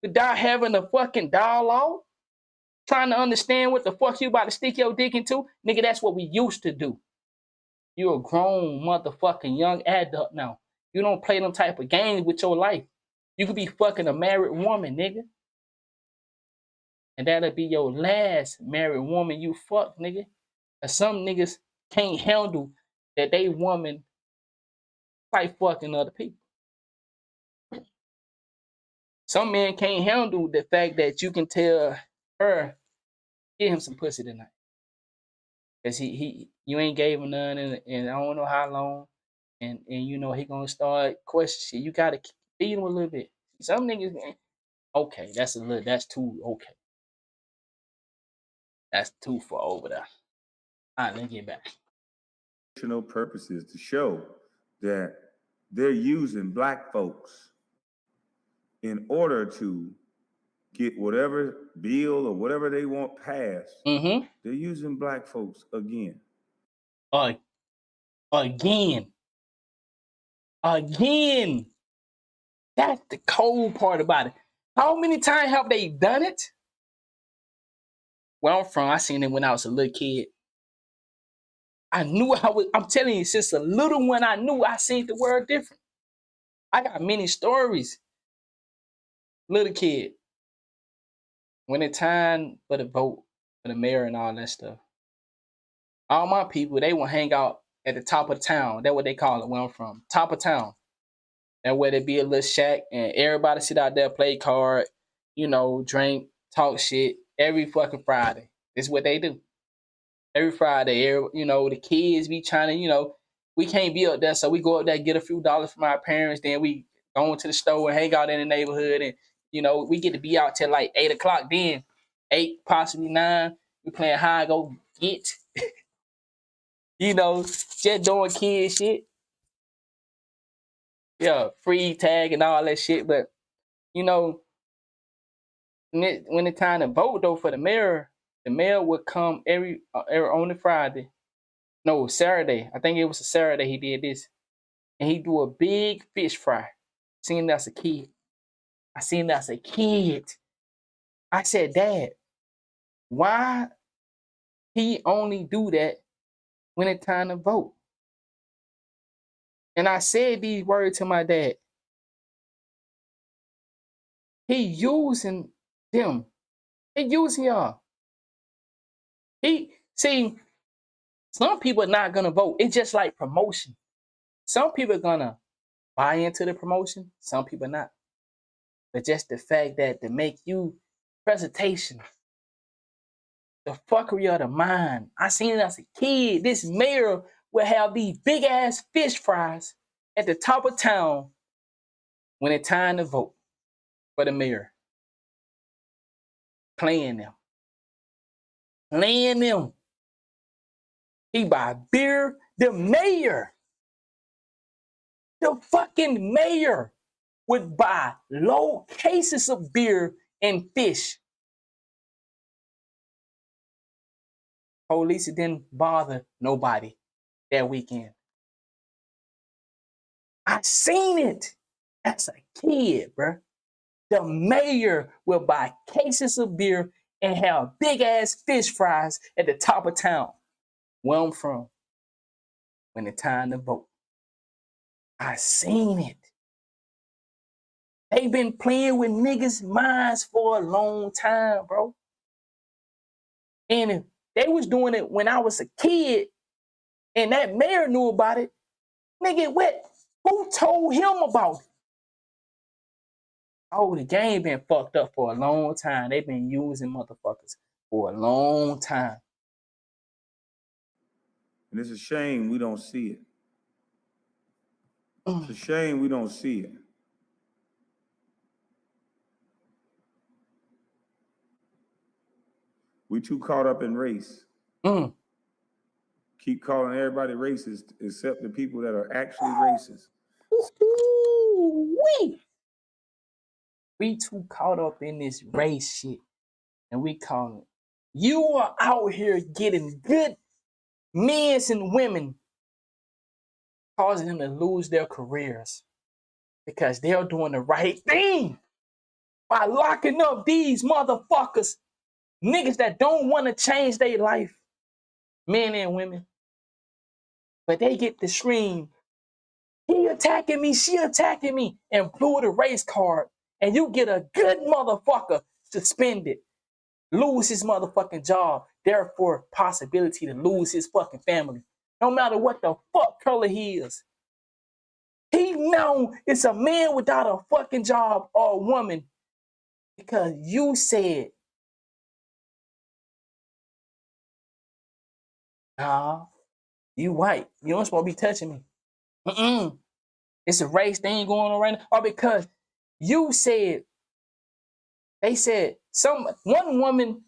without having a fucking dialogue, trying to understand what the fuck you about to stick your dick into. Nigga, that's what we used to do. You're a grown motherfucking young adult now. You don't play them type of games with your life. You could be fucking a married woman, nigga. And that'll be your last married woman you fuck, nigga. And some niggas can't handle that they woman like fucking other people. Some men can't handle the fact that you can tell her, get him some pussy tonight. Cause you ain't gave him none and I don't know how long. And he gonna start questioning. You gotta feed him a little bit. Some niggas, okay, that's too okay. That's too far over there. All right, let's get back. Purposes to show that they're using black folks in order to get whatever bill or whatever they want passed. Mm-hmm. They're using black folks again. Again. Again. That's the cold part about it. How many times have they done it? Where I'm from, I seen it when I was a little kid. I knew I'm telling you, since a little one, I knew I seen the world different. I got many stories. Little kid. When it's time for the vote, for the mayor and all that stuff, all my people, they will hang out at the top of the town. That's what they call it where I'm from. Top of town. That way there be a little shack and everybody sit out there, play card, drink, talk shit every fucking Friday. This is what they do. Every Friday, the kids be trying to, we can't be up there, so we go up there, get a few dollars from our parents, then we go into the store and hang out in the neighborhood, and we get to be out till like 8 o'clock. Then 8, possibly 9, we playing hide go get, just doing kid shit. Yeah, free tag and all that shit, but when it's time to vote though for the mayor would come every on the Friday. No, Saturday. I think it was a Saturday he did this. And he do a big fish fry. Seen that as a kid. I seen that as a kid. I said, Dad, why he only do that when it's time to vote? And I said these words to my dad. He using them. He using y'all. Some people are not gonna vote. It's just like promotion. Some people are gonna buy into the promotion. Some people not. But just the fact that to make you presentation, the fuckery of the mind. I seen it as a kid. This mayor will have these big ass fish fries at the top of town when it's time to vote for the mayor. Playing them. He buy beer. The mayor, the fucking mayor would buy low cases of beer and fish. Police didn't bother nobody that weekend. I seen it as a kid, bro. The mayor will buy cases of beer and have big ass fish fries at the top of town where I'm from when it's time to vote. I seen it. They've been playing with niggas' minds for a long time, bro. And if they was doing it when I was a kid and that mayor knew about it, nigga, who told him about it? Oh, the game been fucked up for a long time. They've been using motherfuckers for a long time. And it's a shame we don't see it. It's a shame we don't see it. We too caught up in race. Keep calling everybody racist except the people that are actually racist. We too caught up in this race shit. And we call it. You are out here getting good men and women, causing them to lose their careers because they're doing the right thing by locking up these motherfuckers, niggas that don't want to change their life, men and women. But they get to scream, he attacking me, she attacking me, and blew the race card. And you get a good motherfucker suspended, lose his motherfucking job, therefore possibility to lose his fucking family. No matter what the fuck color he is. He know it's a man without a fucking job or a woman because you said, nah, you white. You don't supposed to be touching me. It's a race thing going on right now. Or because you said, they said, one woman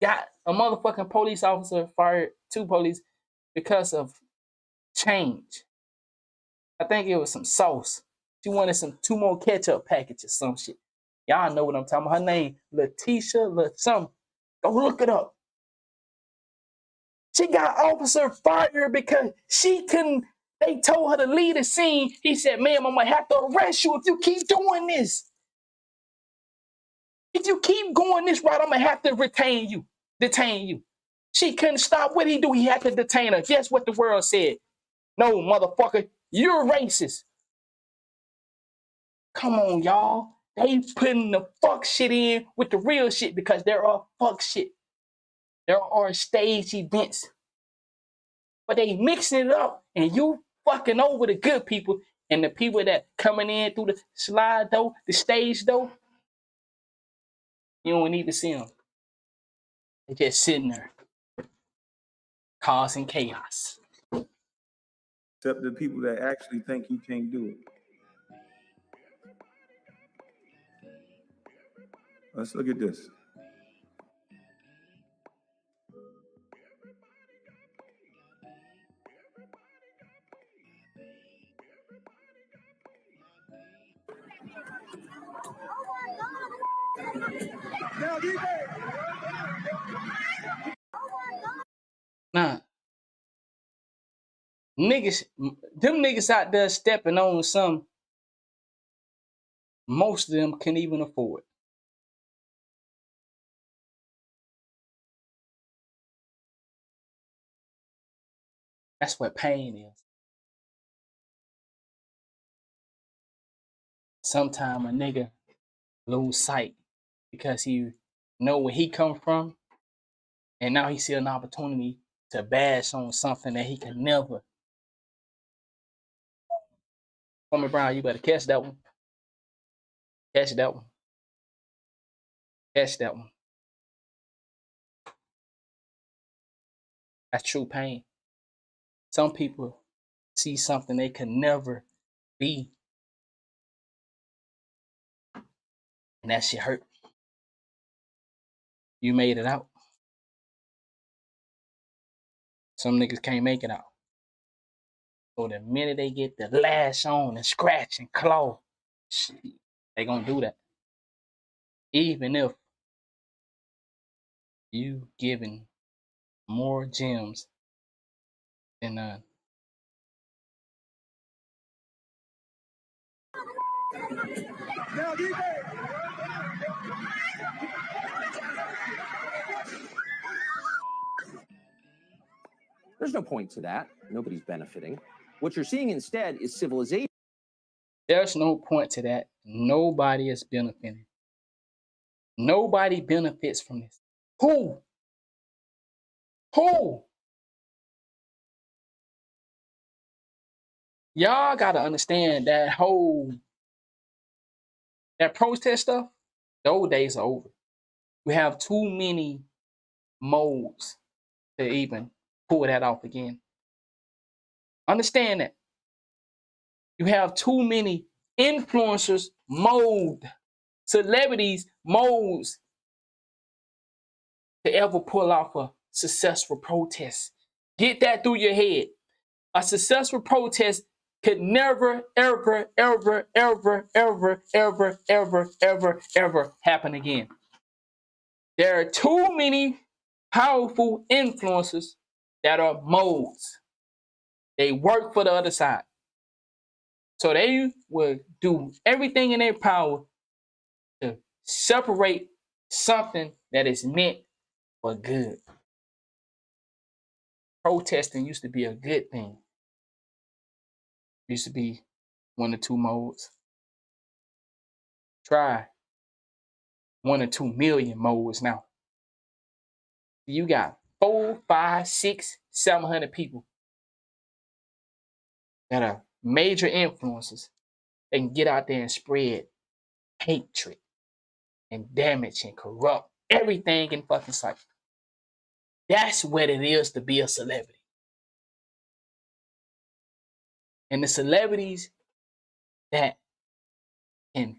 got a motherfucking police officer fired, 2 police, because of change. I think it was some sauce. She wanted 2 more ketchup packages, some shit. Y'all know what I'm talking about. Her name, Letitia, something. Go look it up. She got officer fired because she couldn't They told her to leave the scene. He said, ma'am, I'm going to have to arrest you if you keep doing this. If you keep going this route, I'm going to have to detain you. She couldn't stop. What did he do? He had to detain her. Guess what the world said? No, motherfucker, you're racist. Come on, y'all. They putting the fuck shit in with the real shit because there are fuck shit. There are stage events. But they mixing it up and you fucking over the good people and the people that coming in through the slide door, the stage door. You don't need to see them. They're just sitting there causing chaos. Except the people that actually think he can't do it. Let's look at this. Nah. Niggas, them niggas out there stepping on some most of them can't even afford. That's what pain is. Sometimes a nigga lose sight because he know where he come from, and now he see an opportunity to bash on something that he can never. Kwame Brown, you better catch that one. Catch that one. Catch that one. That's true pain. Some people see something they can never be, and that shit hurt. You made it out. Some niggas can't make it out. So the minute they get the lash on and scratch and claw, shit, they gonna do that. Even if you giving more gems than none. There's no point to that. Nobody's benefiting. What you're seeing instead is civilization. There's no point to that. Nobody is benefiting. Nobody benefits from this. Who? Who? Y'all gotta understand that protest stuff, those days are over. We have too many modes to even pull that off again. Understand that. You have too many influencers, celebrities, modes to ever pull off a successful protest. Get that through your head. A successful protest could never, ever, ever, ever, ever, ever, ever, ever, ever happen again. There are too many powerful influencers that are modes. They work for the other side. So they will do everything in their power to separate something that is meant for good. Protesting used to be a good thing. Used to be one or two modes. Try 1 or 2 million modes now. You got 4, 5, 6, 700 people that are major influencers. They can get out there and spread hatred and damage and corrupt everything in fucking sight. That's what it is to be a celebrity. And the celebrities that can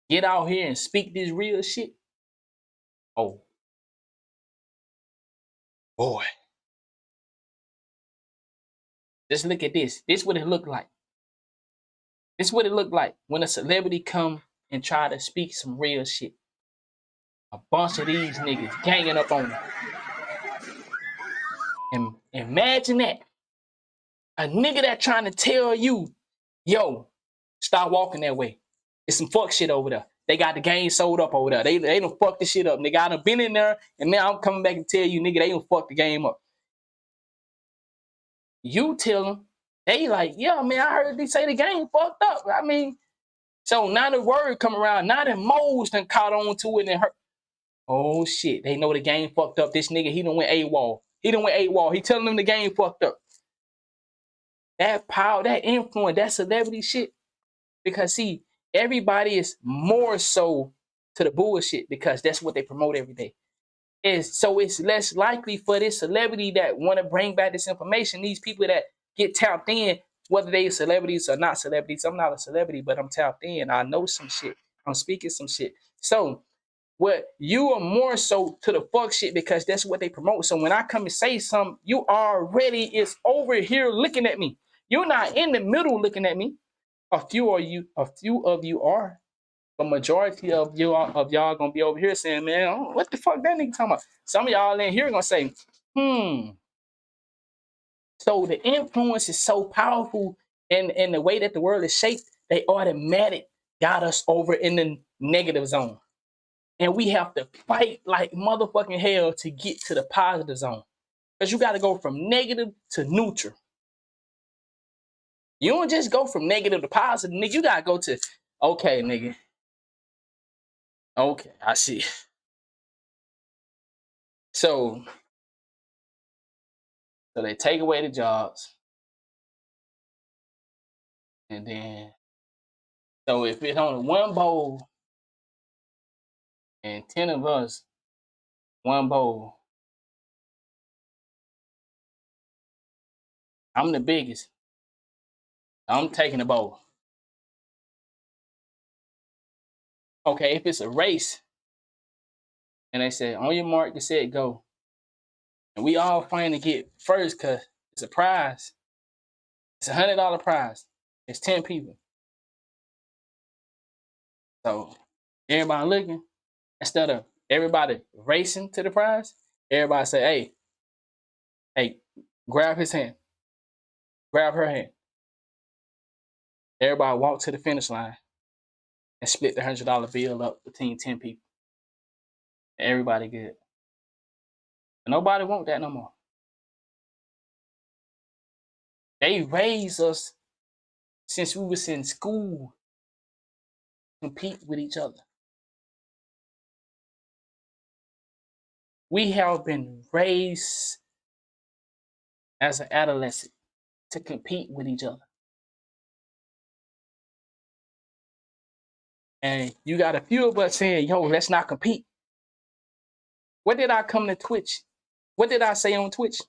get out here and speak this real shit, oh, boy. Just look at this. This is what it looked like. This is what it looked like when a celebrity come and try to speak some real shit. A bunch of these niggas ganging up on them. And imagine that. A nigga that trying to tell you, yo, stop walking that way. It's some fuck shit over there. They got the game sold up over there. They done fucked the shit up. Nigga, I done been in there, and now I'm coming back and tell you, nigga, they done fucked the game up. You tell them, they like, yeah, man, I heard they say the game fucked up. I mean, so now the word come around, now the moles done caught on to it and hurt. Oh shit, they know the game fucked up. This nigga, he done went AWOL. He done went AWOL. He telling them the game fucked up. That power, that influence, that celebrity shit. Because see, everybody is more so to the bullshit because that's what they promote every day. So it's less likely for this celebrity that want to bring back this information, these people that get tapped in, whether they celebrities or not celebrities. I'm not a celebrity, but I'm tapped in. I know some shit. I'm speaking some shit. So what you are more so to the fuck shit because that's what they promote. So when I come and say something, you already is over here looking at me. You're not in the middle looking at me. A few of you are. The majority of y'all gonna be over here saying, man, oh, what the fuck that nigga talking about? Some of y'all in here gonna say, So the influence is so powerful and the way that the world is shaped, they automatic got us over in the negative zone. And we have to fight like motherfucking hell to get to the positive zone. Because you got to go from negative to neutral. You don't just go from negative to positive, nigga. You got to go to, okay, nigga. Okay, I see. So they take away the jobs. And then, so if it's only one bowl and 10 of us, one bowl, I'm the biggest. I'm taking the bowl. Okay, if it's a race, and they say, on your mark, get set, go. And we all fighting to get first because it's a prize. It's $100 prize. It's 10 people. So everybody looking, instead of everybody racing to the prize, everybody say, hey, grab his hand. Grab her hand. Everybody walk to the finish line and split the $100 bill up between 10 people. And everybody good. And nobody want that no more. They raised us since we was in school to compete with each other. We have been raised as an adolescent to compete with each other. And you got a few of us saying, yo, let's not compete. What did I come to Twitch? What did I say on Twitch?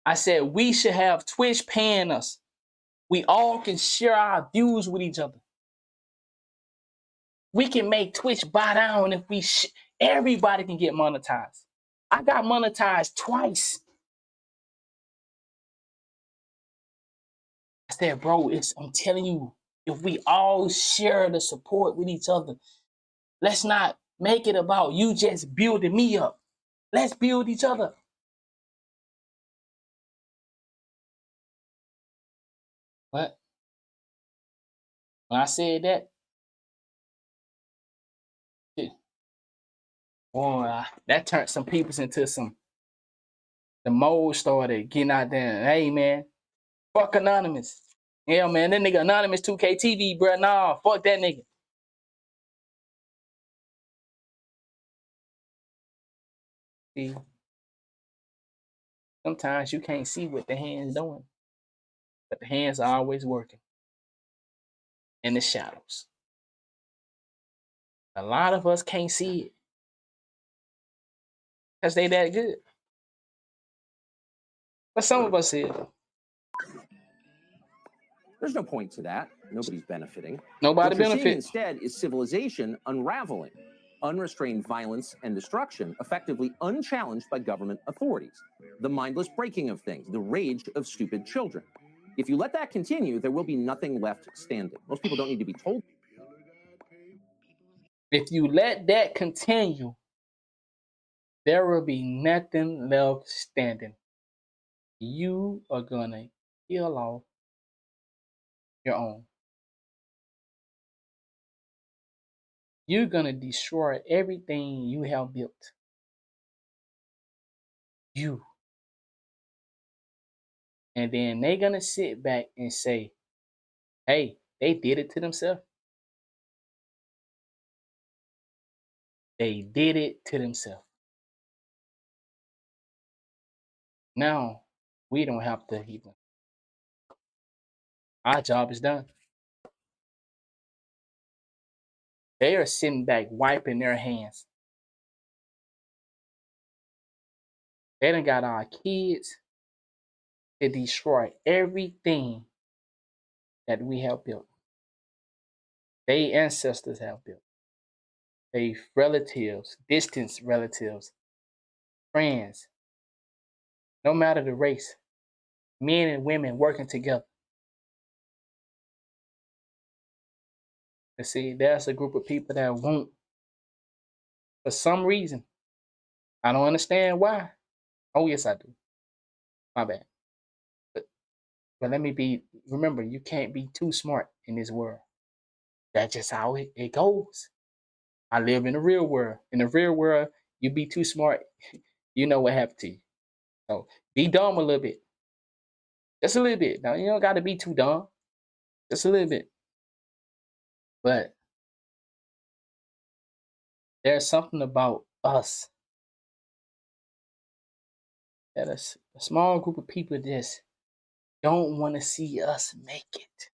I said we should have Twitch paying us. We all can share our views with each other. We can make Twitch buy down if we everybody can get monetized. I got monetized twice. I said, bro, I'm telling you, if we all share the support with each other, let's not make it about you just building me up. Let's build each other. But when I said that, boy, that turned some people into the mold started getting out there. Hey, man, fuck Anonymous. Yeah, man, that nigga Anonymous 2K TV, bro. Nah, fuck that nigga. See, sometimes you can't see what the hand's doing, but the hands are always working in the shadows. A lot of us can't see it because they that good. But some of us is. There's no point to that. Nobody's benefiting. Nobody what you're seeing benefits. instead is civilization unraveling. Unrestrained violence and destruction, effectively unchallenged by government authorities. The mindless breaking of things, the rage of stupid children. If you let that continue, there will be nothing left standing. Most people don't need to be told. If you let that continue, there will be nothing left standing. You are gonna kill off your own. You're gonna destroy everything you have built. You. And then they're gonna sit back and say, hey, they did it to themselves. They did it to themselves. Now, we don't have to even. Our job is done. They are sitting back wiping their hands. They done got our kids to destroy everything that we have built. They ancestors have built. They relatives, distant relatives, friends, no matter the race, men and women working together. You see, there's a group of people that won't, for some reason. I don't understand why. Oh, yes, I do. My bad. But let me be, remember, you can't be too smart in this world. That's just how it goes. I live in the real world. In the real world, you be too smart, you know what happened to you. So be dumb a little bit. Just a little bit. Now, you don't got to be too dumb. Just a little bit. But there's something about us that a small group of people just don't want to see us make it.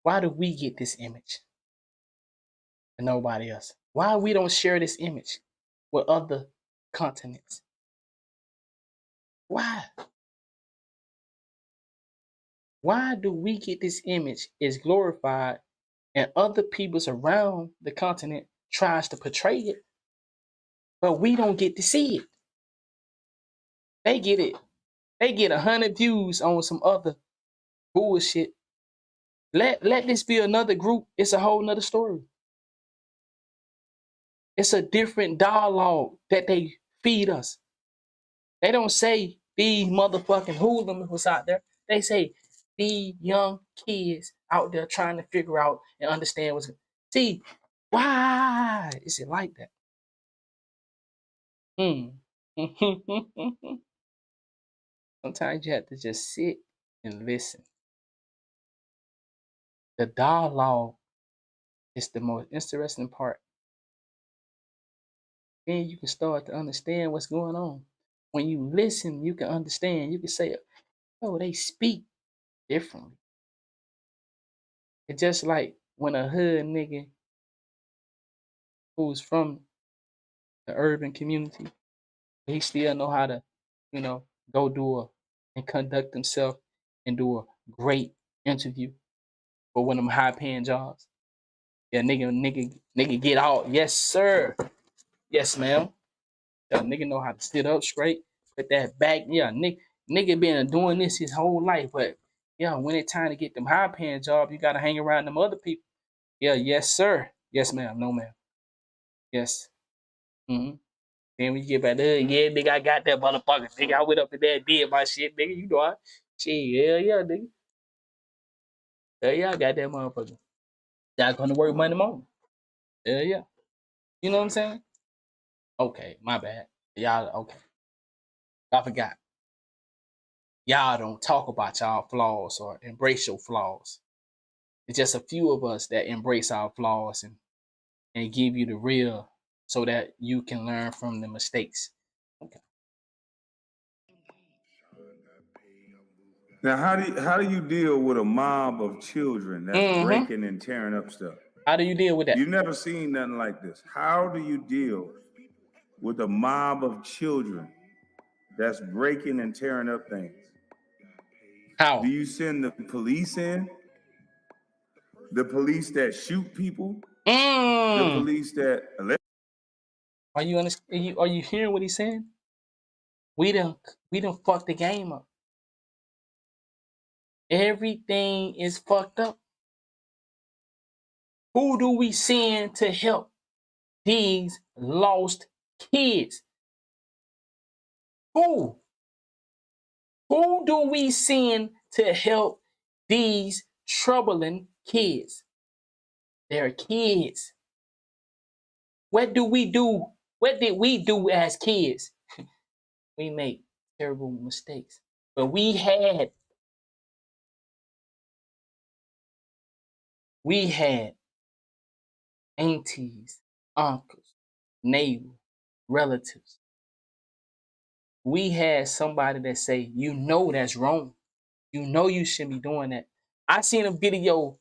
Why do we get this image and nobody else? Why we don't share this image with other continents? Why? Why do we get this image is glorified and other peoples around the continent tries to portray it, but we don't get to see it? They get it. They get 100 views on some other bullshit. Let this be another group. It's a whole nother story. It's a different dialogue that they feed us. They don't say these motherfucking hoodlums was out there. They say these young kids out there trying to figure out and understand what's. See, why is it like that? Sometimes you have to just sit and listen. The dialogue is the most interesting part. Then you can start to understand what's going on. When you listen, you can understand. You can say, oh, they speak differently. It's just like when a hood nigga who's from the urban community, he still know how to, you know, go do and conduct himself and do a great interview for one of them high paying jobs. Yeah, nigga get out. Yes, sir. Yes, ma'am. Yeah, nigga know how to sit up straight, put that back. Yeah, nigga been doing this his whole life, but yeah, when it's time to get them high paying jobs, you gotta hang around them other people. Yeah, yes, sir. Yes, ma'am. No, ma'am. Yes. Mm-hmm. Then when you get back there, yeah, nigga, I got that motherfucker. Nigga, I went up in there and did my shit, nigga. You know I shit, yeah, nigga. Yeah, I got that motherfucker. Y'all gonna work Monday morning. Yeah. You know what I'm saying? Okay, my bad. Y'all okay. I forgot. Y'all don't talk about y'all flaws or embrace your flaws. It's just a few of us that embrace our flaws and give you the real so that you can learn from the mistakes. Okay. Now, how do you deal with a mob of children that's breaking and tearing up stuff? How do you deal with that? You've never seen nothing like this. How do you deal with a mob of children that's breaking and tearing up things? How? Do you send the police in? The police that shoot people? The police that Are you understand? Are you hearing what he's saying? We done fucked the game up. Everything is fucked up. Who do we send to help these lost kids. Who? Who do we send to help these troubling kids? They're kids. What do we do? What did we do as kids? We make terrible mistakes. But we had aunties, uncles, neighbors, relatives. We had somebody that say, you know that's wrong. You know you shouldn't be doing that. I seen a video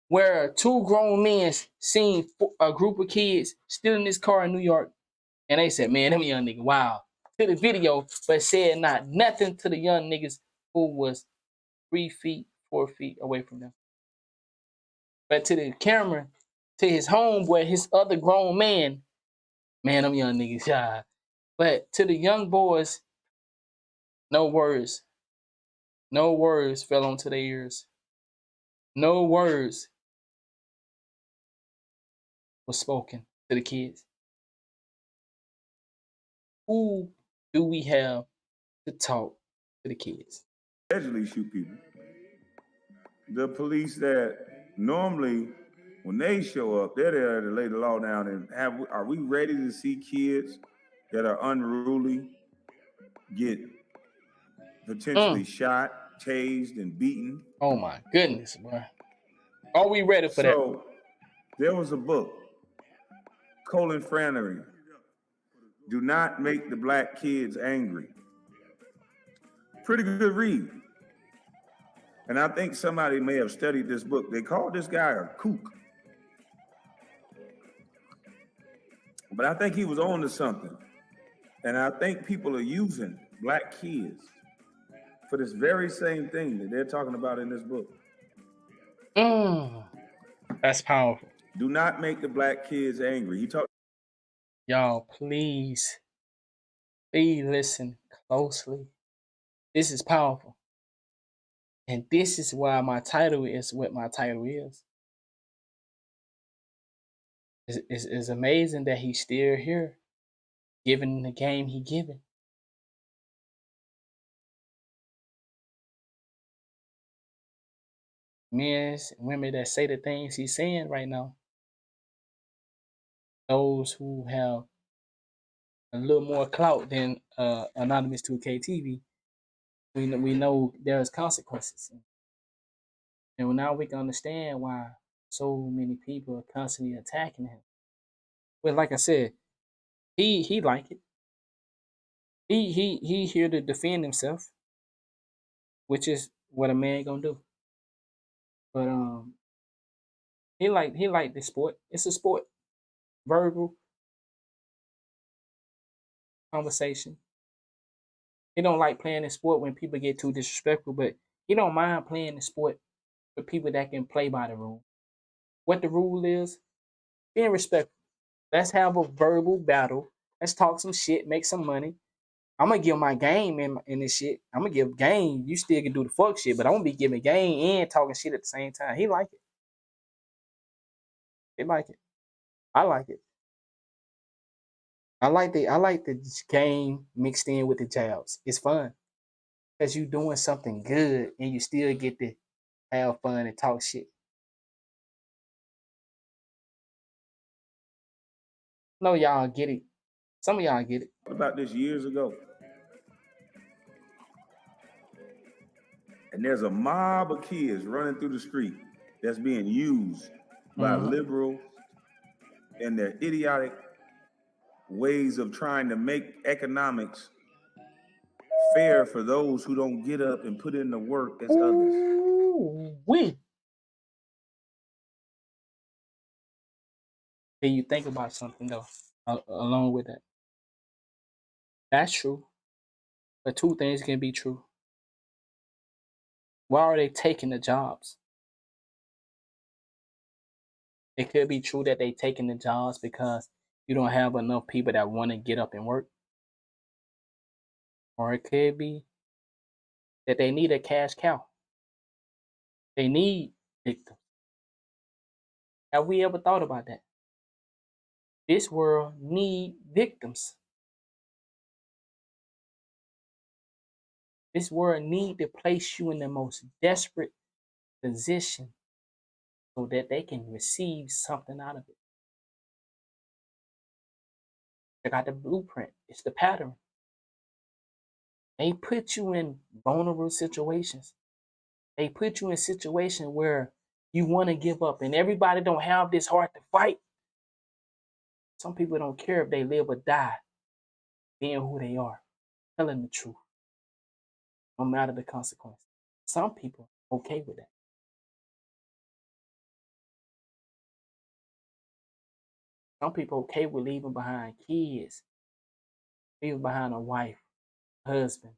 where two grown men seen a group of kids still in this car in New York, and they said, man, them young niggas, wow. To the video, but said not nothing to the young niggas who was 3 feet, 4 feet away from them. But to the camera, to his homeboy, his other grown man, them young niggas, yeah. But to the young boys, no words. No words fell onto their ears. No words was spoken to the kids. Who do we have to talk to the kids? Allegedly shoot people. The police that normally, when they show up, they're there to lay the law down. And are we ready to see kids that are unruly get potentially shot, tased, and beaten? Oh my goodness, boy. Are we ready for that? So there was a book, Colin Flannery, Do Not Make the Black Kids Angry. Pretty good read. And I think somebody may have studied this book. They called this guy a kook. But I think he was on to something. And I think people are using black kids for this very same thing that they're talking about in this book. That's powerful. Do not make the black kids angry. Y'all, please listen closely. This is powerful. And this is why my title is what my title is. It's amazing that he's still here, giving the game he giving. Men and women that say the things he's saying right now, those who have a little more clout than Anonymous 2K TV, we know there's consequences. And now we can understand why so many people are constantly attacking him. But like I said, he like it. He here to defend himself, which is what a man gonna do. But he like this sport. It's a sport. Verbal conversation. He don't like playing the sport when people get too disrespectful, but he don't mind playing the sport with people that can play by the rule. What the rule is, being respectful. Let's have a verbal battle. Let's talk some shit, make some money. I'm gonna give my game in this shit. I'm gonna give game. You still can do the fuck shit, but I'm gonna be giving game and talking shit at the same time. He like it. He like it. I like it. I like the game mixed in with the jabs. It's fun. Because you doing something good and you still get to have fun and talk shit. No, y'all get it. Some of y'all get it. About this years ago. And there's a mob of kids running through the street that's being used by liberals and their idiotic ways of trying to make economics fair for those who don't get up and put in the work as others. Then you think about something though, along with that. That's true. But two things can be true. Why are they taking the jobs? It could be true that they taking the jobs because you don't have enough people that want to get up and work. Or it could be that they need a cash cow. They need victims. Have we ever thought about that? This world need victims. This world need to place you in the most desperate position so that they can receive something out of it. They got the blueprint. It's the pattern. They put you in vulnerable situations. They put you in situations where you want to give up, and everybody don't have this heart to fight. Some people don't care if they live or die being who they are, telling the truth, no matter the consequence. Some people are okay with that. Some people are okay with leaving behind kids, leaving behind a wife, husband,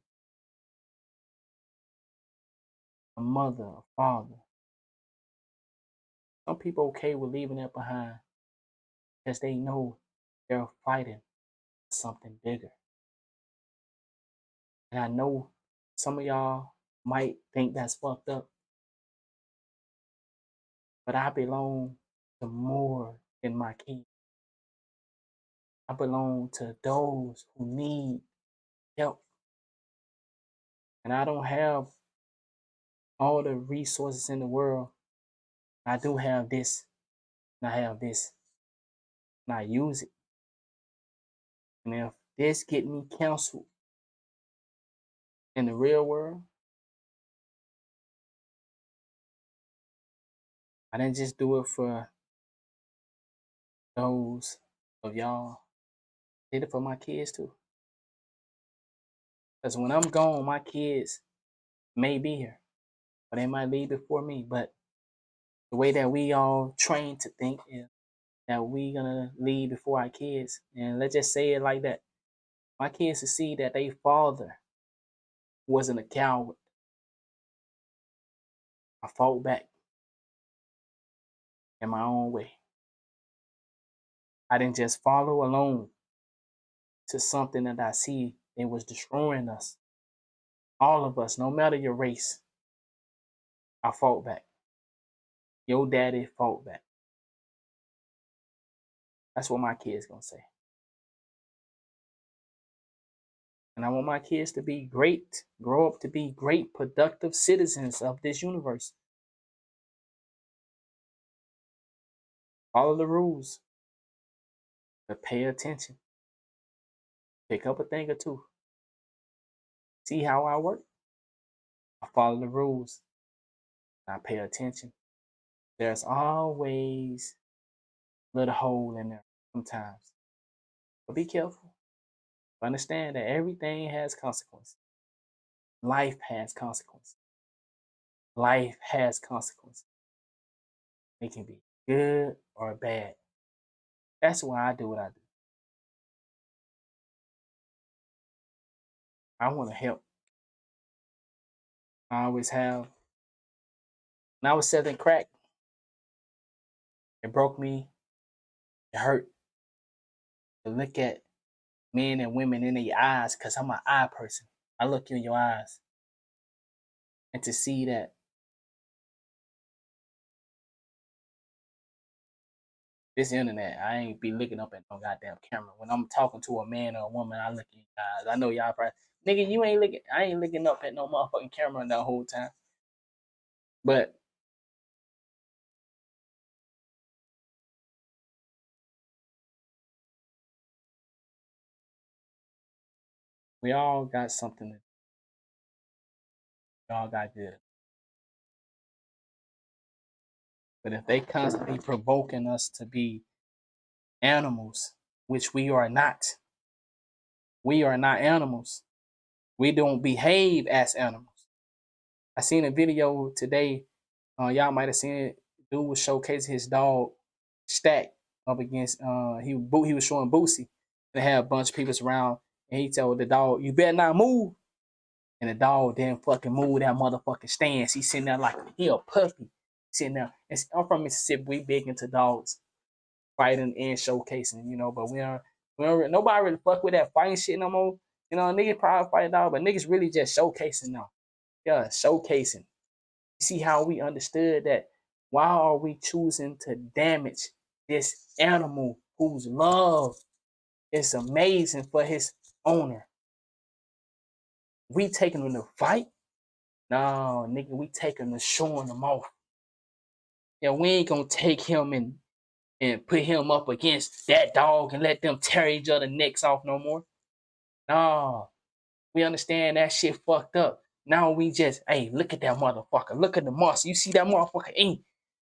a mother, a father. Some people are okay with leaving that behind because they know they're fighting for something bigger. And I know some of y'all might think that's fucked up, but I belong to more than my kids. I belong to those who need help. And I don't have all the resources in the world. I do have this, and I have this, and I use it. And if this get me canceled in the real world, I didn't just do it for those of y'all. I did it for my kids too. Because when I'm gone, my kids may be here, or they might leave before me. But the way that we all train to think is that we gonna leave before our kids. And let's just say it like that. My kids to see that their father wasn't a coward. I fought back in my own way. I didn't just follow alone to something that I see it was destroying us. All of us, no matter your race. I fought back. Your daddy fought back. That's what my kids gonna say. And I want my kids to be great, grow up to be great, productive citizens of this universe. Follow the rules, but pay attention. Pick up a thing or two. See how I work? I follow the rules. I pay attention. There's always a little hole in there sometimes. But be careful. Understand that everything has consequences. Life has consequences. Life has consequences. It can be good or bad. That's why I do what I do. I want to help. I always have. When I was selling crack, it broke me. It hurt to look at men and women in their eyes because I'm an eye person. I look you in your eyes. And to see that this internet, I ain't be looking up at no goddamn camera. When I'm talking to a man or a woman, I look in your eyes. I know y'all probably, nigga, you ain't looking, I ain't looking up at no motherfucking camera the whole time. But we all got something. We all got good. But if they constantly provoking us to be animals, which we are not animals. We don't behave as animals. I seen a video today. Y'all might have seen it. Dude was showcasing his dog Stack up against. He was showing Boosie. They had a bunch of people around, and he told the dog, "You better not move." And the dog didn't fucking move that motherfucking stance. He's sitting there like he a puppy, sitting there. And I'm from Mississippi. We big into dogs fighting and showcasing, but we don't nobody really fuck with that fighting shit no more. Niggas probably fight a dog, but niggas really just showcasing now. Yeah, showcasing. You see how we understood that why are we choosing to damage this animal whose love is amazing for his owner. We taking him to fight? No, nigga, we taking him to showing them off. Yeah, we ain't gonna take him and put him up against that dog and let them tear each other necks off no more. No, we understand that shit fucked up. Now we just, hey, look at that motherfucker. Look at the muscle. You see that motherfucker ink?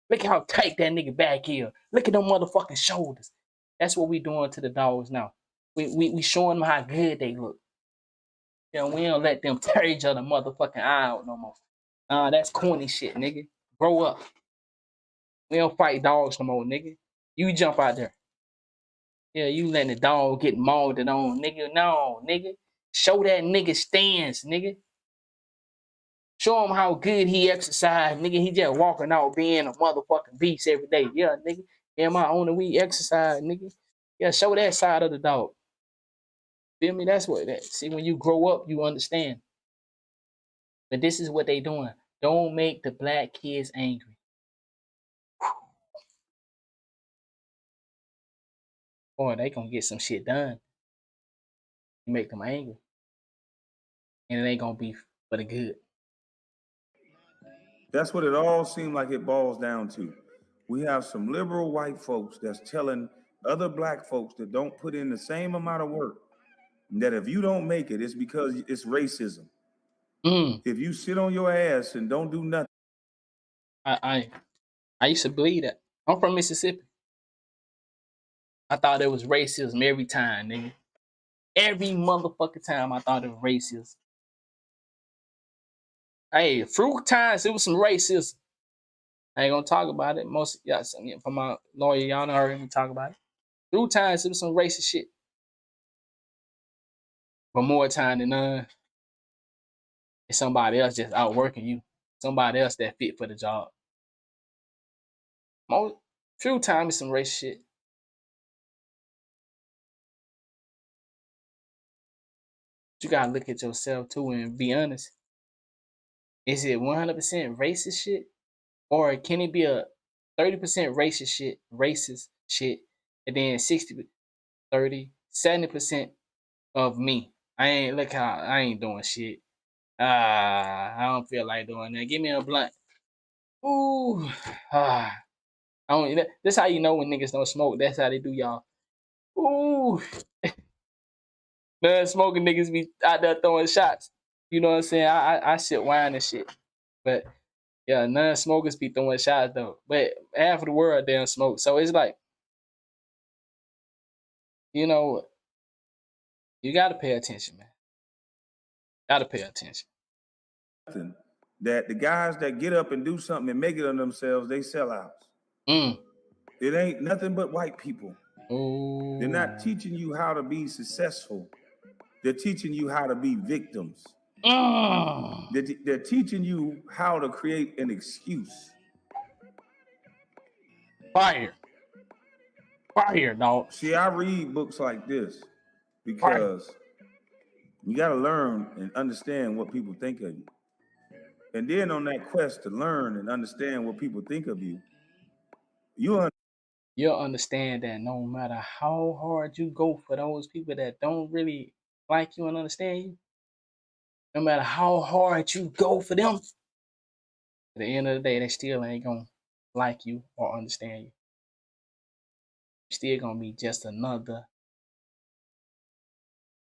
Look at how tight that nigga back here. Look at them motherfucking shoulders. That's what we doing to the dogs now. We showing them how good they look. You know, we don't let them tear each other motherfucking eye out no more. That's corny shit, nigga. Grow up. We don't fight dogs no more, nigga. You jump out there. Yeah, you letting the dog get mauled on, nigga. No, nigga. Show that nigga stance, nigga. Show him how good he exercise, nigga. He just walking out being a motherfucking beast every day. Yeah, nigga. Yeah, my owner, we exercise, nigga. Yeah, show that side of the dog. Feel me? That's what that. See, when you grow up, you understand. But this is what they doing. Don't make the black kids angry. Boy, they gonna get some shit done. You make them angry. And it ain't gonna be for the good. That's what it all seems like it boils down to. We have some liberal white folks that's telling other black folks that don't put in the same amount of work that if you don't make it, it's because it's racism. If you sit on your ass and don't do nothing. I used to believe that. I'm from Mississippi. I thought it was racism every time, nigga. Every motherfucking time I thought it was racism. Hey, fruit times, it was some racism. I ain't gonna talk about it. Most, yeah, from my lawyer, y'all done heard me talk about it. Fruit times, it was some racist shit. But more time than none, it's somebody else just outworking you. Somebody else that fit for the job. Most, few times, it's some racist shit. You gotta look at yourself too and be honest. Is it 100% racist shit? Or can it be a 30% racist shit, and then 60, 30, 70% of me? I ain't doing shit. I don't feel like doing that. Give me a blunt. Ooh. I don't, that's how you know when niggas don't smoke. That's how they do y'all. Ooh. Non-smoking niggas be out there throwing shots. You know what I'm saying? I sip wine and shit. But yeah, non-smokers be throwing shots though. But half of the world they don't smoke. So it's like, you know, you gotta pay attention, man. Gotta pay attention. That the guys that get up and do something and make it on themselves, they sell out. It ain't nothing but white people. Ooh. They're not teaching you how to be successful. They're teaching you how to be victims. They're teaching you how to create an excuse. Fire, dog. See, I read books like this because you got to learn and understand what people think of you. And then on that quest to learn and understand what people think of you, you'll understand that no matter how hard you go for those people that don't really like you and understand you, no matter how hard you go for them, at the end of the day, they still ain't gonna like you or understand you. You're still gonna be just another.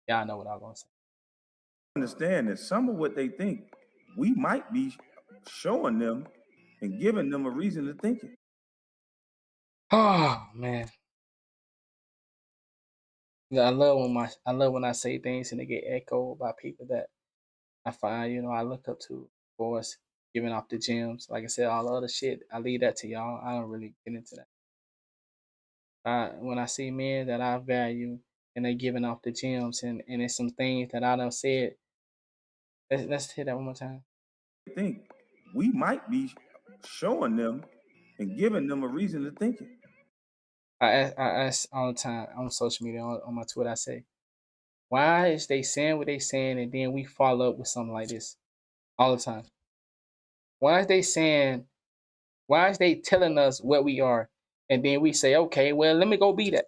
Y'all know what I'm gonna say. Understand that some of what they think, we might be showing them and giving them a reason to think it. Oh man. I love when I say things and they get echoed by people that I find, I look up to. Of course, giving off the gems. Like I said, all the other shit, I leave that to y'all. I don't really get into that. When I see men that I value and they giving off the gems and it's some things that I done said. Let's hit that one more time. I think we might be showing them and giving them a reason to think it. I ask all the time on social media, on my Twitter, I say, why is they saying what they saying and then we follow up with something like this all the time? Why is they telling us what we are and then we say, okay, well, let me go be that.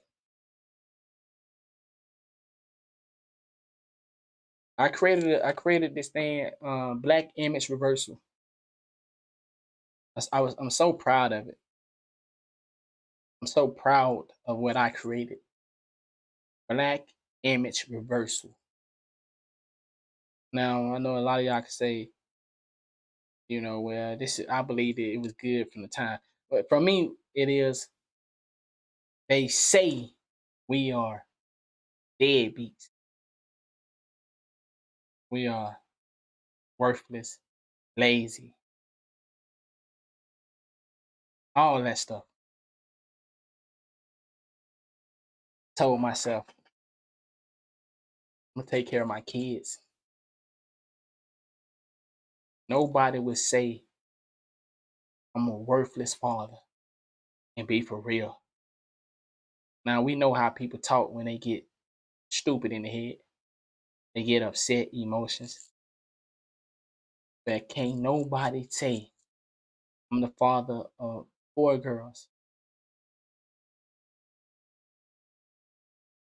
I created this thing, black image reversal. I'm so proud of it. I'm so proud of what I created. Black image reversal. Now I know a lot of y'all can say, well, I believe that it was good from the time. But for me, it is, they say we are deadbeats. We are worthless, lazy, all that stuff. Told myself, I'm gonna take care of my kids. Nobody would say I'm a worthless father and be for real. Now we know how people talk when they get stupid in the head. They get upset emotions. But can't nobody say I'm the father of 4 girls.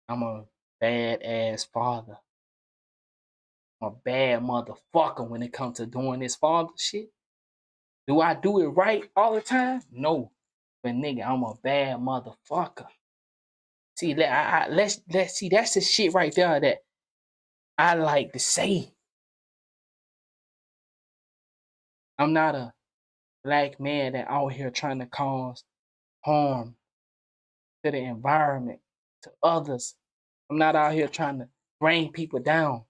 I'm a badass father. I'm a bad motherfucker when it comes to doing this father shit. Do I do it right all the time? No. But nigga, I'm a bad motherfucker. See, let's see, that's the shit right there that I like to say. I'm not a black man that out here trying to cause harm to the environment, to others. I'm not out here trying to bring people down.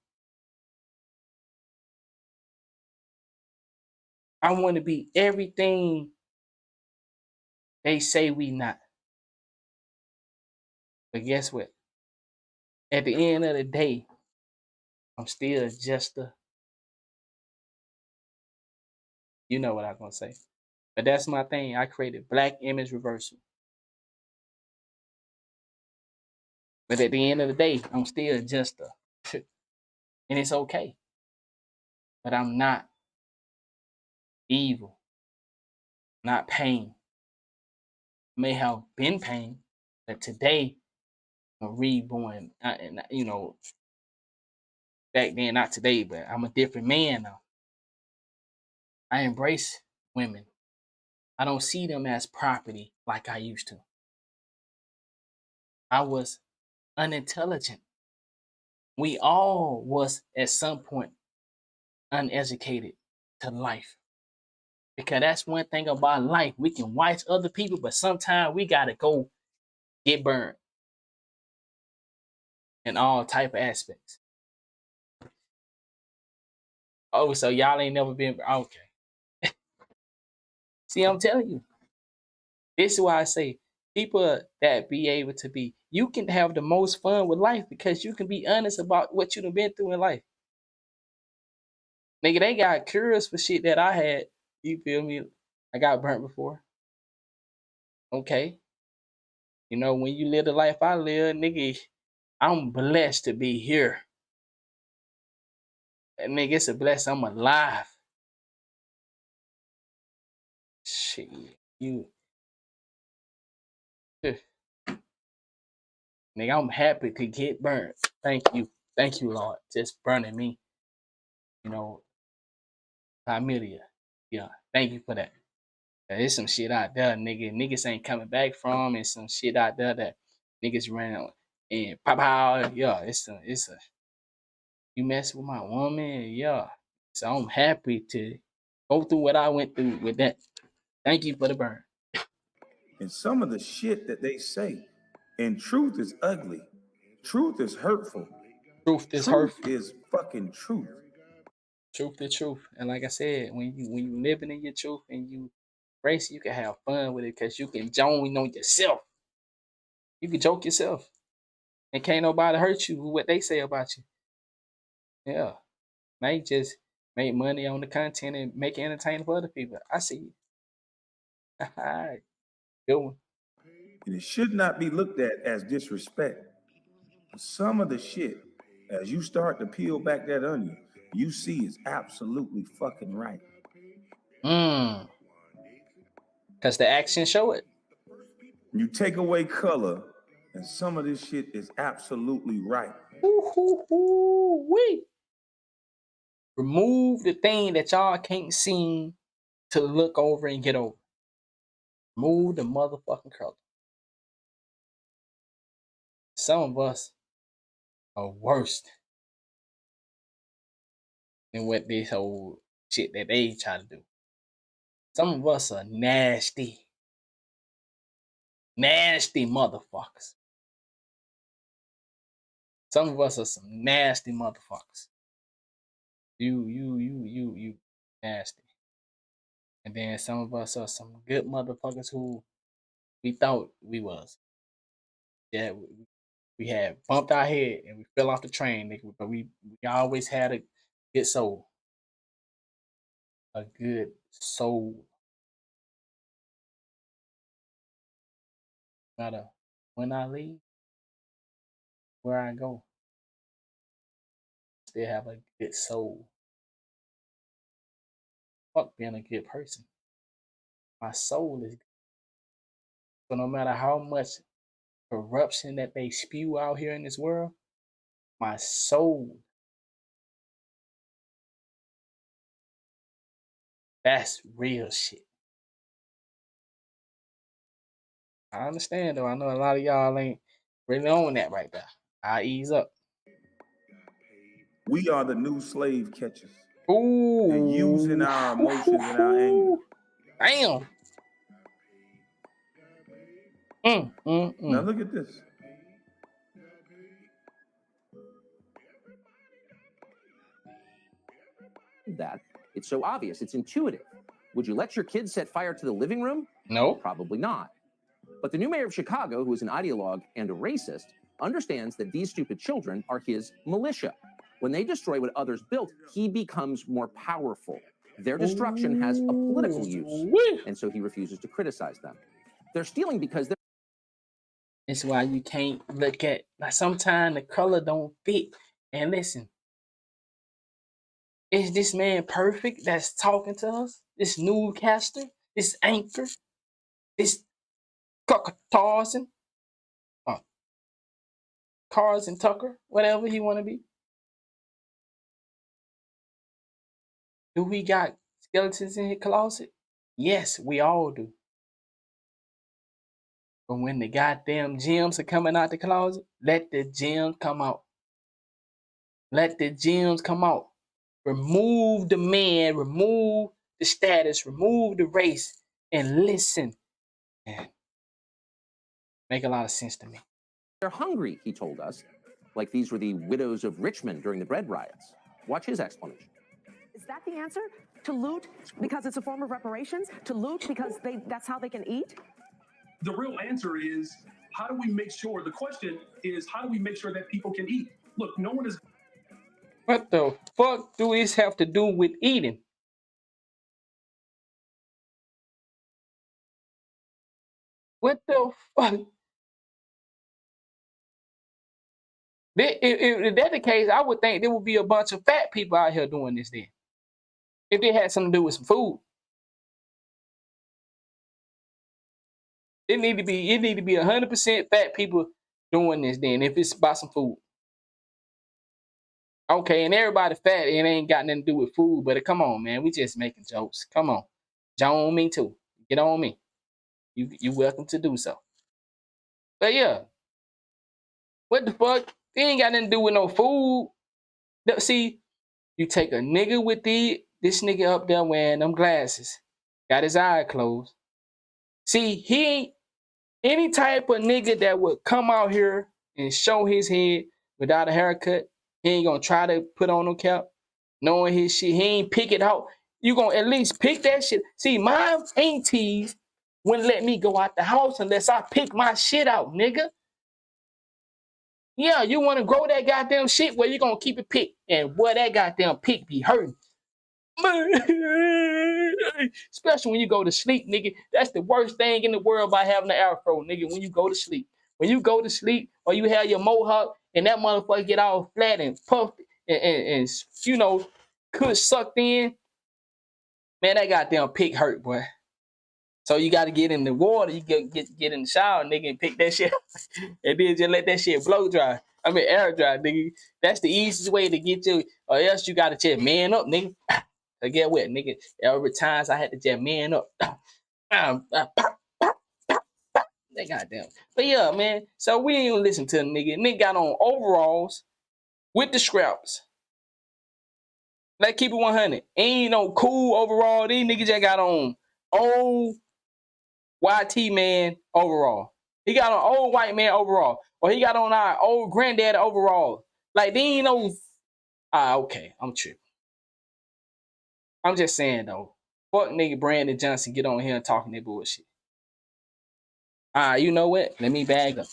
I want to be everything they say we not. But guess what? At the end of the day, I'm still just a, you know what I'm gonna say. But that's my thing. I created black image reversal. But at the end of the day, I'm still just a, and it's okay. But I'm not evil, not pain. May have been pain, but today I'm reborn. And back then, not today, but I'm a different man now. I embrace women. I don't see them as property like I used to. I was unintelligent. We all was at some point uneducated to life. Because that's one thing about life. We can watch other people, but sometimes we gotta go get burned in all type of aspects. Oh, so y'all ain't never been okay. See, I'm telling you. This is why I say people that be able to be, you can have the most fun with life because you can be honest about what you've been through in life. Nigga, they got curious for shit that I had. You feel me? I got burnt before. Okay. When you live the life I live, nigga, I'm blessed to be here. And nigga, it's a blessing. I'm alive. Shit. You. Nigga, I'm happy to get burnt. Thank you. Thank you, Lord. Just burning me. Chlamydia. Yeah. Thank you for that. There's some shit out there, niggas ain't coming back from, and some shit out there that niggas ran and pop out. Yeah, it's a you mess with my woman, yeah. So I'm happy to go through what I went through with that. Thank you for the burn. And some of the shit that they say, and truth is ugly. Truth is hurtful. Truth is hurtful. Truth is fucking truth. Truth is truth. And like I said, when you living in your truth and you race, you can have fun with it because you can join on yourself. You can joke yourself. And can't nobody hurt you with what they say about you. Yeah. They just make money on the content and make it entertaining for other people. I see you. Good one. And it should not be looked at as disrespect. Some of the shit, as you start to peel back that onion, you see is absolutely fucking right. Because the actions show it. You take away color, and some of this shit is absolutely right. Wee. Remove the thing that y'all can't seem to look over and get over. Remove the motherfucking color. Some of us are worse than what this whole shit that they try to do. Some of us are nasty. Nasty motherfuckers. Some of us are some nasty motherfuckers. You nasty. And then some of us are some good motherfuckers who we thought we was. Yeah, we had bumped our head and we fell off the train, nigga, but we always had a good soul. A good soul. No matter when I leave, where I go, still have a good soul. Fuck being a good person. My soul is good. So no matter how much corruption that they spew out here in this world, my soul, that's real shit. I understand though. I know a lot of y'all ain't really on that right there. I ease up. We are the new slave catchers. Ooh. They're using our emotions and our anger. Damn. Now look at this. That it's so obvious, it's intuitive. Would you let your kids set fire to the living room? No. Probably not. But the new mayor of Chicago, who is an ideologue and a racist, understands that these stupid children are his militia. When they destroy what others built, he becomes more powerful. Their destruction has a political use, and so he refuses to criticize them. They're stealing because they're... It's why you can't look at, like, sometimes the color don't fit. And listen, is this man perfect that's talking to us? This newscaster? This anchor? This Tarzan? Tarzan Tucker? Whatever he want to be? Do we got skeletons in his closet? Yes, we all do. But when the goddamn gems are coming out the closet, let the gems come out. Let the gems come out. Remove the man, remove the status, remove the race, and listen. Man, make a lot of sense to me. They're hungry, he told us, like these were the widows of Richmond during the bread riots. Watch his explanation. Is that the answer? To loot because it's a form of reparations? To loot because that's how they can eat? The real answer is, how do we make sure, the question is, how do we make sure that people can eat? Look, no one is... What the fuck do this have to do with eating? What the fuck? If that's the case, I would think there would be a bunch of fat people out here doing this then. If it had something to do with some food. It need to be 100% fat people doing this then, if it's about some food. Okay, and everybody fat, it ain't got nothing to do with food, but come on, man, we just making jokes. Come on. Jump on me too. Get on me. You welcome to do so. But yeah. What the fuck? It ain't got nothing to do with no food. See, you take a nigga with this nigga up there wearing them glasses. Got his eye closed. See, he ain't any type of nigga that would come out here and show his head without a haircut. He ain't gonna try to put on no cap, knowing his shit. He ain't pick it out. You gonna at least pick that shit. See, my aunties wouldn't let me go out the house unless I pick my shit out, nigga. Yeah, you want to grow that goddamn shit where you gonna keep it picked. And boy, that goddamn pick be hurting. Especially when you go to sleep, nigga. That's the worst thing in the world by having an afro, nigga, when you go to sleep. When you go to sleep or you have your mohawk and that motherfucker get all flat and puffed and you know, sucked in, man, that goddamn pick hurt, boy. So you got to get in the water. You get in the shower, nigga, and pick that shit up. And then just let that shit blow dry. I mean, air dry, nigga. That's the easiest way to get you. Or else you got to just man up, nigga. So get what, nigga? Every times I had to just man up. That goddamn. But yeah, man. So we ain't even listen to the nigga. Nigga got on overalls with the scraps. Like keep it 100. Ain't no cool overall. These niggas just got on old YT man overall. He got on old white man overall. Or he got on our old granddad overall. Like they ain't no. Okay. I'm tripping. I'm just saying though. Fuck nigga Brandon Johnson get on here and talking that bullshit. You know what? Let me bag up.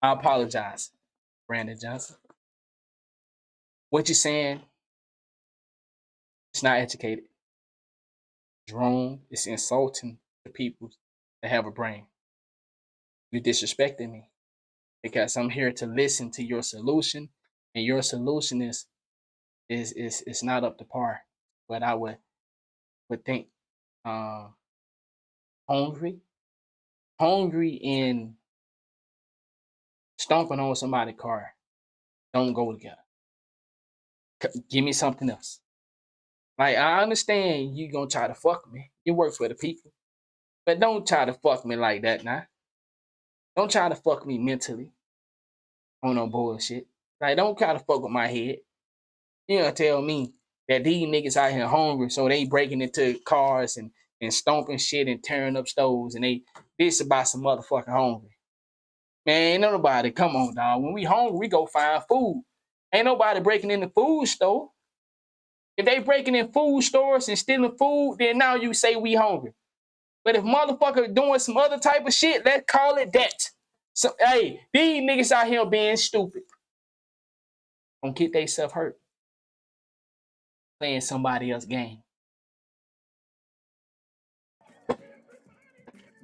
I apologize, Brandon Johnson. What you saying? It's not educated. It's wrong. It's insulting to people that have a brain. You're disrespecting me because I'm here to listen to your solution, and your solution is not up to par. But I would think hungry and stomping on somebody's car don't go together. Give me something else. Like, I understand you gonna try to fuck me. You work for the people. But don't try to fuck me like that now. Don't try to fuck me mentally on no bullshit. Like, don't try to fuck with my head. You gonna tell me that these niggas out here hungry, so they breaking into cars and stomping shit and tearing up stoves, and they bitch about some motherfucking hungry. Man, ain't nobody, come on, dog. When we hungry, we go find food. Ain't nobody breaking in the food store. If they breaking in food stores and stealing food, then now you say we hungry. But if motherfucker doing some other type of shit, let's call it that. So, hey, these niggas out here being stupid. Don't get they self hurt. Playing somebody else's game.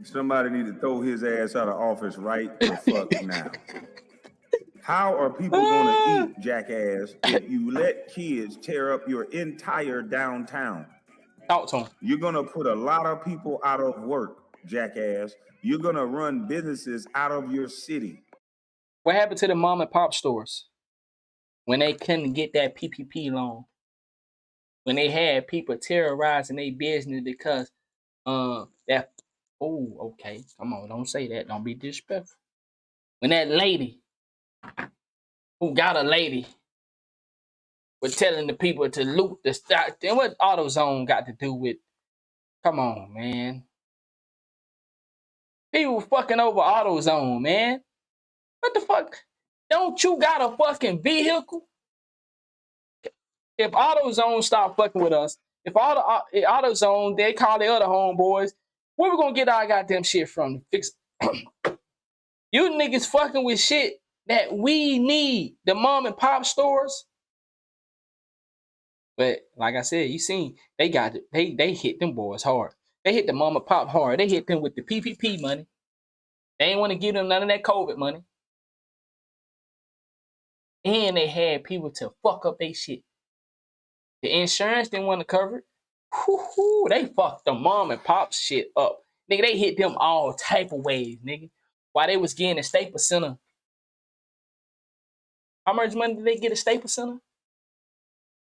Somebody need to throw his ass out of office right the fuck now. How are people gonna eat, jackass, if you let kids tear up your entire downtown? Talk to him. You're gonna put a lot of people out of work, jackass. You're gonna run businesses out of your city. What happened to the mom and pop stores when they couldn't get that PPP loan? When they had people terrorizing their business because that. Oh, okay. Come on, don't say that. Don't be disrespectful. When that lady who got a lady was telling the people to loot the stock, then what AutoZone got to do with? Come on, man. People fucking over AutoZone, man. What the fuck? Don't you got a fucking vehicle? If AutoZone stop fucking with us, if AutoZone, they call the other homeboys, where we gonna get our goddamn shit from to fix it? You niggas fucking with shit that we need. The mom and pop stores. But like I said, you seen, they got it. They hit them boys hard. They hit the mom and pop hard. They hit them with the PPP money. They ain't want to give them none of that COVID money. And they had people to fuck up their shit. The insurance didn't want to cover it. Woo-hoo, they fucked the mom and pop shit up. Nigga, they hit them all type of ways, nigga. While they was getting a Staples Center. How much money did they get a Staples Center?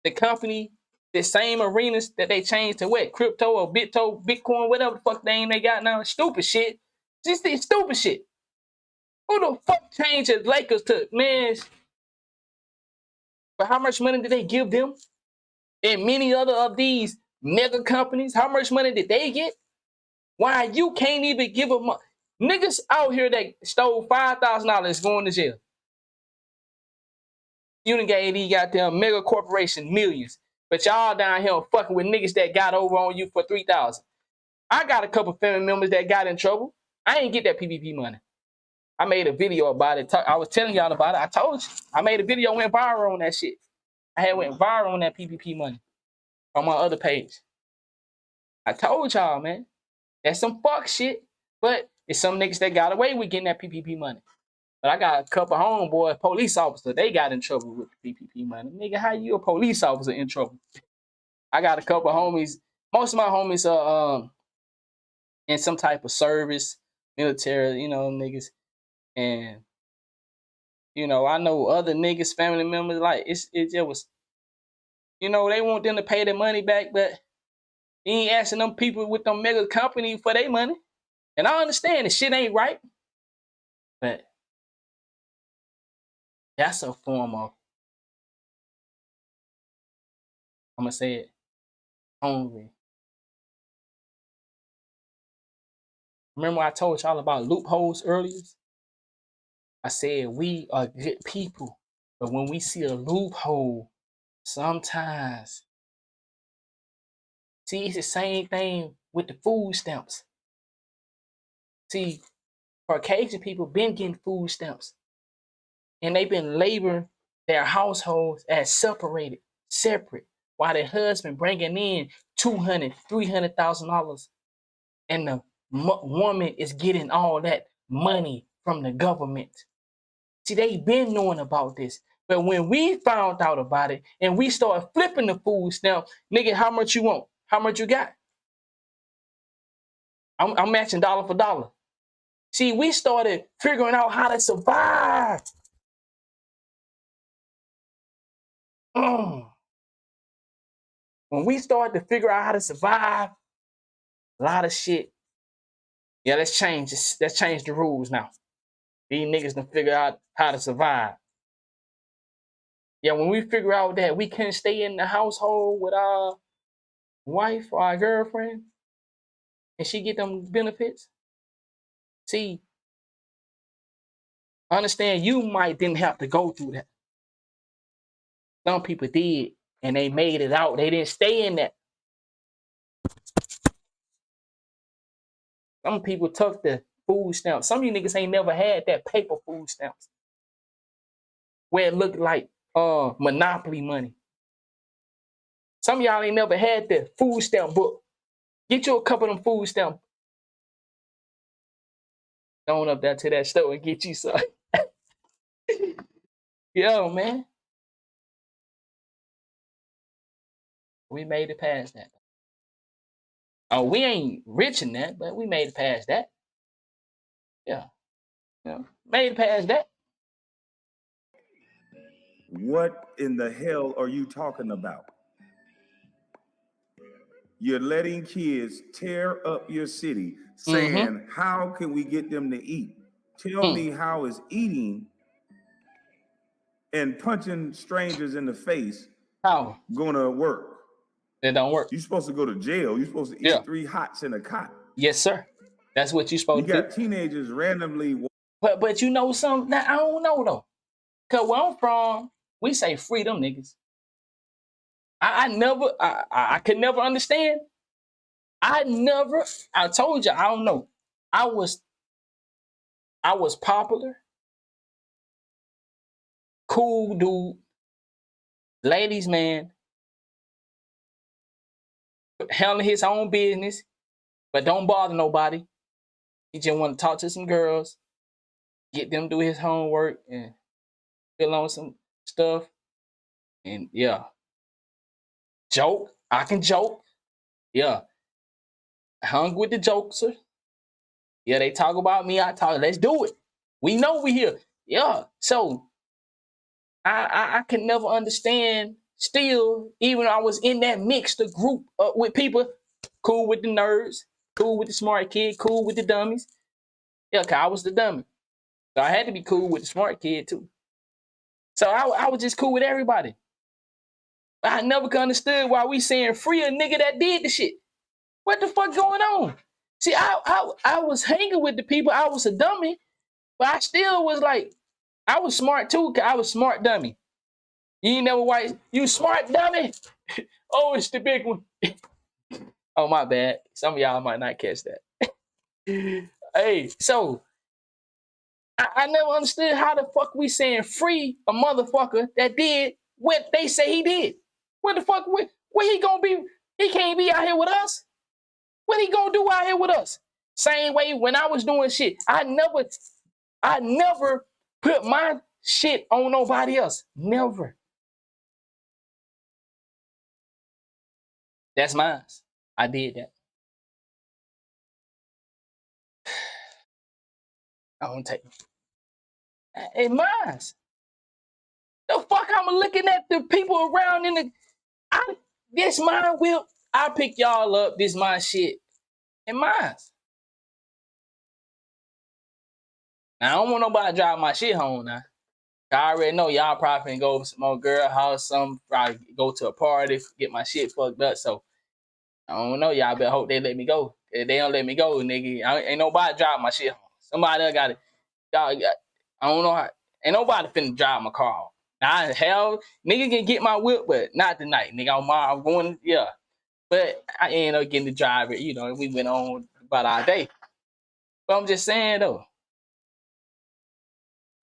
The company, the same arenas that they changed to what? Crypto or Bitcoin, whatever the fuck name they got now. Stupid shit. Just this stupid shit. Who the fuck changed the Lakers to, man? But how much money did they give them? And many other of these mega companies, how much money did they get? Why you can't even give them money? Niggas out here that stole $5,000 going to jail. You done gave these goddamn mega corporation millions. But y'all down here fucking with niggas that got over on you for $3,000. I got a couple family members that got in trouble. I ain't get that PPP money. I made a video about it. I was telling y'all about it. I told you. I made a video, went viral on that shit. I had went viral on that PPP money on my other page. I told y'all, man. That's some fuck shit. But it's some niggas that got away with getting that PPP money. But I got a couple homeboys, police officers, they got in trouble with the PPP money. Nigga, how you a police officer in trouble? I got a couple homies. Most of my homies are in some type of service, military, niggas. And, I know other niggas, family members, like, it just was, they want them to pay their money back, but he ain't asking them people with them mega company for their money. And I understand the shit ain't right, but that's a form of, I'm going to say it, hungry. Remember I told y'all about loopholes earlier? I said we are good people, but when we see a loophole, sometimes, see, it's the same thing with the food stamps. See, Caucasian people been getting food stamps, and they've been laboring their households as separate, while their husband bringing in $200,000, $300,000, and the woman is getting all that money from the government. See, they been knowing about this. But when we found out about it and we started flipping the food stamp, nigga, how much you want? How much you got? I'm matching dollar for dollar. See, we started figuring out how to survive. When we started to figure out how to survive, a lot of shit. Yeah, let's change this. Let's change the rules now. These niggas done figure out how to survive. Yeah, when we figure out that we couldn't stay in the household with our wife or our girlfriend, and she get them benefits. See, understand you might didn't have to go through that. Some people did, and they made it out. They didn't stay in that. Some people took the food stamps. Some of you niggas ain't never had that paper food stamps where it looked like Monopoly money. Some of y'all ain't never had the food stamp book. Get you a couple of them food stamps. Going up there to that store and get you some. Yo, man. We made it past that. Oh, we ain't rich in that, but we made it past that. Yeah. Made it past that. What in the hell are you talking about? You're letting kids tear up your city, saying, how can we get them to eat? Tell me how is eating and punching strangers in the face gonna work? It don't work. You're supposed to go to jail. You're supposed to eat 3 hots in a cot. Yes, sir. That's what you're supposed to do. You got teenagers randomly. But you know something? Now, I don't know, though. Because where I'm from, we say free them niggas. I could never understand. I told you, I don't know. I was popular, cool dude, ladies man, handling his own business, but don't bother nobody. He just want to talk to some girls, get them to do his homework, and fill on some stuff. And yeah, joke. I can joke. Yeah, hung with the jokester. Yeah, they talk about me. I talk. Let's do it. We know we here. Yeah. So I can never understand. Still, even I was in that mixed group with people, cool with the nerds, cool with the smart kid, cool with the dummies. Yeah, cause I was the dummy, so I had to be cool with the smart kid too. So I was just cool with everybody. But I never understood why we saying free a nigga that did the shit. What the fuck going on? See, I was hanging with the people. I was a dummy, but I still was like, I was smart too, cause I was smart dummy. You ain't never white. You smart dummy. Oh, it's the big one. Oh, my bad. Some of y'all might not catch that. Hey, so I never understood how the fuck we saying free a motherfucker that did what they say he did. What the fuck? Where he gonna be? He can't be out here with us. What he gonna do out here with us? Same way when I was doing shit. I never put my shit on nobody else. Never. That's mine. I did that. I don't take it. Hey, mine. The fuck I'm looking at the people around in the this mine whip. I pick y'all up. This my shit. And mine. Now I don't want nobody to drive my shit home now. I already know y'all probably finna go to some more girl house, some probably go to a party, get my shit fucked up. So I don't know. Y'all better hope they let me go. If they don't let me go, nigga, ain't nobody drive my shit home. Somebody else got it. Y'all got. I don't know how. Ain't nobody finna drive my car home. Now hell, nigga can get my whip, but not tonight, nigga. I'm going, yeah. But I ended up getting to drive it. You know, we went on about our day. But I'm just saying though,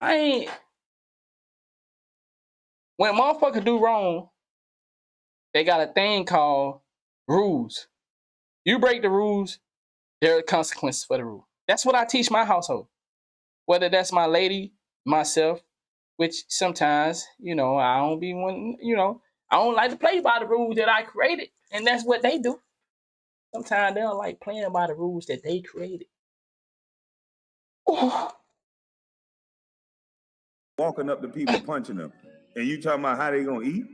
I ain't. When motherfuckers do wrong, they got a thing called rules. You break the rules, there are consequences for the rule. That's what I teach my household. Whether that's my lady, myself, which sometimes, you know, I don't be one, you know, I don't like to play by the rules that I created. And that's what they do. Sometimes they don't like playing by the rules that they created. Walking up to people, punching them, and you talking about how they gonna eat?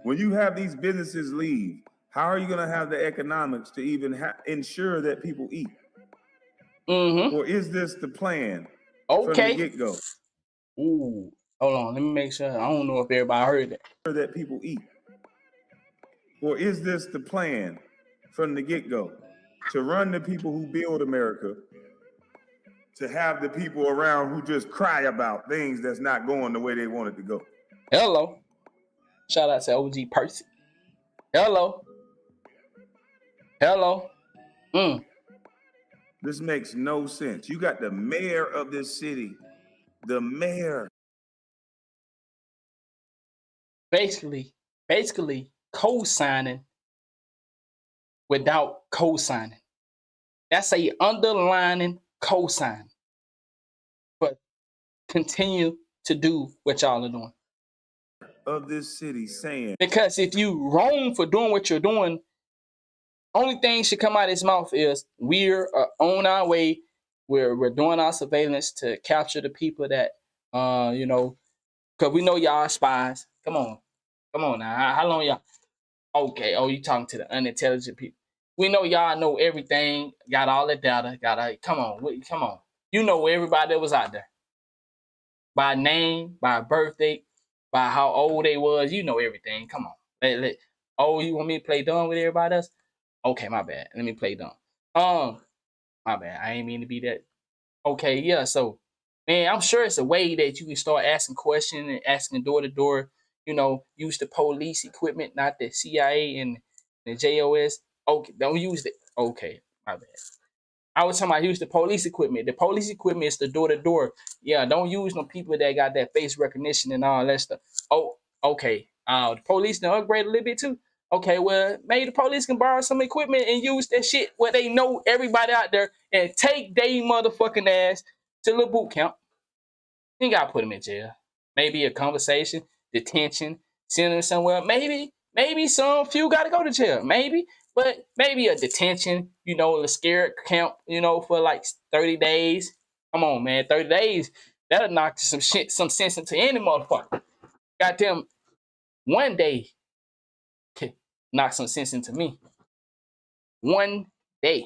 When you have these businesses leave, how are you gonna have the economics to even ensure that people eat? Mm-hmm. Or is this the plan from the get-go? Ooh, hold on, let me make sure. I don't know if everybody heard that. That people eat. Or is this the plan from the get-go? To run the people who build America, to have the people around who just cry about things that's not going the way they want it to go. Hello. Shout out to OG Percy. Hello. Hello. This makes no sense. You got the mayor of this city, the mayor. Basically co-signing without co-signing. That's a underlining co-sign. But continue to do what y'all are doing. Of this city saying. Because if you wrong for doing what you're doing, only thing should come out of his mouth is we're on our way. We're doing our surveillance to capture the people that, you know, because we know y'all are spies. Come on now. How long y'all? Okay. Oh, you talking to the unintelligent people? We know y'all know everything. Got all the data. Come on. You know everybody that was out there by name, by birthday, by how old they was. You know everything. Come on. Oh, you want me to play dumb with everybody else? Okay, my bad. Let me play dumb. My bad. I ain't mean to be that. Okay, yeah. So, man, I'm sure it's a way that you can start asking questions and asking door to door. You know, use the police equipment, not the CIA and the JOS. Okay, don't use it. Okay, my bad. I was talking about use the police equipment. The police equipment is the door to door. Yeah, don't use no people that got that face recognition and all that stuff. Oh, okay. The police done upgrade a little bit too. Okay, well, maybe the police can borrow some equipment and use that shit where they know everybody out there and take they motherfucking ass to the boot camp. You ain't gotta put them in jail. Maybe a conversation, detention, send them somewhere. Maybe some few gotta go to jail. Maybe, but maybe a detention, you know, a scare camp, you know, for like 30 days. Come on, man, 30 days. That'll knock some sense into any motherfucker. Goddamn, one day knock some sense into me. One day.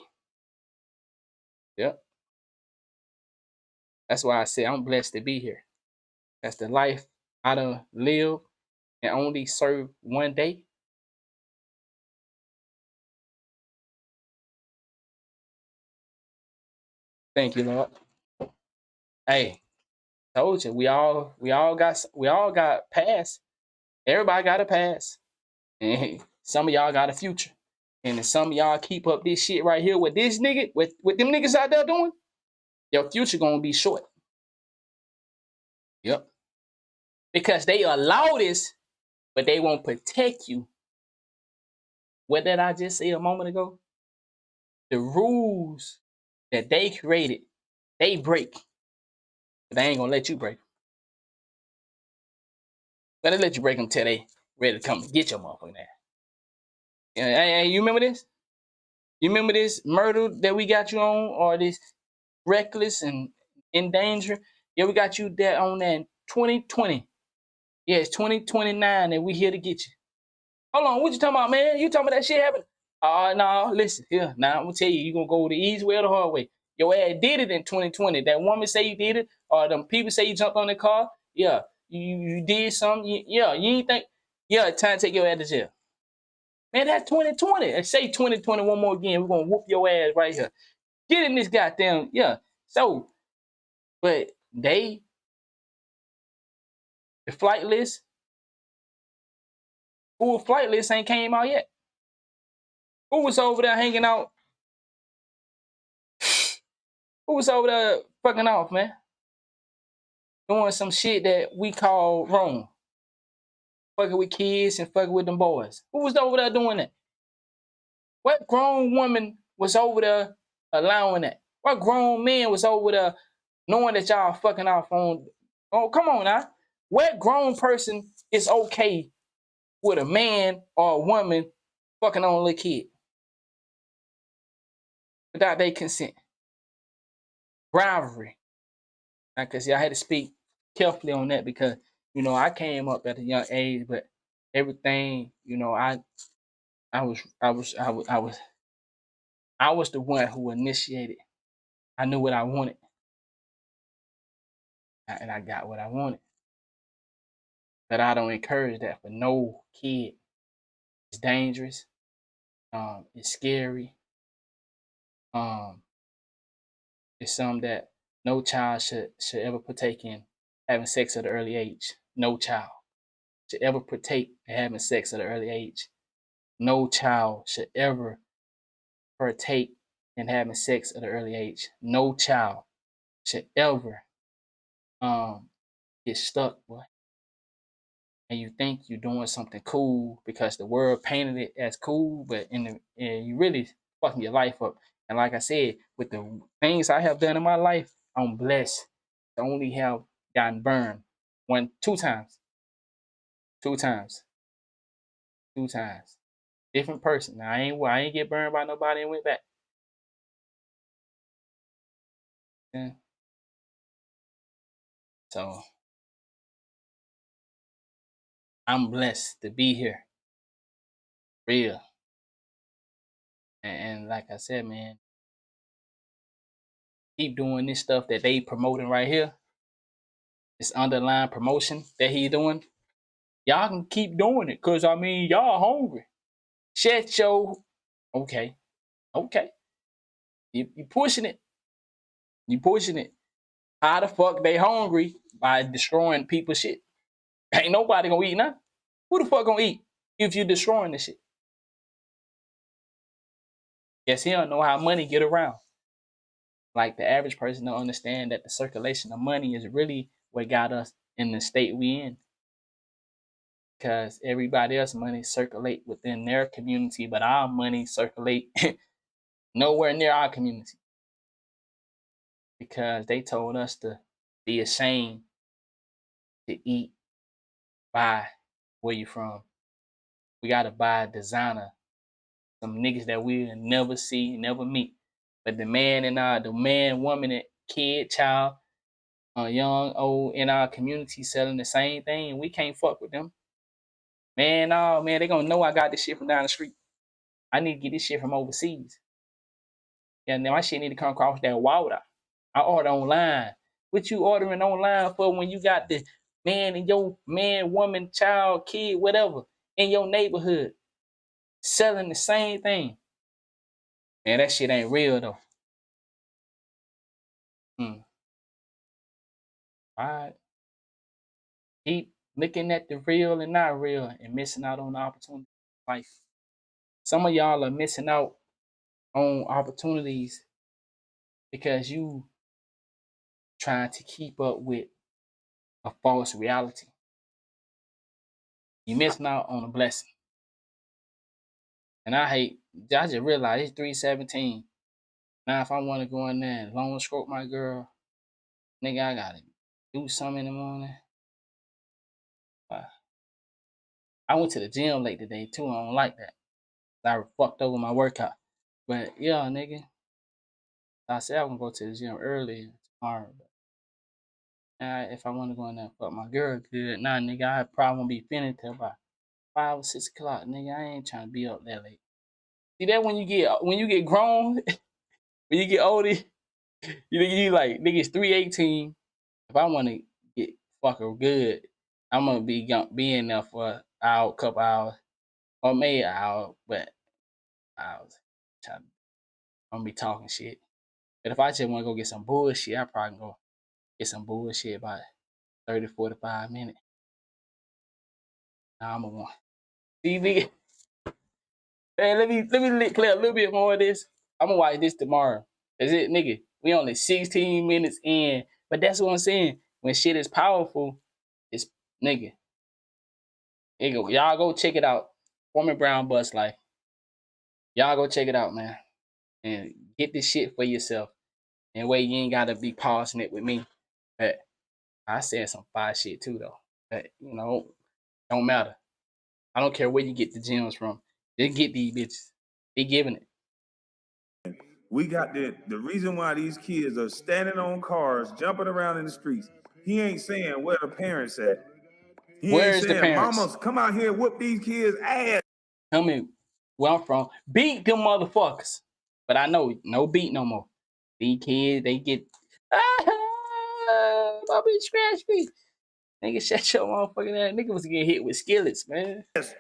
Yep. That's why I say I'm blessed to be here. That's the life I done live and only serve one day. Thank you, Lord. Hey, told you we all got past. Everybody got a past. And some of y'all got a future. And if some of y'all keep up this shit right here with this nigga, with them niggas out there doing, your future gonna be short. Yep. Because they allow this, but they won't protect you. What did I just say a moment ago? The rules that they created, they break. But they ain't gonna let you break them. But they let you break them till they ready to come get your motherfucking ass. Hey, you remember this? You remember this murder that we got you on, or this reckless and in danger. Yeah, we got you there on that 2020. Yeah, it's 2029 and we here to get you. Hold on, what you talking about, man? You talking about that shit happened? No, listen, here. Now I'm gonna tell you, you gonna go the easy way or the hard way. Your ass did it in 2020. That woman say you did it, or them people say you jumped on the car. Yeah, you did something. Yeah, you ain't think. Yeah, time to take your ass to jail. Man, that's 2020. And say 2020 one more again, we're gonna whoop your ass right here. Get in this goddamn, yeah. So, but the flight list, full flight list ain't came out yet. Who was over there hanging out? Who was over there fucking off, man? Doing some shit that we call wrong. Fucking with kids and fucking with them boys. Who was over there doing that? What grown woman was over there allowing that? What grown man was over there knowing that y'all fucking off on? Oh, come on now. What grown person is okay with a man or a woman fucking on a little kid without their consent? Rivalry. Because I had to speak carefully on that because, you know, I came up at a young age, but everything, you know, I was the one who initiated. I knew what I wanted, and I got what I wanted. But I don't encourage that for no kid. It's dangerous. It's scary. It's something that no child should ever partake in. Having sex at an early age. No child should ever partake in having sex at an early age. No child should ever partake in having sex at an early age. No child should ever get stuck, boy. And you think you're doing something cool because the world painted it as cool, but you really fucking your life up. And like I said, with the things I have done in my life, I'm blessed to only have gotten burned two times. Different person. Now, I ain't get burned by nobody and went back. Yeah. So I'm blessed to be here. Real. And like I said, man, keep doing this stuff that they promoting right here. This underlying promotion that he doing. Y'all can keep doing it, cause I mean y'all hungry. Shut your okay. You pushing it. You pushing it. How the fuck they hungry by destroying people's shit? Ain't nobody gonna eat nothing. Who the fuck gonna eat if you destroying the shit? Guess he don't know how money get around. Like the average person don't understand that the circulation of money is really what got us in the state we in. Because everybody else's money circulate within their community, but our money circulate nowhere near our community. Because they told us to be ashamed to eat, buy where you from. We gotta buy designer, some niggas that we'll never see, never meet. But the man, woman, and kid, child, young, old in our community selling the same thing. We can't fuck with them. Man, no, man, they gonna know I got this shit from down the street. I need to get this shit from overseas. Yeah, now my shit need to come across that water. I order online. What you ordering online for when you got the man and your man, woman, child, kid, whatever in your neighborhood selling the same thing? Man, that shit ain't real though. All right. Keep looking at the real and not real and missing out on the opportunity in life. Some of y'all are missing out on opportunities because you trying to keep up with a false reality. You missing out on a blessing. And I just realized it's 3:17. Now if I want to go in there and long stroke my girl, nigga, I gotta do something in the morning. I went to the gym late today too. I don't like that. I fucked over my workout. But yeah, nigga. I said I was gonna go to the gym early tomorrow. But If I want to go in there and fuck my girl good, nah, nigga, I probably won't be finished till about 5 or 6 o'clock, nigga. I ain't trying to be up that late. See that when you get grown, when you get older, you like niggas 3:18. If I want to get fucking good, I'm gonna be in there for an hour, couple hours, or maybe an hour, but hours. I'm gonna be talking shit. But if I just want to go get some bullshit, I probably go get some bullshit about 30, 45 minutes. Now I'm gonna want. See, nigga, man, let me play a little bit more of this. I'm gonna watch this tomorrow. Is it, nigga? We only 16 minutes in, but that's what I'm saying. When shit is powerful, it's nigga. Y'all go check it out. Kwame Brown Bus Life. Y'all go check it out, man, and get this shit for yourself. And way you ain't gotta be pausing it with me. But I said some fire shit too, though. But don't matter. I don't care where you get the gems from. Just get these bitches. They giving it. We got the reason why these kids are standing on cars, jumping around in the streets. He ain't saying where the parents at. He ain't Where's the saying, parents? mamas, come out here and whoop these kids' ass. Tell me where I'm from. Beat them motherfuckers. But I know no beat no more. These kids, they get my bitch scratch me. Nigga, shut your motherfucking ass. Nigga was getting hit with skillets, man. Yes,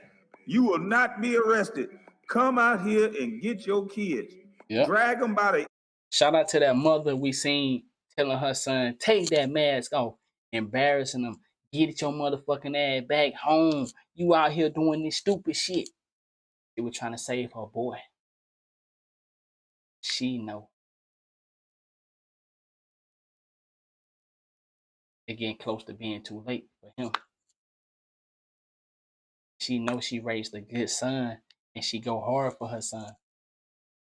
you will not be arrested. Come out here and get your kids. Yep. Drag them by the... Shout out to that mother we seen telling her son, take that mask off, embarrassing him. Get your motherfucking ass back home. You out here doing this stupid shit. They were trying to save her boy. She know. It getting close to being too late for him. She know she raised a good son, and she go hard for her son.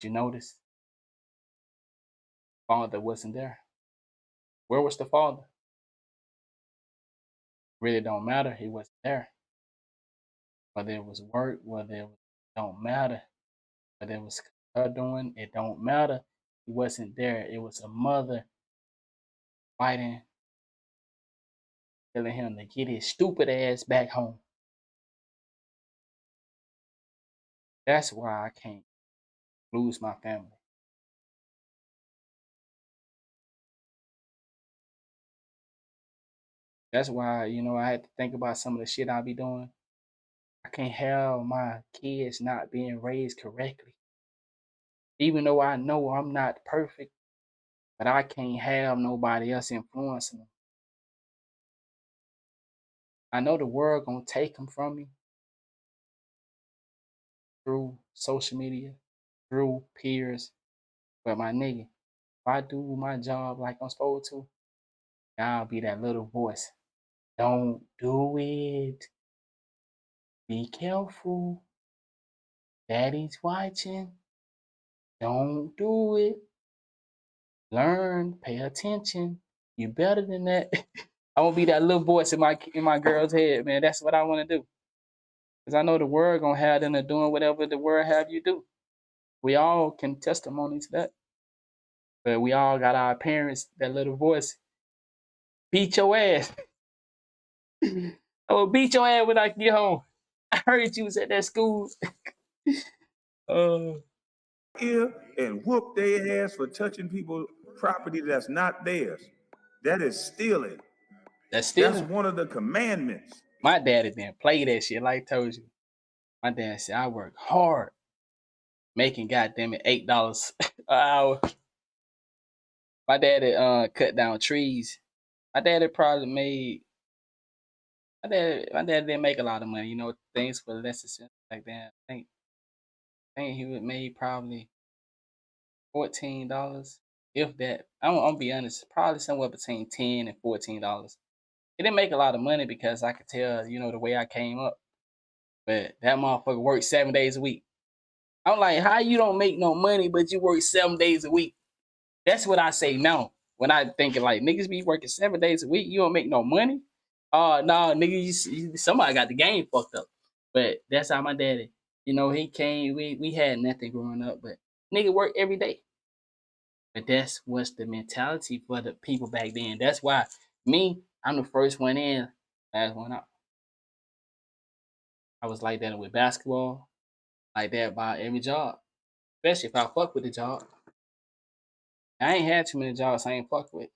Did you notice? Father wasn't there. Where was the father? Really don't matter. He wasn't there. Whether it was work, whether it don't matter. Whether it was her doing, it don't matter. He wasn't there. It was a mother fighting, telling him to get his stupid ass back home. That's why I can't lose my family. That's why, I had to think about some of the shit I be doing. I can't have my kids not being raised correctly. Even though I know I'm not perfect, but I can't have nobody else influencing them. I know the world gonna take them from me through social media, through peers, but my nigga, if I do my job like I'm supposed to, I'll be that little voice. Don't do it. Be careful. Daddy's watching. Don't do it. Learn. Pay attention. You better than that. I want to be that little voice in my girl's head, man. That's what I want to do. Because I know the world gonna have them doing whatever the world have you do. We all can testimony to that. But we all got our parents, that little voice. Beat your ass. I will beat your ass when I get home. I heard you was at that school. And whoop their ass for touching people's property that's not theirs. That is stealing. That's stealing. That's one of the commandments. My daddy didn't play that shit, like I told you. My dad said, I work hard making goddamn it $8 an hour. My daddy cut down trees. My daddy probably made my dad didn't make a lot of money, things for less expensive like that. I think he would made probably $14, if that. I'm gonna be honest, probably somewhere between $10 and $14. He didn't make a lot of money because I could tell, the way I came up. But that motherfucker worked 7 days a week. I'm like, how you don't make no money, but you work 7 days a week? That's what I say now. When I thinking like, niggas be working 7 days a week, you don't make no money? Oh, no, nigga, somebody got the game fucked up. But that's how my daddy, he came, we had nothing growing up, but nigga work every day. But that's what's the mentality for the people back then. That's why Me, I'm the first one in, last one out. I was like that with basketball, like that by every job, especially if I fuck with the job. I ain't had too many jobs I ain't fuck with.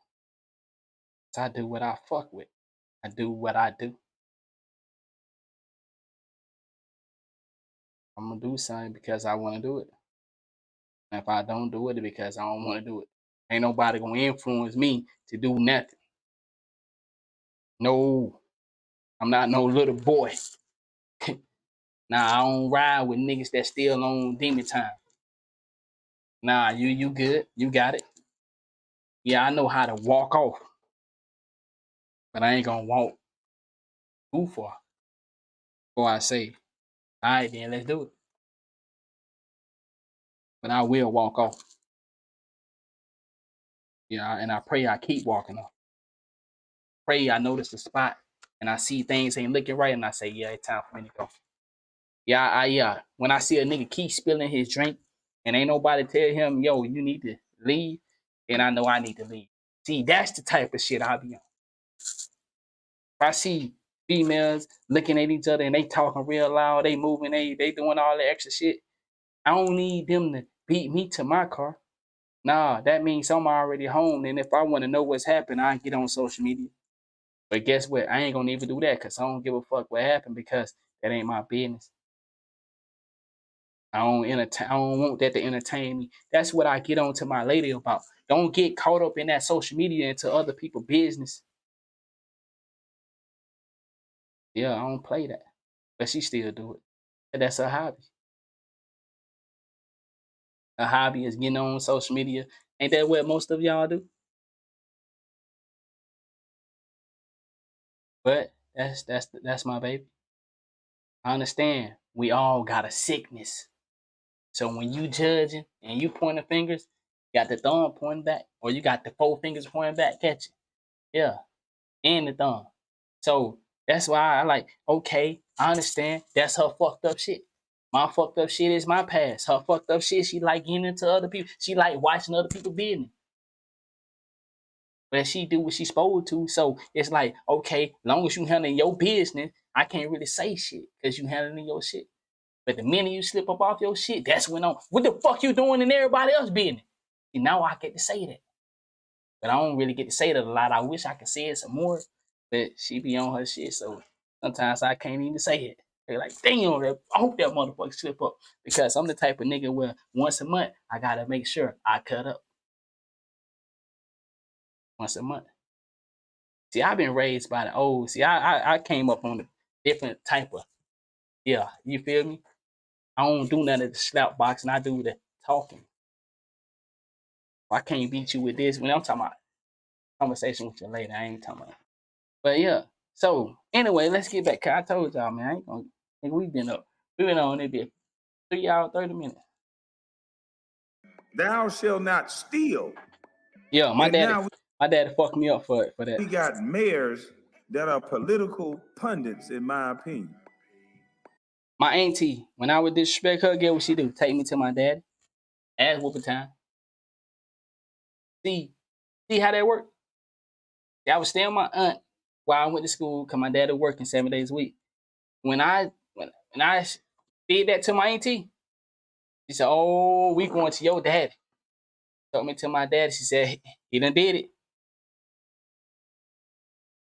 So I do what I fuck with. I do what I do. I'm gonna do something because I want to do it. And if I don't do it, it's because I don't want to do it. Ain't nobody gonna influence me to do nothing. No, I'm not no little boy. Nah, I don't ride with niggas that still on demon time. Nah, you good. You got it. Yeah, I know how to walk off, but I ain't gonna walk too far before I say, all right, then let's do it. But I will walk off. Yeah, and I pray I keep walking off. Pray I notice the spot and I see things ain't looking right, and I say, yeah, it's time for me to go. Yeah. When I see a nigga keep spilling his drink and ain't nobody tell him, yo, you need to leave, then I know I need to leave. See, that's the type of shit I be on. If I see females looking at each other and they talking real loud, they moving, they doing all the extra shit, I don't need them to beat me to my car. Nah, that means I'm already home. And if I want to know what's happened, I get on social media. But guess what? I ain't gonna even do that because I don't give a fuck what happened because that ain't my business. I don't want that to entertain me. That's what I get on to my lady about. Don't get caught up in that social media into other people's business. Yeah, I don't play that. But she still do it. And that's her hobby. Her hobby is getting on social media. Ain't that what most of y'all do? But that's my baby. I understand. We all got a sickness. So when you judging and you pointing fingers, you got the thumb pointing back, or you got the four fingers pointing back, catch it. Yeah, and the thumb. So that's why I like, okay, I understand. That's her fucked up shit. My fucked up shit is my past. Her fucked up shit, she like getting into other people. She like watching other people business. But she do what she supposed to. So it's like, okay, long as you handling your business, I can't really say shit because you handling your shit. But the minute you slip up off your shit, that's when what the fuck you doing in everybody else business? And now I get to say that. But I don't really get to say that a lot. I wish I could say it some more, but she be on her shit, so sometimes I can't even say it. They're like, damn, I hope that motherfucker slip up. Because I'm the type of nigga where once a month, I gotta make sure I cut up. Once a month. See, I've been raised by the old. See, I came up on a different type of, yeah, you feel me? I don't do none of the slap boxing. I do the talking. I can't beat you with this. When I'm talking about conversation with you later, I ain't talking about. But yeah. So anyway, let's get back. 'Cause I told y'all, man, I ain't gonna. Nigga, we've been up. We've been on it be 3 hours, 30 minutes. Thou shalt not steal. Yeah, my And daddy, now my daddy fucked me up for we that. got mayors that are political pundits, in my opinion. My auntie, when I would disrespect her, get what she do? Take me to my daddy. Ass whooping time. See how that work? I was staying with my aunt while I went to school because my dad was working 7 days a week. When I did that to my auntie, she said, "Oh, we going to your daddy." Took me to my daddy. She said, "He done did it.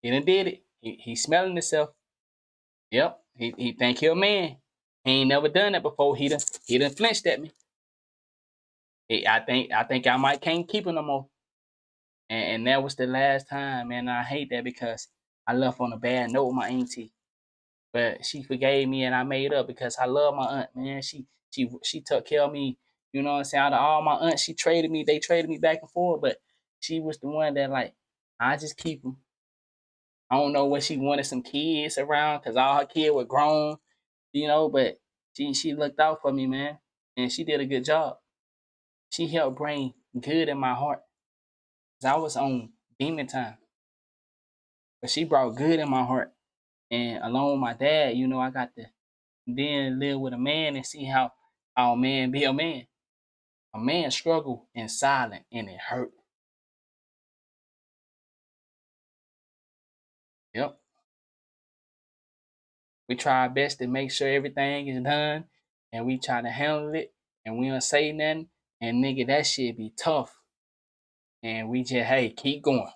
He done did it. He smelling himself. Yep. He think he a man. He ain't never done that before. He done flinched at me. I think I might can't keep him no more." And that was the last time, man. I hate that because I left on a bad note with my auntie. But she forgave me and I made up because I love my aunt, man. She took care of me. You know what I'm saying? Out of all my aunts, they traded me back and forth, but she was the one that like, I just keep them. I don't know what she wanted some kids around because all her kids were grown, but she looked out for me, man. And she did a good job. She helped bring good in my heart. 'Cause I was on demon time. But she brought good in my heart. And along with my dad, I got to then live with a man and see how a man be a man. A man struggle in silence and it hurt. We try our best to make sure everything is done, and we try to handle it, and we don't say nothing. And nigga, that shit be tough. And we just, hey, keep going.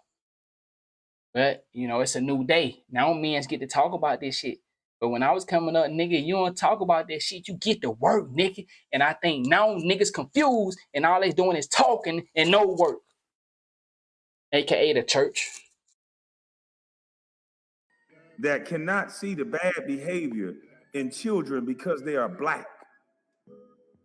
But, you know, it's a new day. Now men's get to talk about this shit. But when I was coming up, nigga, you don't talk about that shit. You get to work, nigga. And I think now niggas confused and all they doing is talking and no work. AKA the church. That cannot see the bad behavior in children because they are black.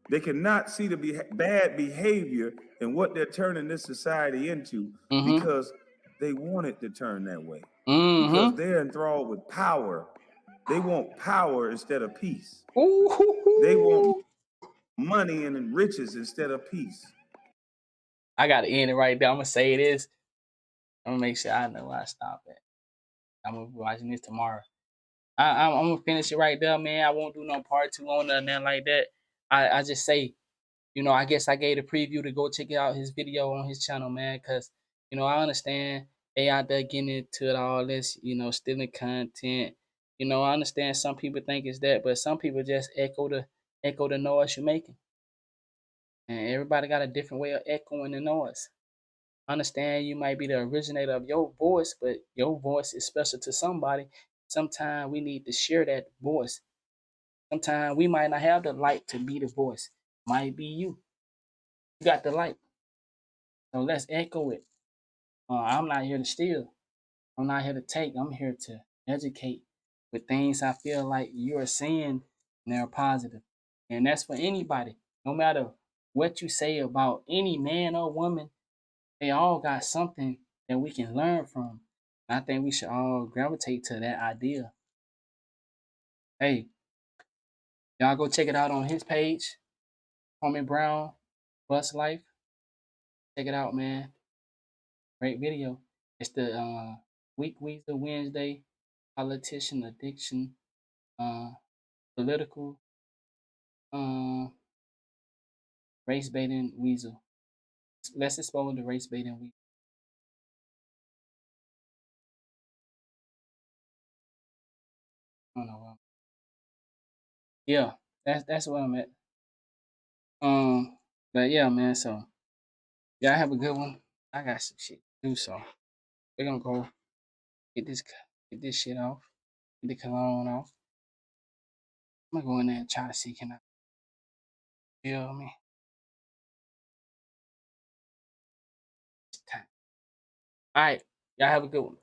They cannot see the bad behavior and what they're turning this society into because they want it to turn that way. Because they're enthralled with power. They want power instead of peace. They want money and riches instead of peace. I got to end it right there. I'm going to say this. I'm going to make sure I know where I stop at. I'm going to be watching this tomorrow. I'm going to finish it right there, man. I won't do no part 2 on it or nothing like that. I just say, you know, I guess I gave a preview to go check out his video on his channel, man, because, you know, I understand they out there getting into all this, you know, stealing content. You know, I understand some people think it's that, but some people just echo the noise you're making. And everybody got a different way of echoing the noise. Understand you might be the originator of your voice, but your voice is special to somebody. Sometimes we need to share that voice. Sometimes we might not have the light to be the voice. Might be you. You got the light. So let's echo it. I'm not here to steal. I'm not here to take. I'm here to educate with things I feel like you're saying and they're positive. And that's for anybody. No matter what you say about any man or woman, they all got something that we can learn from. And I think we should all gravitate to that idea. Hey, y'all go check it out on his page, Kwame Brown, Bus Life. Check it out, man. Great video. It's the Week Weasel Wednesday, politician, addiction, political, race baiting weasel. Let's expose the race baiting weasel. I don't know. Yeah, that's what I'm at. But yeah, man. So y'all have a good one. I got some shit to do, so we're gonna go get this shit off, get the cologne off. I'm gonna go in there and try to see can I feel me. It's time. All right, y'all have a good one.